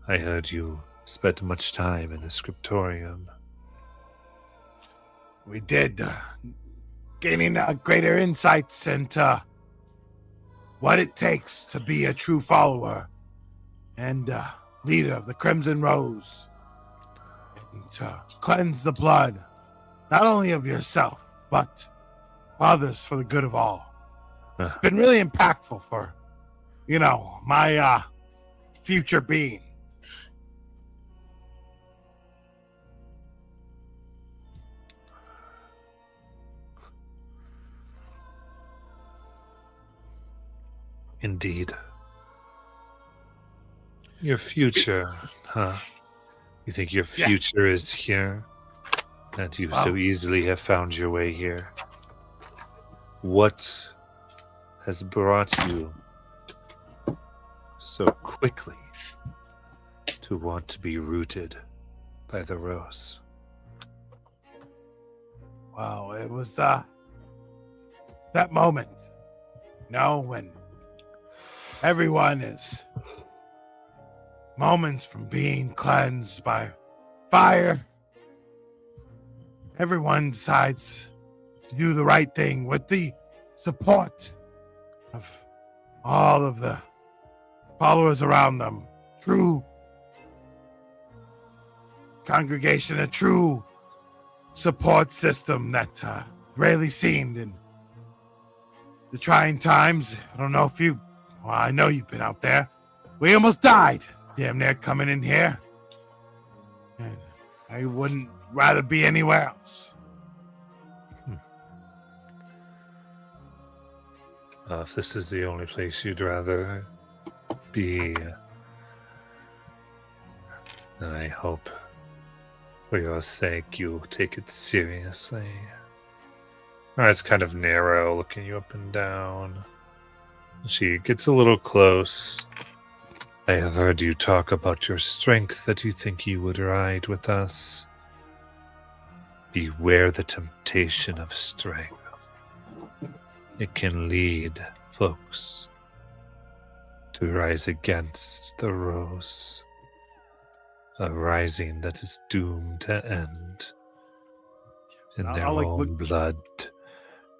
I heard you spent much time in the scriptorium. We did, gaining greater insights into what it takes to be a true follower and leader of the Crimson Rose, and to cleanse the blood, not only of yourself, but others for the good of all. It's been really impactful for, my future being. Indeed. Your future, huh? You think your future is here? And you so easily have found your way here? What has brought you so quickly to want to be rooted by the rose? Wow, it was that moment, when everyone is moments from being cleansed by fire, everyone decides to do the right thing with the support of all of the followers around them. True congregation, a true support system that rarely seen in the trying times. I don't know if you, well, I know you've been out there. We almost died, damn near coming in here. And I wouldn't rather be anywhere else. If this is the only place you'd rather be, then I hope for your sake you take it seriously. Her eyes kind of narrow, looking you up and down. She gets a little close. I have heard you talk about your strength, that you think you would ride with us. Beware the temptation of strength. It can lead folks to rise against the rose, a rising that is doomed to end in their own blood,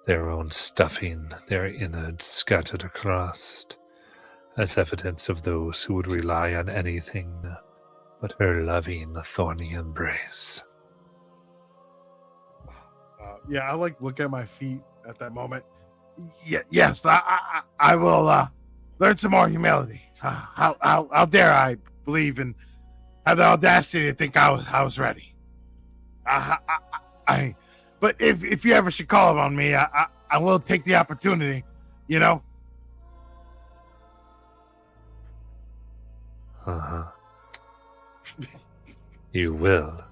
their own stuffing, their innards scattered across, as evidence of those who would rely on anything but her loving, thorny embrace. I look at my feet at that moment. Yes, I will learn some more humility. How dare I believe and have the audacity to think I was ready? But if you ever should call upon me, I will take the opportunity. You know. You will.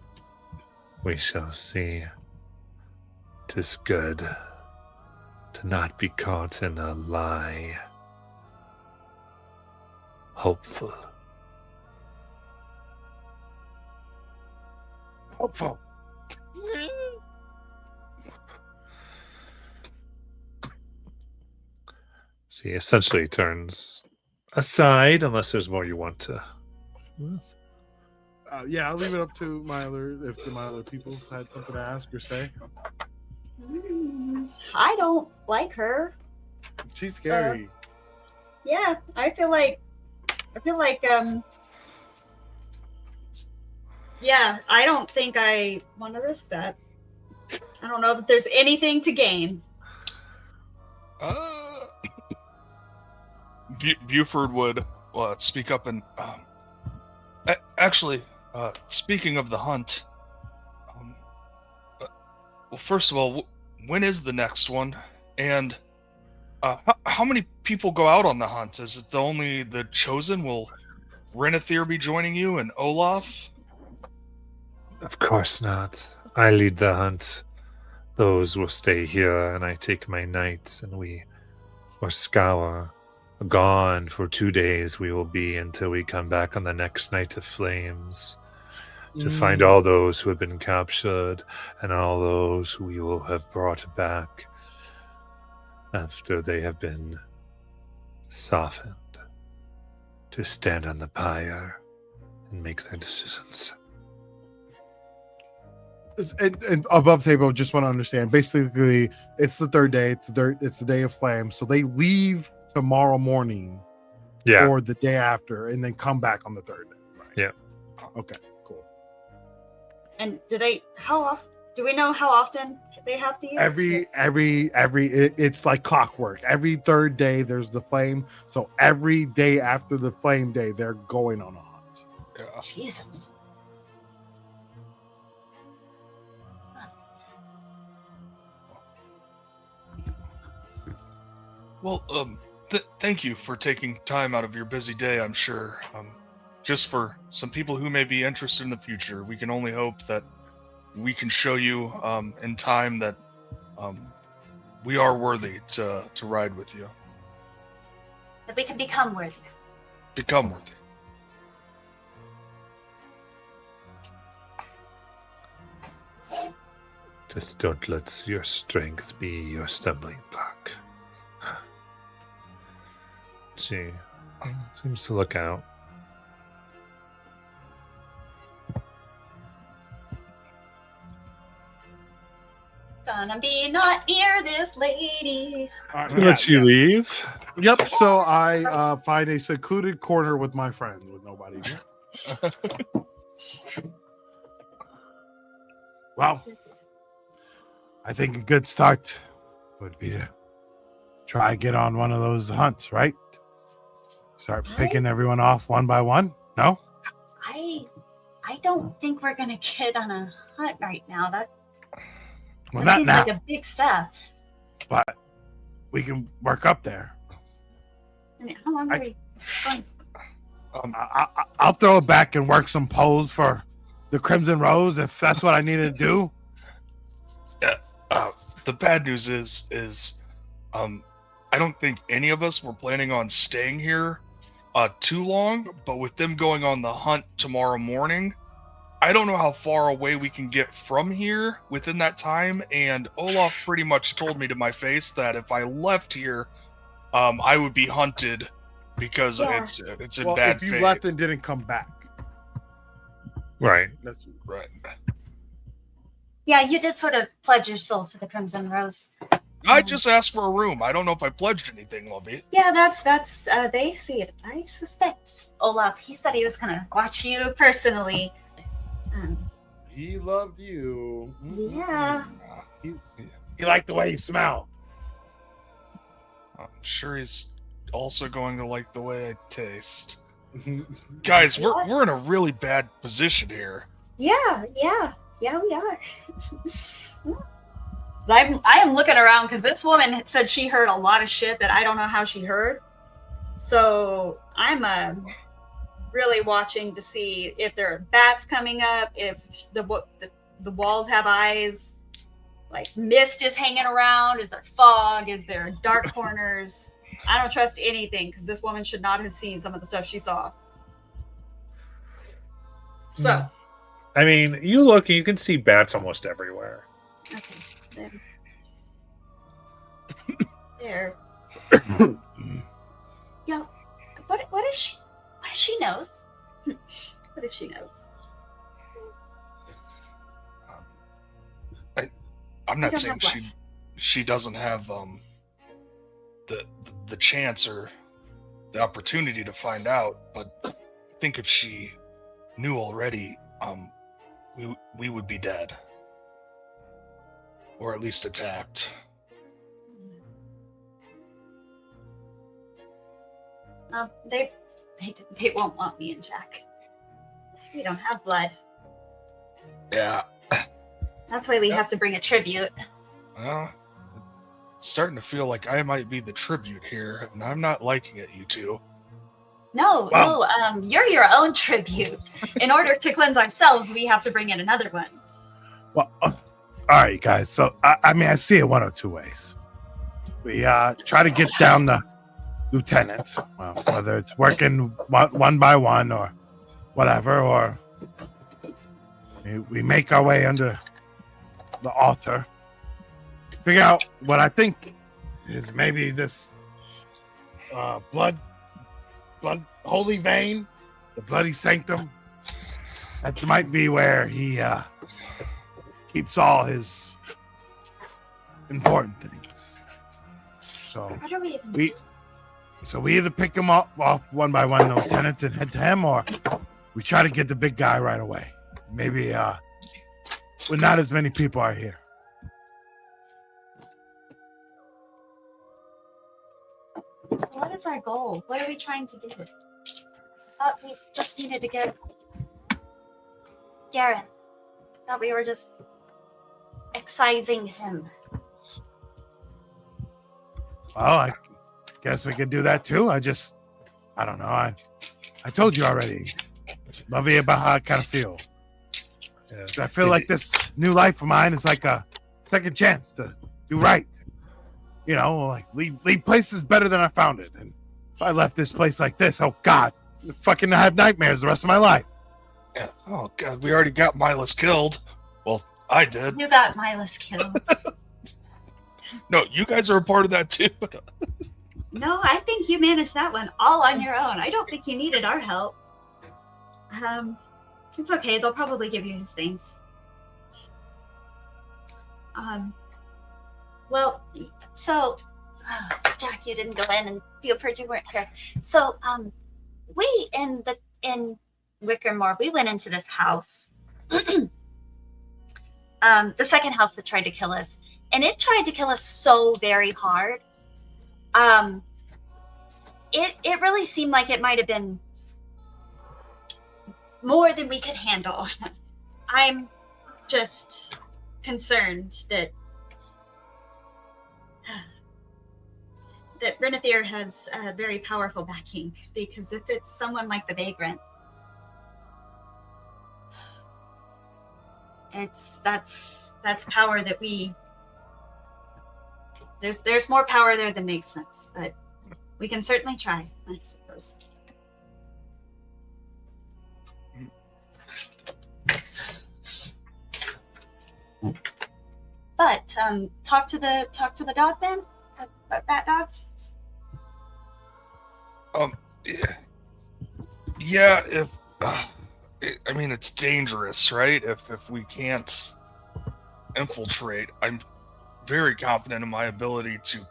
We shall see. 'Tis good to not be caught in a lie. Hopeful. She essentially turns aside, unless there's more you want to. I'll leave it up to my other peoples had something to ask or say. I don't like her. She's scary. Yeah, I feel like yeah, I don't think I want to risk that. I don't know that there's anything to gain. Buford would speak up and actually, speaking of the hunt, well, first of all, when is the next one? And how many people go out on the hunt? Is it only the chosen? Will Renethir be joining you and Olaf? Of course not. I lead the hunt. Those will stay here, and I take my knights, and we will scour. Gone for 2 days we will be until we come back on the next night of flames to find all those who have been captured and all those who we will have brought back after they have been softened to stand on the pyre and make their decisions. And above table, just want to understand. Basically, it's the third day. It's the day of flames. So they leave tomorrow morning, or the day after, and then come back on the third day. Right? Yeah. Okay. Cool. And do we know how often they have these? It's like clockwork. Every third day there's the flame. So every day after the flame day, they're going on a hunt. Yeah. Jesus. Well, thank you for taking time out of your busy day, I'm sure. Just for some people who may be interested in the future, we can only hope that we can show you in time that we are worthy to ride with you. That we can become worthy. Become worthy. Just don't let your strength be your stumbling block. She seems to look out. gonna be not near this lady. Let you leave. Yep. So I find a secluded corner with my friends with nobody here. Well, I think a good start would be to try get on one of those hunts, right? Start picking everyone off one by one. No? I don't think we're gonna get on a hunt right now. That Not seems now, like a big step. but we can work up there. I mean, how long are we going? I'll throw it back and work some poles for the Crimson Rose if that's what I need to do. The bad news is I don't think any of us were planning on staying here too long, but with them going on the hunt tomorrow morning, I don't know how far away we can get from here within that time, and Olaf pretty much told me to my face that if I left here, I would be hunted because it's in bad if you faith. left and didn't come back. Right. That's Right. Yeah, you did sort of pledge your soul to the Crimson Rose. I just asked for a room. I don't know if I pledged anything, Lovey. Yeah, that's they see it. I suspect. Olaf, he said he was gonna watch you personally. he loved you. Yeah. He liked the way you smelled. I'm sure he's also going to like the way I taste. Guys, we're in a really bad position here. Yeah, we are. But I am looking around because this woman said she heard a lot of shit that I don't know how she heard. So I'm really watching to see if there are bats coming up, if the walls have eyes, like mist is hanging around, is there fog, is there dark corners? I don't trust anything because this woman should not have seen some of the stuff she saw. So, I mean, you look and you can see bats almost everywhere. okay, then. There. Yo, what if she knows? What if she knows? I'm not don't saying have she doesn't have the chance or the opportunity to find out, but I think if she knew already, we would be dead, or at least attacked. They won't want me and Jack. We don't have blood. Yeah. That's why we have to bring a tribute. Well, it's starting to feel like I might be the tribute here, and I'm not liking it, you two. No, you're your own tribute. In order to cleanse ourselves, we have to bring in another one. Well, all right, guys. So, I mean, I see it one of two ways. We try to get down the lieutenant, well, whether it's working one by one or whatever, or we make our way under the altar. Figure out what I think is maybe this blood holy vein, the bloody sanctum. That might be where he keeps all his important things. So What are we even doing? we either pick him off one by one, the lieutenants, and head to him, or we try to get the big guy right away. Maybe when not as many people are here. So what is our goal? What are we trying to do? We just needed to get Garen. Thought we were just excising him. Well, I guess we could do that too. I don't know. I told you already, Lovey, about how I kind of feel. Yeah. I feel like this new life of mine is like a second chance to do right. You know, like leave places better than I found it. And if I left this place like this, oh God, fucking have nightmares the rest of my life. Yeah. Oh God, we already got Milas killed. Well, I did. You got Milas killed. No, you guys are a part of that too. No, I think you managed that one all on your own. I don't think you needed our help. It's okay. They'll probably give you his things. Well, so Jack, you didn't go in, and Buford, you weren't here. So, we in Wickermore, we went into this house, the second house that tried to kill us, and it tried to kill us so very hard. It really seemed like it might have been more than we could handle. I'm just concerned that Renethir has a very powerful backing, because if it's someone like the Vagrant, that's power that there's more power there than makes sense, but we can certainly try, I suppose. But talk to the dog man. Bat dogs. Yeah. If I mean, it's dangerous, right? If we can't infiltrate, I'm very confident in my ability to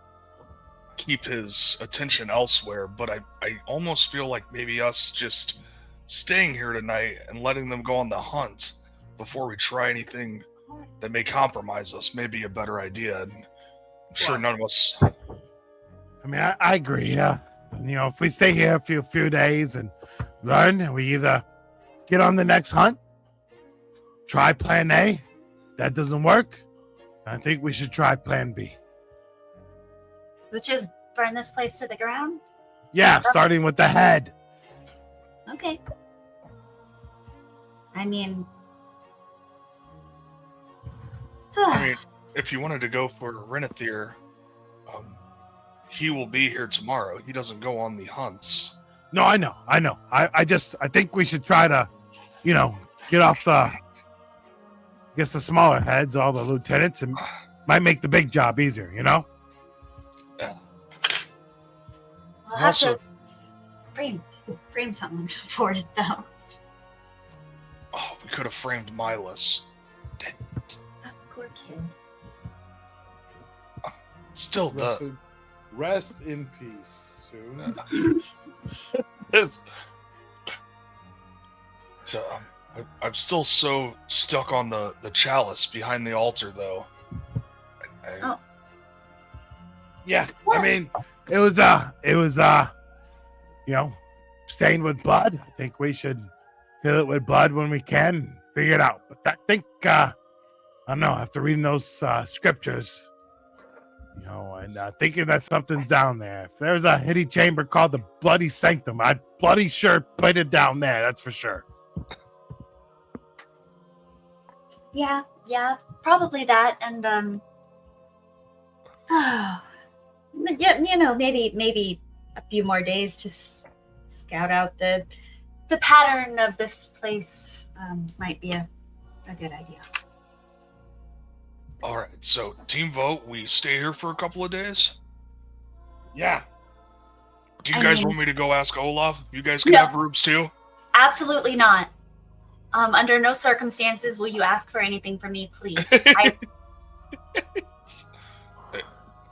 keep his attention elsewhere. But I almost feel like maybe us just staying here tonight and letting them go on the hunt before we try anything that may compromise us may be a better idea. And I'm sure none of us. I mean, I agree. Yeah, if we stay here a few days and learn, we either get on the next hunt, try Plan A. That doesn't work. I think we should try Plan B. Which is burn this place to the ground? Yeah, starting with the head. Okay. I mean, if you wanted to go for Renethir, he will be here tomorrow. He doesn't go on the hunts. No, I know. I think we should try to, get off the smaller heads, all the lieutenants, and might make the big job easier, Yeah. We'll have to frame something for it, though. Oh, we could have framed Milas. Dang it. Poor kid. Still, Rest in peace soon. So, I'm still so stuck on the chalice behind the altar, though. Yeah, I mean, it was stained with blood. I think we should fill it with blood when we can, figure it out. But I think, I don't know, after reading those scriptures, and thinking that something's down there. If there's a hidden chamber called the Bloody Sanctum, I'd bloody sure put it down there, that's for sure. Yeah, probably that, and yeah, maybe a few more days to scout out the pattern of this place might be a good idea. All right, so team vote, we stay here for a couple of days? Yeah. Do you guys want me to go ask Olaf if you guys can have rooms too? Absolutely not. Under no circumstances will you ask for anything from me, please.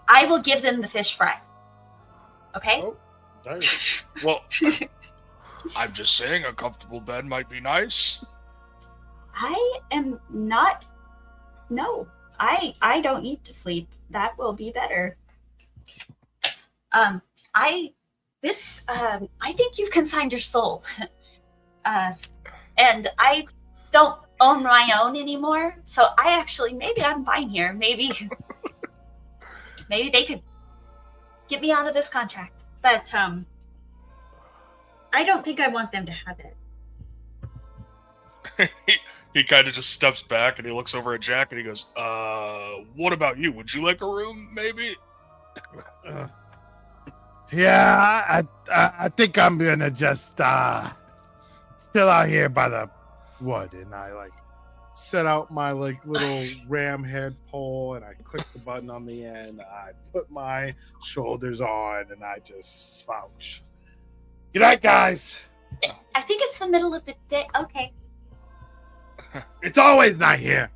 I will give them the fish fry. Okay? Oh, darn. Well, I'm just saying a comfortable bed might be nice. I am not. No, I don't need to sleep. That will be better. I think you've consigned your soul. And I don't own my own anymore. So maybe I'm fine here. Maybe they could get me out of this contract. But I don't think I want them to have it. He kind of just steps back and he looks over at Jack and he goes, what about you? Would you like a room, maybe? Yeah, I think I'm gonna just chill out here by the wood, and I set out my little ram head pole, and I click the button on the end. I put my shoulders on, and I just slouch. Good night, guys. I think it's the middle of the day. Okay. It's always night here.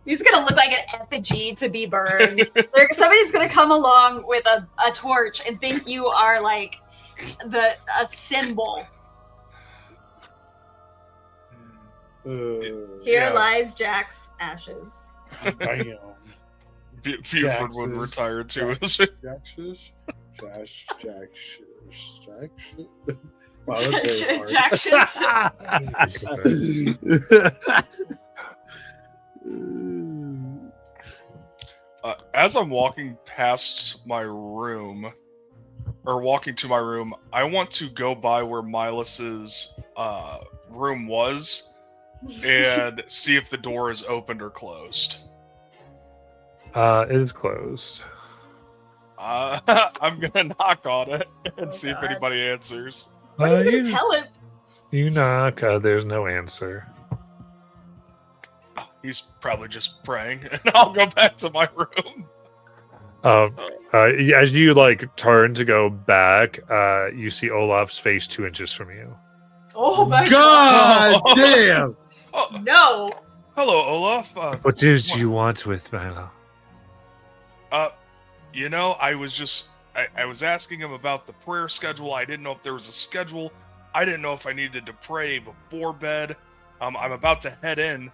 You're just gonna look like an effigy to be burned. Like somebody's gonna come along with a torch and think you are like a symbol. Here Yeah. lies Jack's ashes. Damn. Buford would retire too. Jack's. Wow, that's very hard. Jack's. As I'm walking past my room, or walking to my room, I want to go by where Milus's room was and see if the door is opened or closed. It is closed. I'm gonna knock on it and see if God. anybody answers. What are you gonna tell him? You knock. There's no answer. Oh, he's probably just praying, and I'll go back to my room. As you like turn to go back, you see Olaf's face 2 inches from you. Oh my God damn! Oh, No. hello, Olaf. What did you want with Milo? You know, I was asking him about the prayer schedule. I didn't know if there was a schedule. I didn't know if I needed to pray before bed. I'm about to head in.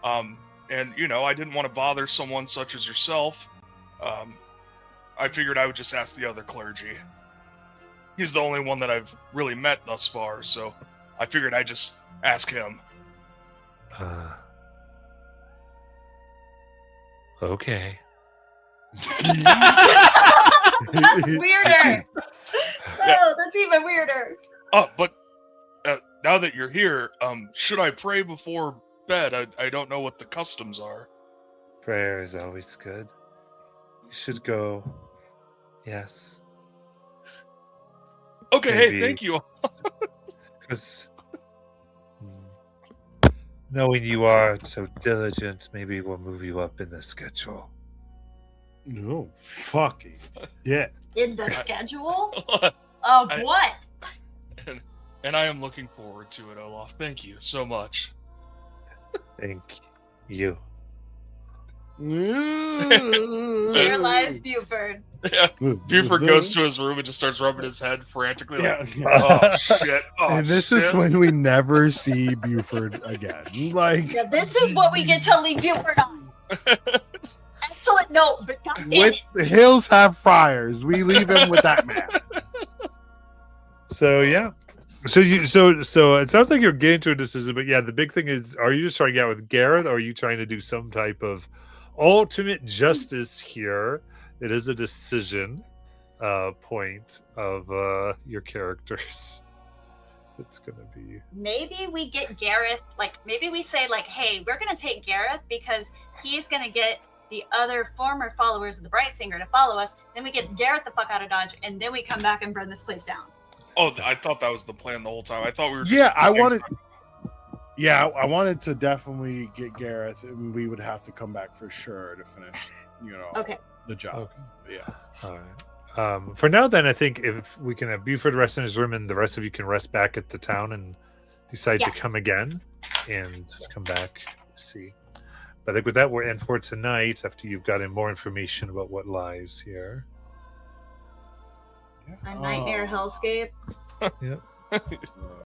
And, you know, I didn't want to bother someone such as yourself. I figured I would just ask the other clergy. He's the only one that I've really met thus far, so I figured I'd just ask him. Okay. That's weirder. Oh, that's even weirder. But now that you're here, should I pray before bed? I don't know what the customs are. Prayer is always good. You should go. Yes. Okay, Maybe. hey, thank you. Because knowing you are so diligent, maybe we'll move you up in the schedule. No fucking yeah. In the schedule of I- what? And I am looking forward to it, Olaf. Thank you so much. Thank you. Here lies Buford. Yeah. Buford goes to his room and just starts rubbing his head frantically. Like, Yeah, oh shit! Oh, and this shit. is when we never see Buford again. Like Yeah, this is what we get to leave Buford on. Excellent note, but goddamn with it. the hills have friars. We leave him with that man. So yeah. So it sounds like you're getting to a decision, but yeah, the big thing is, are you just trying to get out with Gareth, or are you trying to do some type of ultimate justice here? It is a decision point of your characters. It's gonna be Maybe we get Gareth, like, maybe we say, like, hey, we're going to take Gareth because he's going to get the other former followers of the Bright Singer to follow us. Then we get Gareth the fuck out of Dodge, and then we come back and burn this place down. Oh, I thought that was the plan the whole time. I thought we were. Just Yeah, I wanted to definitely get Gareth, and we would have to come back for sure to finish, Okay. the job. okay. Yeah. All right. For now, then, I think if we can have Buford rest in his room, and the rest of you can rest back at the town and decide to Yeah. come again and come back to see. But I think with that, we're in for tonight. After you've gotten more information about what lies here. A nightmare hellscape. Yep.